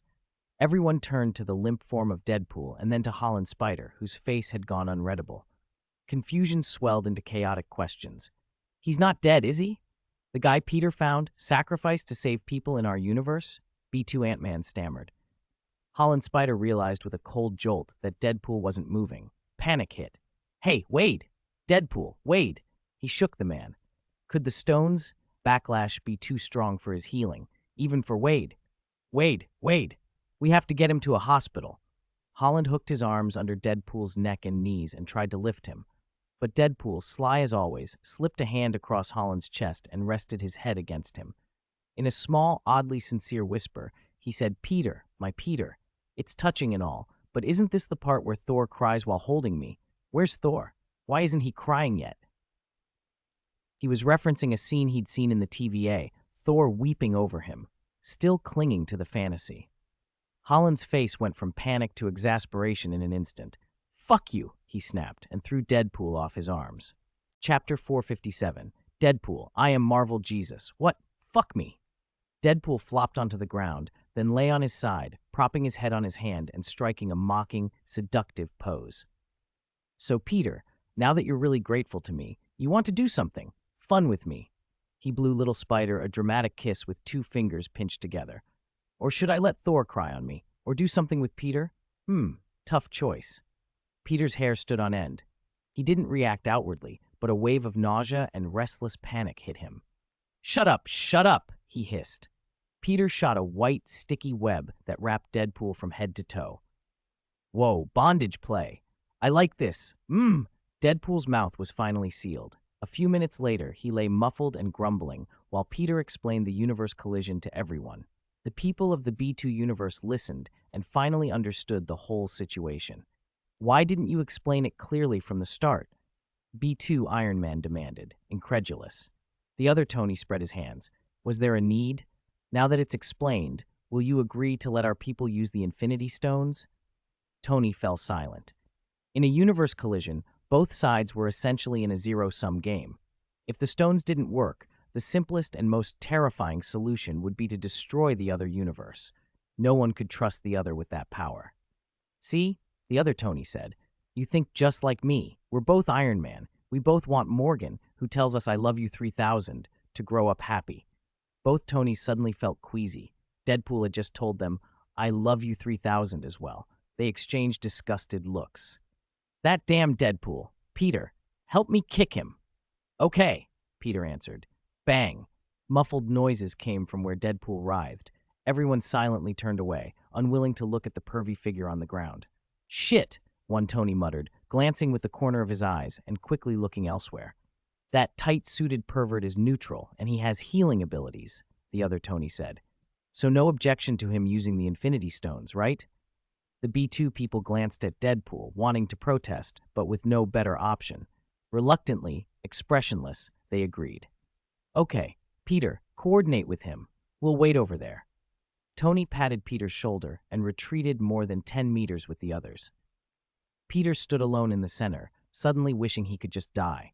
Everyone turned to the limp form of Deadpool and then to Holland Spider, whose face had gone unreadable. Confusion swelled into chaotic questions. He's not dead, is he? The guy Peter found, sacrificed to save people in our universe? B2 Ant-Man stammered. Holland Spider realized with a cold jolt that Deadpool wasn't moving. Panic hit. Hey, Wade! Deadpool, Wade! He shook the man. Could the stones' backlash be too strong for his healing, even for Wade? Wade! We have to get him to a hospital. Holland hooked his arms under Deadpool's neck and knees and tried to lift him. But Deadpool, sly as always, slipped a hand across Holland's chest and rested his head against him. In a small, oddly sincere whisper, he said, "Peter, my Peter, it's touching and all, but isn't this the part where Thor cries while holding me? Where's Thor? Why isn't he crying yet?" He was referencing a scene he'd seen in the TVA, Thor weeping over him, still clinging to the fantasy. Holland's face went from panic to exasperation in an instant. "Fuck you," he snapped, and threw Deadpool off his arms. Chapter 457. Deadpool, I am Marvel Jesus. What? Fuck me. Deadpool flopped onto the ground, then lay on his side, propping his head on his hand and striking a mocking, seductive pose. "So, Peter, now that you're really grateful to me, you want to do something fun with me." He blew Little Spider a dramatic kiss with 2 fingers pinched together. "Or should I let Thor cry on me? Or do something with Peter? Tough choice." Peter's hair stood on end. He didn't react outwardly, but a wave of nausea and restless panic hit him. Shut up, he hissed. Peter shot a white, sticky web that wrapped Deadpool from head to toe. "Whoa, bondage play. I like this. Deadpool's mouth was finally sealed. A few minutes later, he lay muffled and grumbling, while Peter explained the universe collision to everyone. The people of the B2 universe listened and finally understood the whole situation. "Why didn't you explain it clearly from the start?" B2 Iron Man demanded, incredulous. The other Tony spread his hands. "Was there a need? Now that it's explained, will you agree to let our people use the Infinity Stones?" Tony fell silent. In a universe collision, both sides were essentially in a zero-sum game. If the stones didn't work, the simplest and most terrifying solution would be to destroy the other universe. No one could trust the other with that power. "See?" the other Tony said. "You think just like me. We're both Iron Man. We both want Morgan, who tells us 'I love you 3000, to grow up happy." Both Tonys suddenly felt queasy. Deadpool had just told them, "I love you 3000 as well." They exchanged disgusted looks. "That damn Deadpool. Peter, help me kick him." "Okay," Peter answered. Bang! Muffled noises came from where Deadpool writhed. Everyone silently turned away, unwilling to look at the pervy figure on the ground. "Shit," one Tony muttered, glancing with the corner of his eyes and quickly looking elsewhere. "That tight-suited pervert is neutral, and he has healing abilities," the other Tony said. "So no objection to him using the Infinity Stones, right?" The B2 people glanced at Deadpool, wanting to protest, but with no better option. Reluctantly, expressionless, they agreed. "Okay, Peter, coordinate with him. We'll wait over there." Tony patted Peter's shoulder and retreated more than 10 meters with the others. Peter stood alone in the center, suddenly wishing he could just die.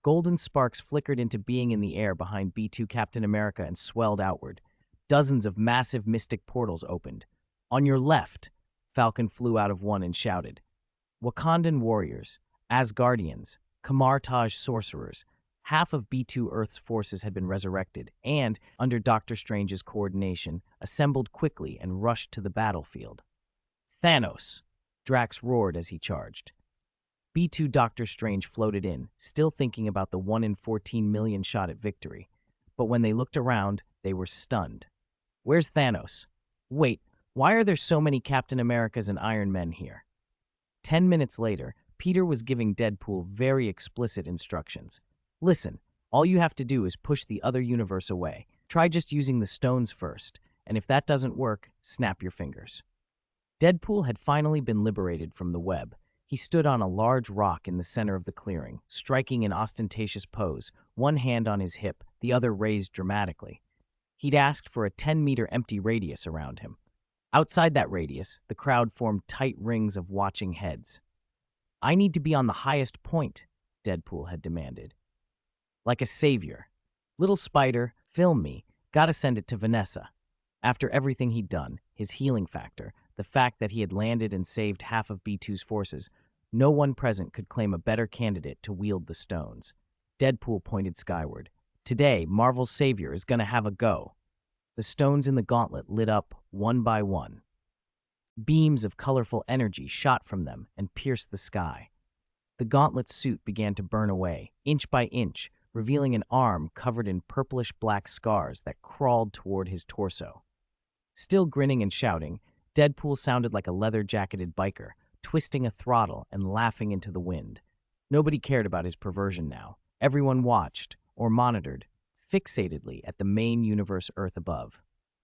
Golden sparks flickered into being in the air behind B2 Captain America and swelled outward. Dozens of massive mystic portals opened. "On your left!" Falcon flew out of one and shouted. Wakandan warriors, Asgardians, Kamartaj sorcerers, half of B2 Earth's forces had been resurrected and, under Doctor Strange's coordination, assembled quickly and rushed to the battlefield. "Thanos!" Drax roared as he charged. B2 Doctor Strange floated in, still thinking about the 1 in 14 million shot at victory. But when they looked around, they were stunned. "Where's Thanos? Wait, why are there so many Captain Americas and Iron Men here?" 10 minutes later, Peter was giving Deadpool very explicit instructions. "Listen, all you have to do is push the other universe away. Try just using the stones first, and if that doesn't work, snap your fingers." Deadpool had finally been liberated from the web. He stood on a large rock in the center of the clearing, striking an ostentatious pose, one hand on his hip, the other raised dramatically. He'd asked for a 10-meter empty radius around him. Outside that radius, the crowd formed tight rings of watching heads. "I need to be on the highest point," Deadpool had demanded. Like a savior. "Little Spider, film me. Gotta send it to Vanessa." After everything he'd done, his healing factor, the fact that he had landed and saved half of B2's forces, no one present could claim a better candidate to wield the stones. Deadpool pointed skyward. "Today, Marvel's savior is gonna have a go." The stones in the gauntlet lit up one by one. Beams of colorful energy shot from them and pierced the sky. The gauntlet's suit began to burn away, inch by inch, revealing an arm covered in purplish-black scars that crawled toward his torso. Still grinning and shouting, Deadpool sounded like a leather-jacketed biker, twisting a throttle and laughing into the wind. Nobody cared about his perversion now. Everyone watched, or monitored, fixatedly at the main universe Earth above.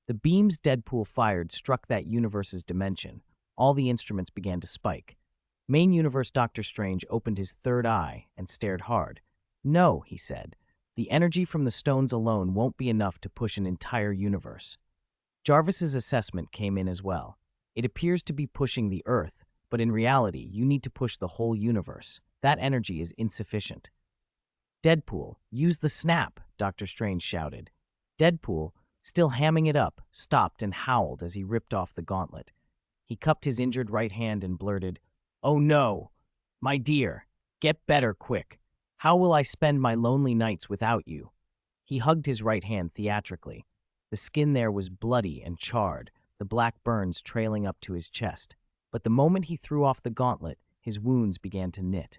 The beams Deadpool fired struck that universe's dimension. All the instruments began to spike. Main universe Doctor Strange opened his third eye and stared hard. "No," he said. "The energy from the stones alone won't be enough to push an entire universe." Jarvis's assessment came in as well. "It appears to be pushing the Earth, but in reality, you need to push the whole universe. That energy is insufficient." "Deadpool, use the snap," Doctor Strange shouted. Deadpool, still hamming it up, stopped and howled as he ripped off the gauntlet. He cupped his injured right hand and blurted, "Oh no! My dear, get better quick. How will I spend my lonely nights without you?" He hugged his right hand theatrically. The skin there was bloody and charred, the black burns trailing up to his chest. But the moment he threw off the gauntlet, his wounds began to knit.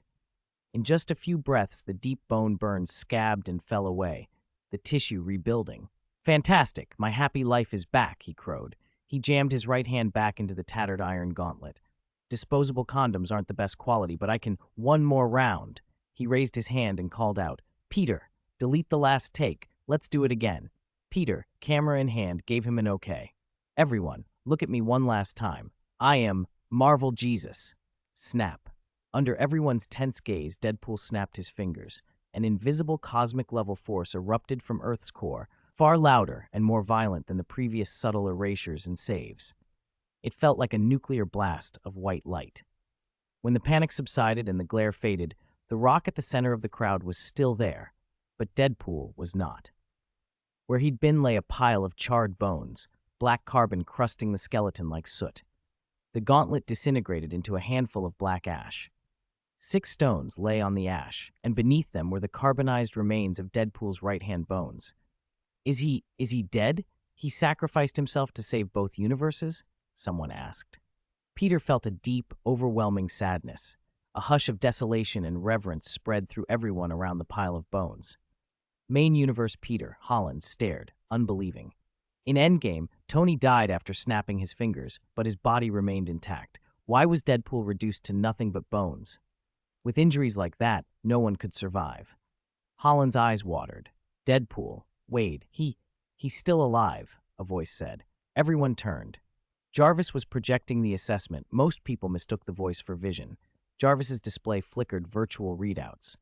In just a few breaths, the deep bone burns scabbed and fell away, the tissue rebuilding. "Fantastic! My happy life is back," he crowed. He jammed his right hand back into the tattered iron gauntlet. "Disposable condoms aren't the best quality, but I can one more round." He raised his hand and called out, "Peter, delete the last take. Let's do it again." Peter, camera in hand, gave him an okay. "Everyone, look at me one last time. I am Marvel Jesus." Snap. Under everyone's tense gaze, Deadpool snapped his fingers. An invisible cosmic-level force erupted from Earth's core, far louder and more violent than the previous subtle erasures and saves. It felt like a nuclear blast of white light. When the panic subsided and the glare faded, the rock at the center of the crowd was still there, but Deadpool was not. Where he'd been lay a pile of charred bones, black carbon crusting the skeleton like soot. The gauntlet disintegrated into a handful of black ash. 6 stones lay on the ash, and beneath them were the carbonized remains of Deadpool's right-hand bones. Is he dead? He sacrificed himself to save both universes? Someone asked. Peter felt a deep, overwhelming sadness. A hush of desolation and reverence spread through everyone around the pile of bones. Main universe Peter, Holland, stared, unbelieving. In Endgame, Tony died after snapping his fingers, but his body remained intact. Why was Deadpool reduced to nothing but bones? With injuries like that, no one could survive. Holland's eyes watered. "Deadpool, Wade, he's still alive," a voice said. Everyone turned. Jarvis was projecting the assessment. Most people mistook the voice for vision. Jarvis's display flickered virtual readouts.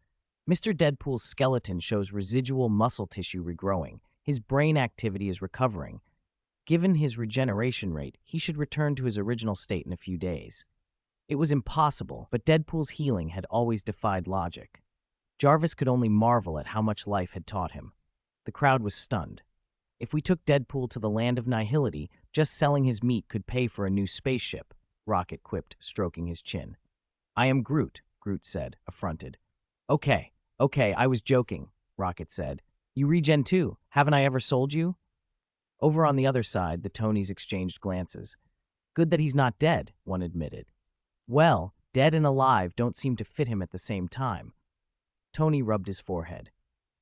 "Mr. Deadpool's skeleton shows residual muscle tissue regrowing. His brain activity is recovering. Given his regeneration rate, he should return to his original state in a few days." It was impossible, but Deadpool's healing had always defied logic. Jarvis could only marvel at how much life had taught him. The crowd was stunned. "If we took Deadpool to the land of nihility, just selling his meat could pay for a new spaceship," Rocket quipped, stroking his chin. "I am Groot," Groot said, affronted. Okay, I was joking," Rocket said. "You regen too. Haven't I ever sold you?" Over on the other side, the Tonys exchanged glances. "Good that he's not dead," one admitted. "Well, dead and alive don't seem to fit him at the same time." Tony rubbed his forehead.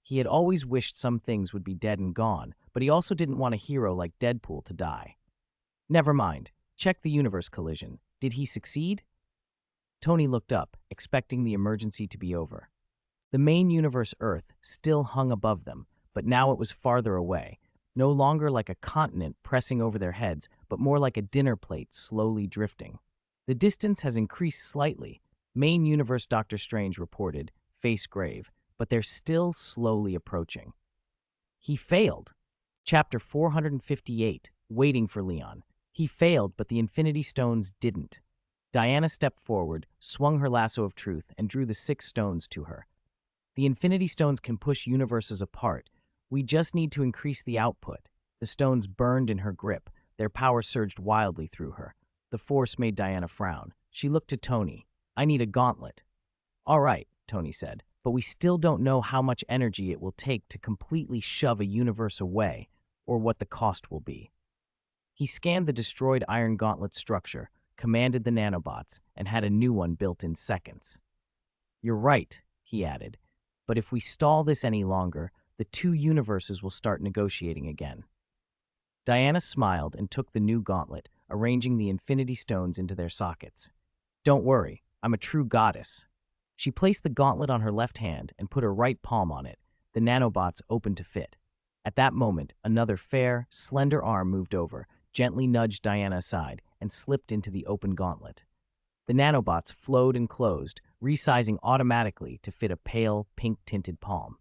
He had always wished some things would be dead and gone, but he also didn't want a hero like Deadpool to die. "Never mind. Check the universe collision. Did he succeed?" Tony looked up, expecting the emergency to be over. The main universe Earth still hung above them, but now it was farther away, no longer like a continent pressing over their heads, but more like a dinner plate slowly drifting. "The distance has increased slightly," main universe Doctor Strange reported, face grave, "but they're still slowly approaching." He failed. Chapter 458, Waiting for Leon. He failed, but the Infinity Stones didn't. Diana stepped forward, swung her lasso of truth, and drew the 6 stones to her. "The Infinity Stones can push universes apart. We just need to increase the output." The stones burned in her grip. Their power surged wildly through her. The force made Diana frown. She looked to Tony. "I need a gauntlet." "All right," Tony said, "but we still don't know how much energy it will take to completely shove a universe away, or what the cost will be." He scanned the destroyed Iron Gauntlet structure, commanded the nanobots, and had a new one built in seconds. "You're right," he added, "but if we stall this any longer, the 2 universes will start negotiating again." Diana smiled and took the new gauntlet, arranging the Infinity Stones into their sockets. "Don't worry, I'm a true goddess." She placed the gauntlet on her left hand and put her right palm on it. The nanobots opened to fit. At that moment, another fair, slender arm moved over, gently nudged Diana aside, and slipped into the open gauntlet. The nanobots flowed and closed, resizing automatically to fit a pale, pink-tinted palm.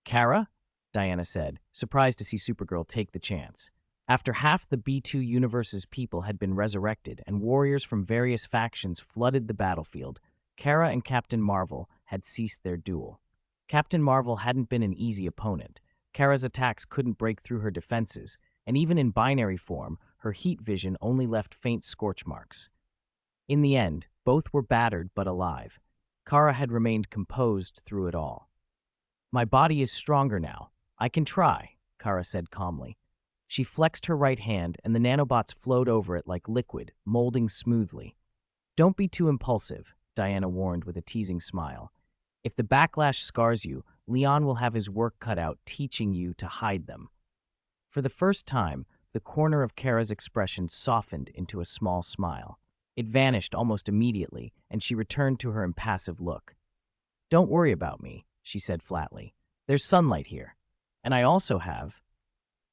"Kara?" Diana said, surprised to see Supergirl take the chance. After half the B2 universe's people had been resurrected and warriors from various factions flooded the battlefield, Kara and Captain Marvel had ceased their duel. Captain Marvel hadn't been an easy opponent. Kara's attacks couldn't break through her defenses, and even in binary form, her heat vision only left faint scorch marks. In the end, both were battered but alive. Kara had remained composed through it all. "My body is stronger now. I can try," Kara said calmly. She flexed her right hand, and the nanobots flowed over it like liquid, molding smoothly. "Don't be too impulsive," Diana warned with a teasing smile. "If the backlash scars you, Leon will have his work cut out teaching you to hide them." For the first time, the corner of Kara's expression softened into a small smile. It vanished almost immediately, and she returned to her impassive look. "Don't worry about me," she said flatly. "There's sunlight here. And I also have—"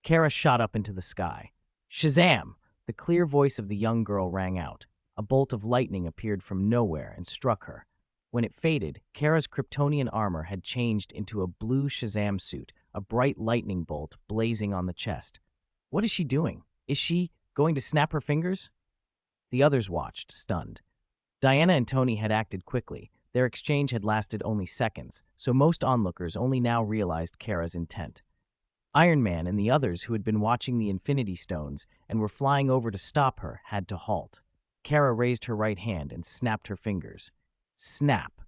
Kara shot up into the sky. "Shazam!" The clear voice of the young girl rang out. A bolt of lightning appeared from nowhere and struck her. When it faded, Kara's Kryptonian armor had changed into a blue Shazam suit, a bright lightning bolt blazing on the chest. What is she doing? Is she going to snap her fingers? The others watched, stunned. Diana and Tony had acted quickly. Their exchange had lasted only seconds, so most onlookers only now realized Kara's intent. Iron Man and the others who had been watching the Infinity Stones and were flying over to stop her had to halt. Kara raised her right hand and snapped her fingers. Snap!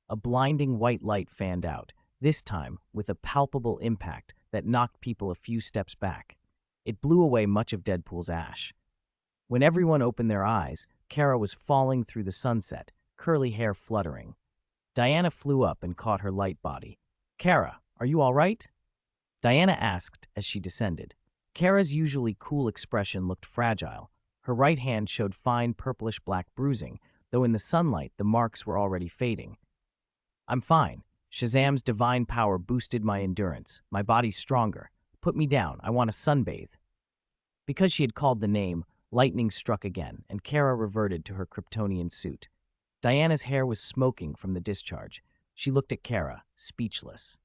A blinding white light fanned out, this time with a palpable impact that knocked people a few steps back. It blew away much of Deadpool's ash. When everyone opened their eyes, Kara was falling through the sunset, curly hair fluttering. Diana flew up and caught her light body. "Kara, are you all right?" Diana asked as she descended. Kara's usually cool expression looked fragile. Her right hand showed fine purplish-black bruising, though in the sunlight the marks were already fading. "I'm fine. Shazam's divine power boosted my endurance. My body's stronger. Put me down. I want to sunbathe." Because she had called the name, lightning struck again, and Kara reverted to her Kryptonian suit. Diana's hair was smoking from the discharge. She looked at Kara, speechless.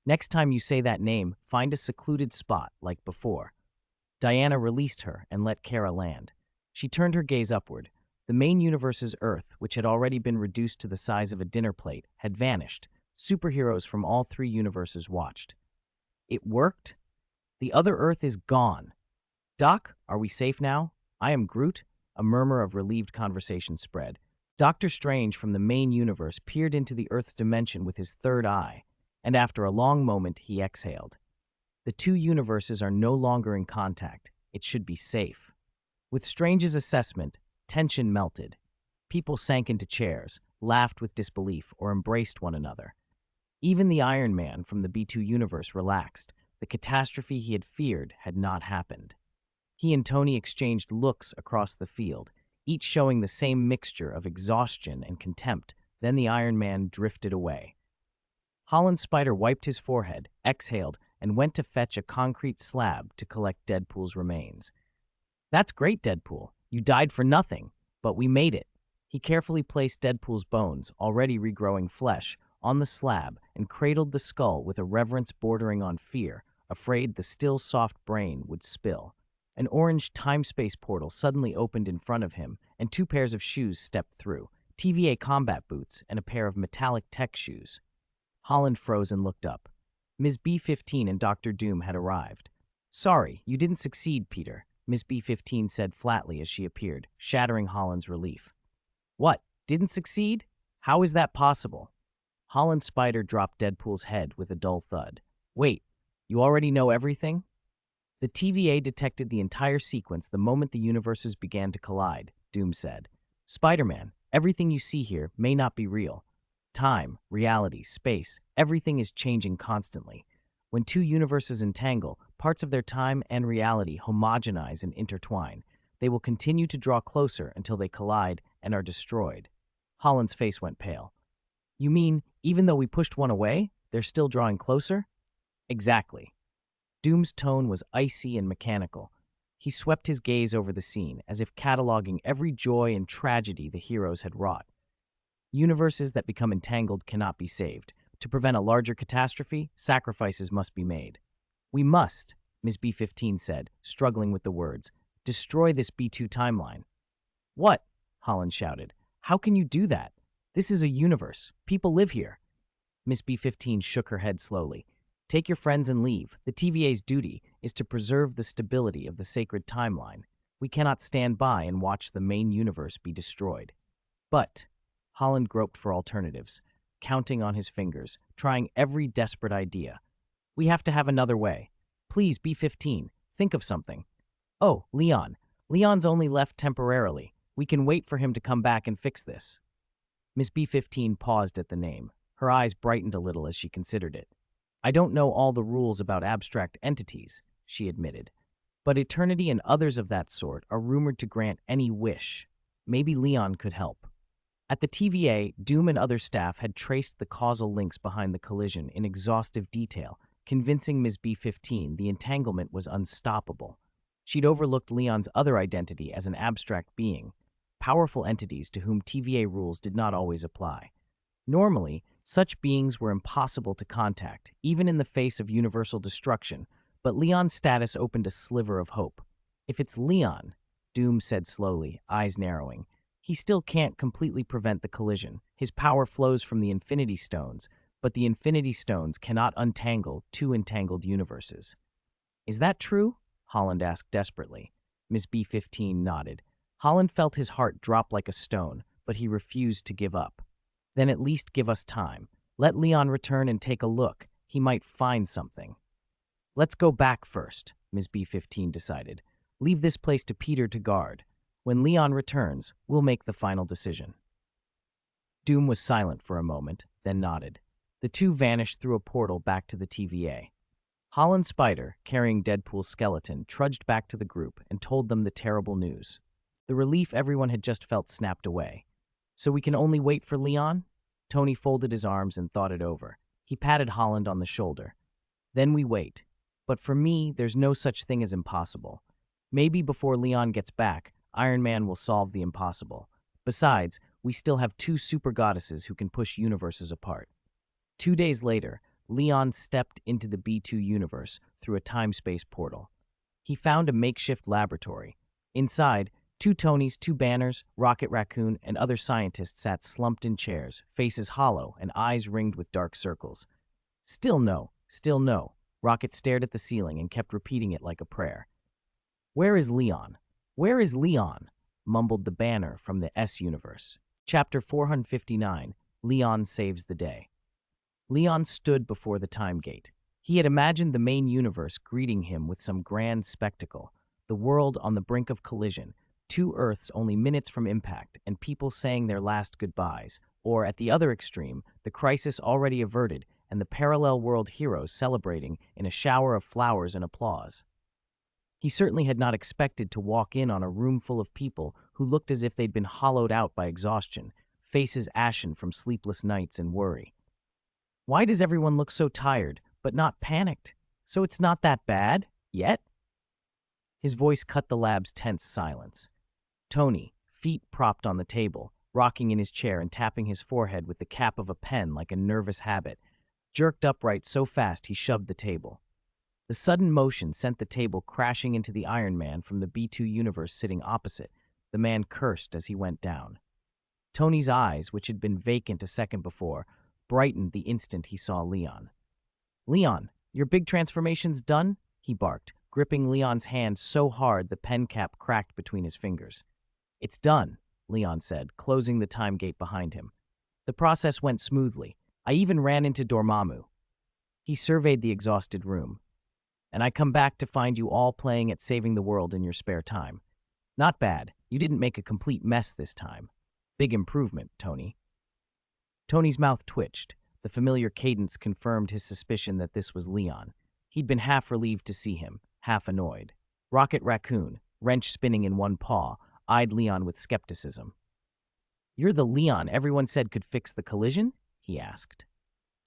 "Next time you say that name, find a secluded spot, like before." Diana released her and let Kara land. She turned her gaze upward. The main universe's Earth, which had already been reduced to the size of a dinner plate, had vanished. Superheroes from all three universes watched. "It worked? The other Earth is gone. Doc, are we safe now? I am Groot." A murmur of relieved conversation spread. Doctor Strange from the main universe peered into the Earth's dimension with his third eye, and after a long moment he exhaled. The two universes are no longer in contact. It should be safe. With Strange's assessment, tension melted. People sank into chairs, laughed with disbelief, or embraced one another. Even the Iron Man from the B2 universe relaxed. The catastrophe he had feared had not happened. He and Tony exchanged looks across the field, each showing the same mixture of exhaustion and contempt. Then the Iron Man drifted away. Holland Spider wiped his forehead, exhaled, and went to fetch a concrete slab to collect Deadpool's remains. "That's great, Deadpool. You died for nothing, but we made it." He carefully placed Deadpool's bones, already regrowing flesh, on the slab and cradled the skull with a reverence bordering on fear, afraid the still soft brain would spill. An orange time-space portal suddenly opened in front of him, and two pairs of shoes stepped through, TVA combat boots and a pair of metallic tech shoes. Holland froze and looked up. Ms. B-15 and Dr. Doom had arrived. "Sorry, you didn't succeed, Peter," Ms. B-15 said flatly as she appeared, shattering Holland's relief. "What, didn't succeed? How is that possible?" Holland Spider dropped Deadpool's head with a dull thud. "Wait, you already know everything?" "The TVA detected the entire sequence the moment the universes began to collide," Doom said. "Spider-Man, everything you see here may not be real. Time, reality, space, everything is changing constantly. When two universes entangle, parts of their time and reality homogenize and intertwine. They will continue to draw closer until they collide and are destroyed." Holland's face went pale. You mean, even though we pushed one away, they're still drawing closer? Exactly. Doom's tone was icy and mechanical. He swept his gaze over the scene, as if cataloging every joy and tragedy the heroes had wrought. Universes that become entangled cannot be saved. To prevent a larger catastrophe, sacrifices must be made. We must, Ms. B-15 said, struggling with the words, destroy this B2 timeline. What? Holland shouted. How can you do that? This is a universe. People live here. Miss B-15 shook her head slowly. Take your friends and leave. The TVA's duty is to preserve the stability of the sacred timeline. We cannot stand by and watch the main universe be destroyed. But Holland groped for alternatives, counting on his fingers, trying every desperate idea. We have to have another way. Please, B-15, think of something. Oh, Leon. Leon's only left temporarily. We can wait for him to come back and fix this. Miss B-15 paused at the name. Her eyes brightened a little as she considered it. I don't know all the rules about abstract entities, she admitted, but eternity and others of that sort are rumored to grant any wish. Maybe Leon could help. At the TVA, Doom and other staff had traced the causal links behind the collision in exhaustive detail, convincing Ms. B-15 the entanglement was unstoppable. She'd overlooked Leon's other identity as an abstract being, powerful entities to whom TVA rules did not always apply. Normally, such beings were impossible to contact, even in the face of universal destruction, but Leon's status opened a sliver of hope. If it's Leon, Doom said slowly, eyes narrowing, he still can't completely prevent the collision. His power flows from the Infinity Stones, but the Infinity Stones cannot untangle two entangled universes. Is that true? Holland asked desperately. Ms. B-15 nodded. Holland felt his heart drop like a stone, but he refused to give up. Then at least give us time. Let Leon return and take a look. He might find something. Let's go back first, Ms. B-15 decided. Leave this place to Peter to guard. When Leon returns, we'll make the final decision. Doom was silent for a moment, then nodded. The two vanished through a portal back to the TVA. Holland Spider, carrying Deadpool's skeleton, trudged back to the group and told them the terrible news. The relief everyone had just felt snapped away. So we can only wait for Leon? Tony folded his arms and thought it over. He patted Holland on the shoulder. Then we wait. But for me, there's no such thing as impossible. Maybe before Leon gets back, Iron Man will solve the impossible. Besides, we still have two super goddesses who can push universes apart. 2 days later, Leon stepped into the B2 universe through a time-space portal. He found a makeshift laboratory. Inside, 2 Tonys, 2 Banners, Rocket Raccoon, and other scientists sat slumped in chairs, faces hollow and eyes ringed with dark circles. Still no, still no. Rocket stared at the ceiling and kept repeating it like a prayer. Where is Leon? Where is Leon? Mumbled the Banner from the S universe. Chapter 459, Leon Saves the Day. Leon stood before the time gate. He had imagined the main universe greeting him with some grand spectacle, the world on the brink of collision, 2 Earths only minutes from impact, and people saying their last goodbyes, or at the other extreme, the crisis already averted and the parallel world heroes celebrating in a shower of flowers and applause. He certainly had not expected to walk in on a room full of people who looked as if they'd been hollowed out by exhaustion, faces ashen from sleepless nights and worry. Why does everyone look so tired, but not panicked? So it's not that bad, yet? His voice cut the lab's tense silence. Tony, feet propped on the table, rocking in his chair and tapping his forehead with the cap of a pen like a nervous habit, jerked upright so fast he shoved the table. The sudden motion sent the table crashing into the Iron Man from the B2 universe sitting opposite. The man cursed as he went down. Tony's eyes, which had been vacant a second before, brightened the instant he saw Leon. Leon, your big transformation's done? He barked, gripping Leon's hand so hard the pen cap cracked between his fingers. It's done, Leon said, closing the time gate behind him. The process went smoothly. I even ran into Dormammu. He surveyed the exhausted room. And I come back to find you all playing at saving the world in your spare time. Not bad. You didn't make a complete mess this time. Big improvement, Tony. Tony's mouth twitched. The familiar cadence confirmed his suspicion that this was Leon. He'd been half relieved to see him, half annoyed. Rocket Raccoon, wrench spinning in one paw, eyed Leon with skepticism. You're the Leon everyone said could fix the collision? he asked.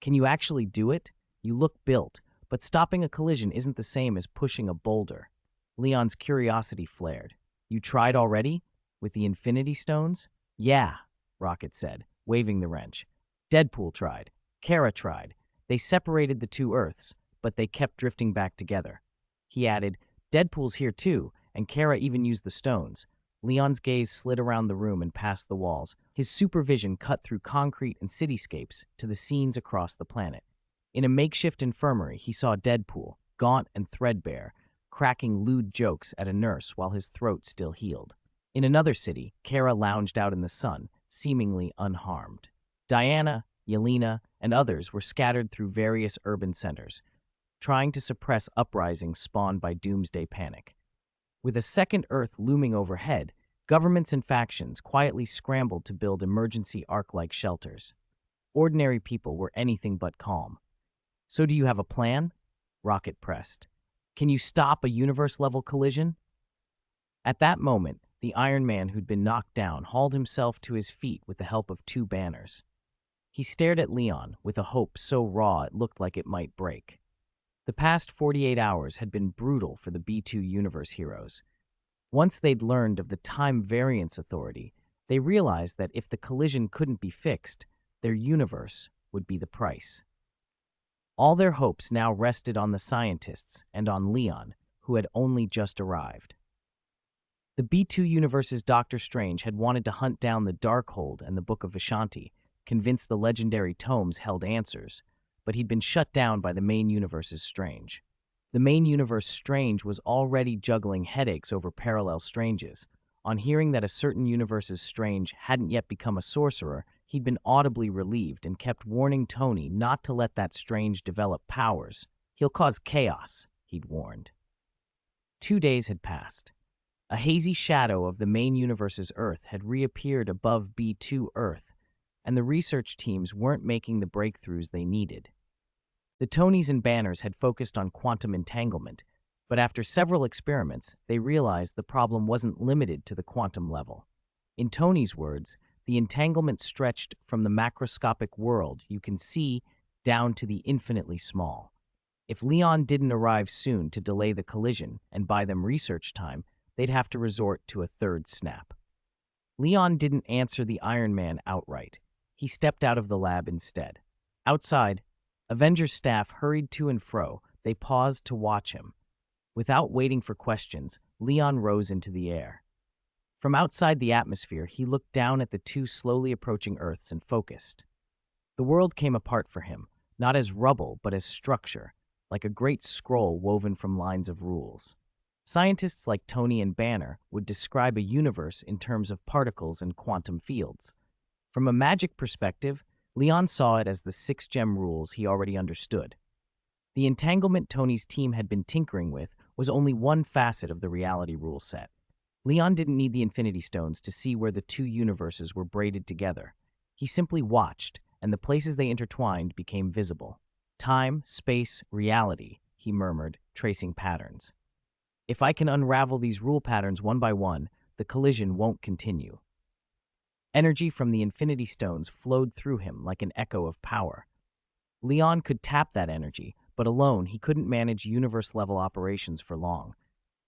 Can you actually do it? You look built, but stopping a collision isn't the same as pushing a boulder. Leon's curiosity flared. You tried already? With the Infinity Stones? Yeah, Rocket said, waving the wrench. Deadpool tried. Kara tried. They separated the two Earths, but they kept drifting back together. He added, Deadpool's here too, and Kara even used the stones. Leon's gaze slid around the room and past the walls. His supervision cut through concrete and cityscapes to the scenes across the planet. In a makeshift infirmary, he saw Deadpool, gaunt and threadbare, cracking lewd jokes at a nurse while his throat still healed. In another city, Kara lounged out in the sun, seemingly unharmed. Diana, Yelena, and others were scattered through various urban centers, trying to suppress uprisings spawned by doomsday panic. With a second Earth looming overhead, governments and factions quietly scrambled to build emergency Ark-like shelters. Ordinary people were anything but calm. So do you have a plan? Rocket pressed. Can you stop a universe-level collision? At that moment, the Iron Man who'd been knocked down hauled himself to his feet with the help of two banners. He stared at Leon with a hope so raw it looked like it might break. The past 48 hours had been brutal for the B2 Universe heroes. Once they'd learned of the Time Variance Authority, they realized that if the collision couldn't be fixed, their universe would be the price. All their hopes now rested on the scientists and on Leon, who had only just arrived. The B2 Universe's Doctor Strange had wanted to hunt down the Darkhold and the Book of Vishanti, convinced the legendary tomes held answers, but he'd been shut down by the main universe's Strange. The main universe Strange was already juggling headaches over parallel Stranges. On hearing that a certain universe's Strange hadn't yet become a sorcerer, he'd been audibly relieved and kept warning Tony not to let that Strange develop powers. He'll cause chaos, he'd warned. 2 days had passed. A hazy shadow of the main universe's Earth had reappeared above B2 Earth, and the research teams weren't making the breakthroughs they needed. The Tonys and Banners had focused on quantum entanglement, but after several experiments, they realized the problem wasn't limited to the quantum level. In Tony's words, the entanglement stretched from the macroscopic world you can see down to the infinitely small. If Leon didn't arrive soon to delay the collision and buy them research time, they'd have to resort to a third snap. Leon didn't answer the Iron Man outright. He stepped out of the lab instead. Outside, Avengers staff hurried to and fro. They paused to watch him. Without waiting for questions, Leon rose into the air. From outside the atmosphere, he looked down at the two slowly approaching Earths and focused. The world came apart for him, not as rubble but as structure, like a great scroll woven from lines of rules. Scientists like Tony and Banner would describe a universe in terms of particles and quantum fields. From a magic perspective, Leon saw it as the 6 gem rules he already understood. The entanglement Tony's team had been tinkering with was only one facet of the reality rule set. Leon didn't need the Infinity Stones to see where the two universes were braided together. He simply watched, and the places they intertwined became visible. Time, space, reality, he murmured, tracing patterns. If I can unravel these rule patterns one by one, the collision won't continue. Energy from the Infinity Stones flowed through him like an echo of power. Leon could tap that energy, but alone he couldn't manage universe-level operations for long.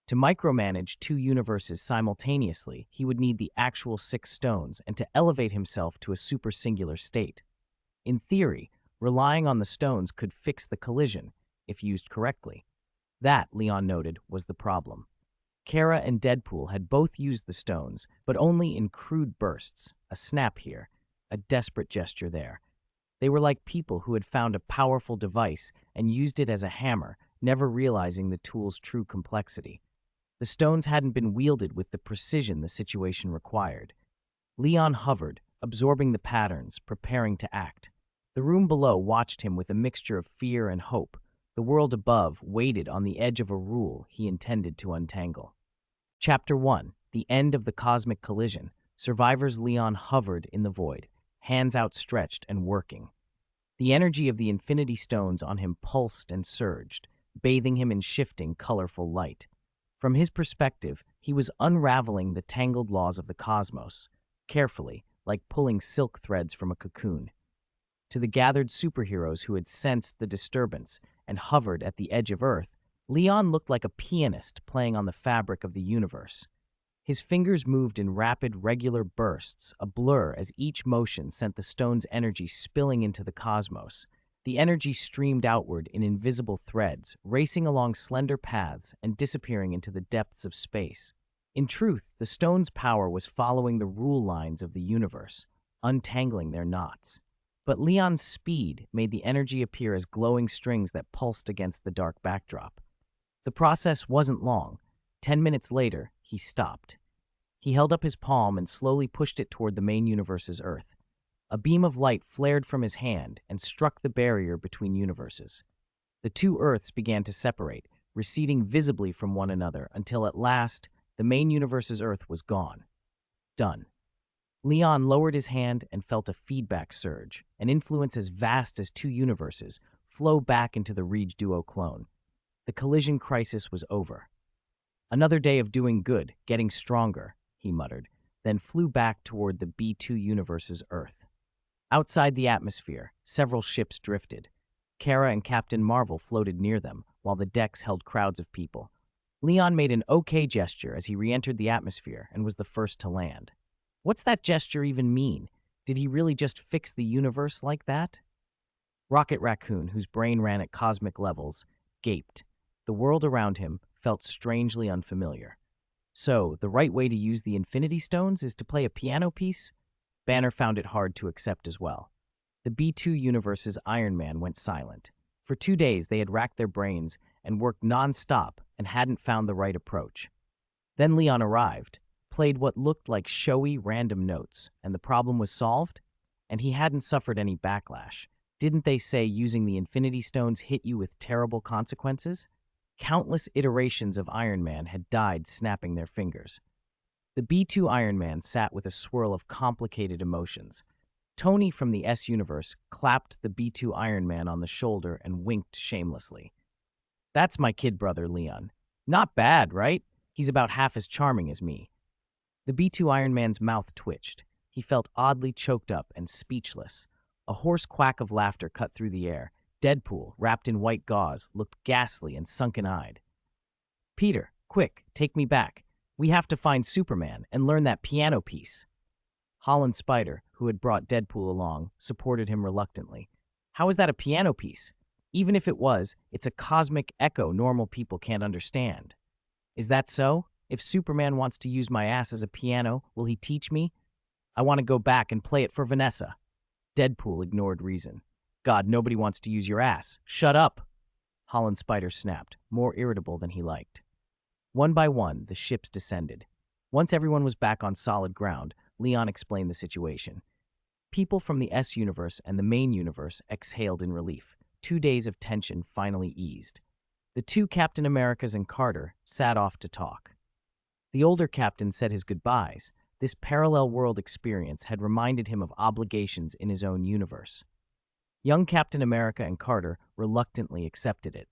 To micromanage 2 universes simultaneously, he would need the actual 6 stones and to elevate himself to a super-singular state. In theory, relying on the stones could fix the collision, if used correctly. That, Leon noted, was the problem. Kara and Deadpool had both used the stones, but only in crude bursts, a snap here, a desperate gesture there. They were like people who had found a powerful device and used it as a hammer, never realizing the tool's true complexity. The stones hadn't been wielded with the precision the situation required. Leon hovered, absorbing the patterns, preparing to act. The room below watched him with a mixture of fear and hope. The world above waited on the edge of a rule he intended to untangle. Chapter 1. The End of the Cosmic Collision. Survivors Leon hovered in the void, hands outstretched and working. The energy of the Infinity Stones on him pulsed and surged, bathing him in shifting, colorful light. From his perspective, he was unraveling the tangled laws of the cosmos, carefully, like pulling silk threads from a cocoon. To the gathered superheroes who had sensed the disturbance and hovered at the edge of Earth, Leon looked like a pianist playing on the fabric of the universe. His fingers moved in rapid, regular bursts, a blur as each motion sent the stone's energy spilling into the cosmos. The energy streamed outward in invisible threads, racing along slender paths and disappearing into the depths of space. In truth, the stone's power was following the rule lines of the universe, untangling their knots. But Leon's speed made the energy appear as glowing strings that pulsed against the dark backdrop. The process wasn't long. 10 minutes later, he stopped. He held up his palm and slowly pushed it toward the main universe's Earth. A beam of light flared from his hand and struck the barrier between universes. The two Earths began to separate, receding visibly from one another until at last, the main universe's Earth was gone. Done. Leon lowered his hand and felt a feedback surge, an influence as vast as two universes, flow back into the Reg Duo clone. The collision crisis was over. Another day of doing good, getting stronger, he muttered, then flew back toward the B2 universe's Earth. Outside the atmosphere, several ships drifted. Kara and Captain Marvel floated near them, while the decks held crowds of people. Leon made an okay gesture as he re-entered the atmosphere and was the first to land. What's that gesture even mean? Did he really just fix the universe like that? Rocket Raccoon, whose brain ran at cosmic levels, gaped. The world around him felt strangely unfamiliar. So, the right way to use the Infinity Stones is to play a piano piece? Banner found it hard to accept as well. The B2 universe's Iron Man went silent. For 2 days, they had racked their brains and worked non-stop and hadn't found the right approach. Then Leon arrived, played what looked like showy, random notes, and the problem was solved? And he hadn't suffered any backlash. Didn't they say using the Infinity Stones hit you with terrible consequences? Countless iterations of Iron Man had died snapping their fingers. The B2 Iron Man sat with a swirl of complicated emotions. Tony from the S universe clapped the B2 Iron Man on the shoulder and winked shamelessly. That's my kid brother, Leon. Not bad, right? He's about half as charming as me. The B2 Iron Man's mouth twitched. He felt oddly choked up and speechless. A hoarse quack of laughter cut through the air. Deadpool, wrapped in white gauze, looked ghastly and sunken-eyed. Peter, quick, take me back. We have to find Superman and learn that piano piece. Holland Spider, who had brought Deadpool along, supported him reluctantly. How is that a piano piece? Even if it was, it's a cosmic echo normal people can't understand. Is that so? If Superman wants to use my ass as a piano, will he teach me? I want to go back and play it for Vanessa. Deadpool ignored reason. God, nobody wants to use your ass. Shut up! Holland Spider snapped, more irritable than he liked. One by one, the ships descended. Once everyone was back on solid ground, Leon explained the situation. People from the S universe and the main universe exhaled in relief. 2 days of tension finally eased. The two Captain Americas and Carter sat off to talk. The older captain said his goodbyes. This parallel world experience had reminded him of obligations in his own universe. Young Captain America and Carter reluctantly accepted it.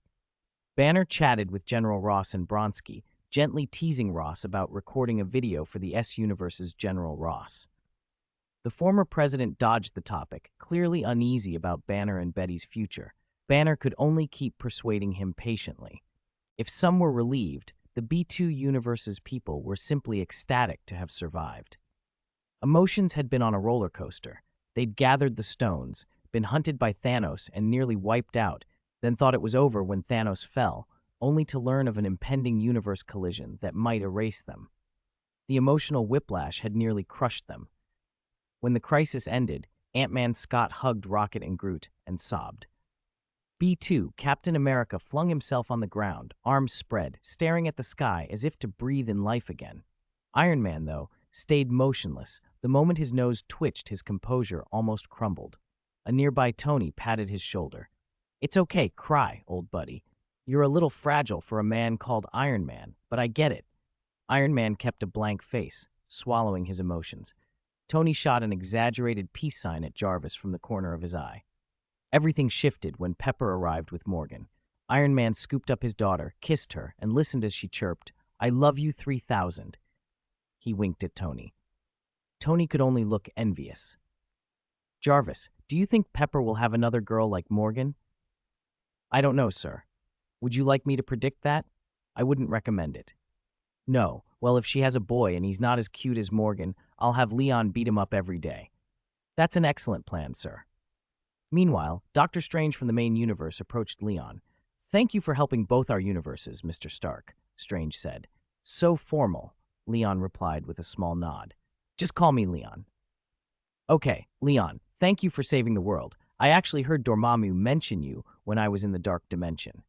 Banner chatted with General Ross and Bronsky, gently teasing Ross about recording a video for the S universe's General Ross. The former president dodged the topic, clearly uneasy about Banner and Betty's future. Banner could only keep persuading him patiently. If some were relieved, the B2 universe's people were simply ecstatic to have survived. Emotions had been on a roller coaster. They'd gathered the stones, been hunted by Thanos and nearly wiped out, then thought it was over when Thanos fell, only to learn of an impending universe collision that might erase them. The emotional whiplash had nearly crushed them. When the crisis ended, Ant-Man Scott hugged Rocket and Groot and sobbed. B2, Captain America flung himself on the ground, arms spread, staring at the sky as if to breathe in life again. Iron Man, though, stayed motionless. The moment his nose twitched, his composure almost crumbled. A nearby Tony patted his shoulder. It's okay, cry, old buddy. You're a little fragile for a man called Iron Man, but I get it. Iron Man kept a blank face, swallowing his emotions. Tony shot an exaggerated peace sign at Jarvis from the corner of his eye. Everything shifted when Pepper arrived with Morgan. Iron Man scooped up his daughter, kissed her, and listened as she chirped, I love you 3000. He winked at Tony. Tony could only look envious. Jarvis, do you think Pepper will have another girl like Morgan? I don't know, sir. Would you like me to predict that? I wouldn't recommend it. No, well, if she has a boy and he's not as cute as Morgan, I'll have Leon beat him up every day. That's an excellent plan, sir. Meanwhile, Doctor Strange from the main universe approached Leon. Thank you for helping both our universes, Mr. Stark, Strange said. So formal, Leon replied with a small nod. Just call me Leon. Okay, Leon, thank you for saving the world. I actually heard Dormammu mention you when I was in the dark dimension.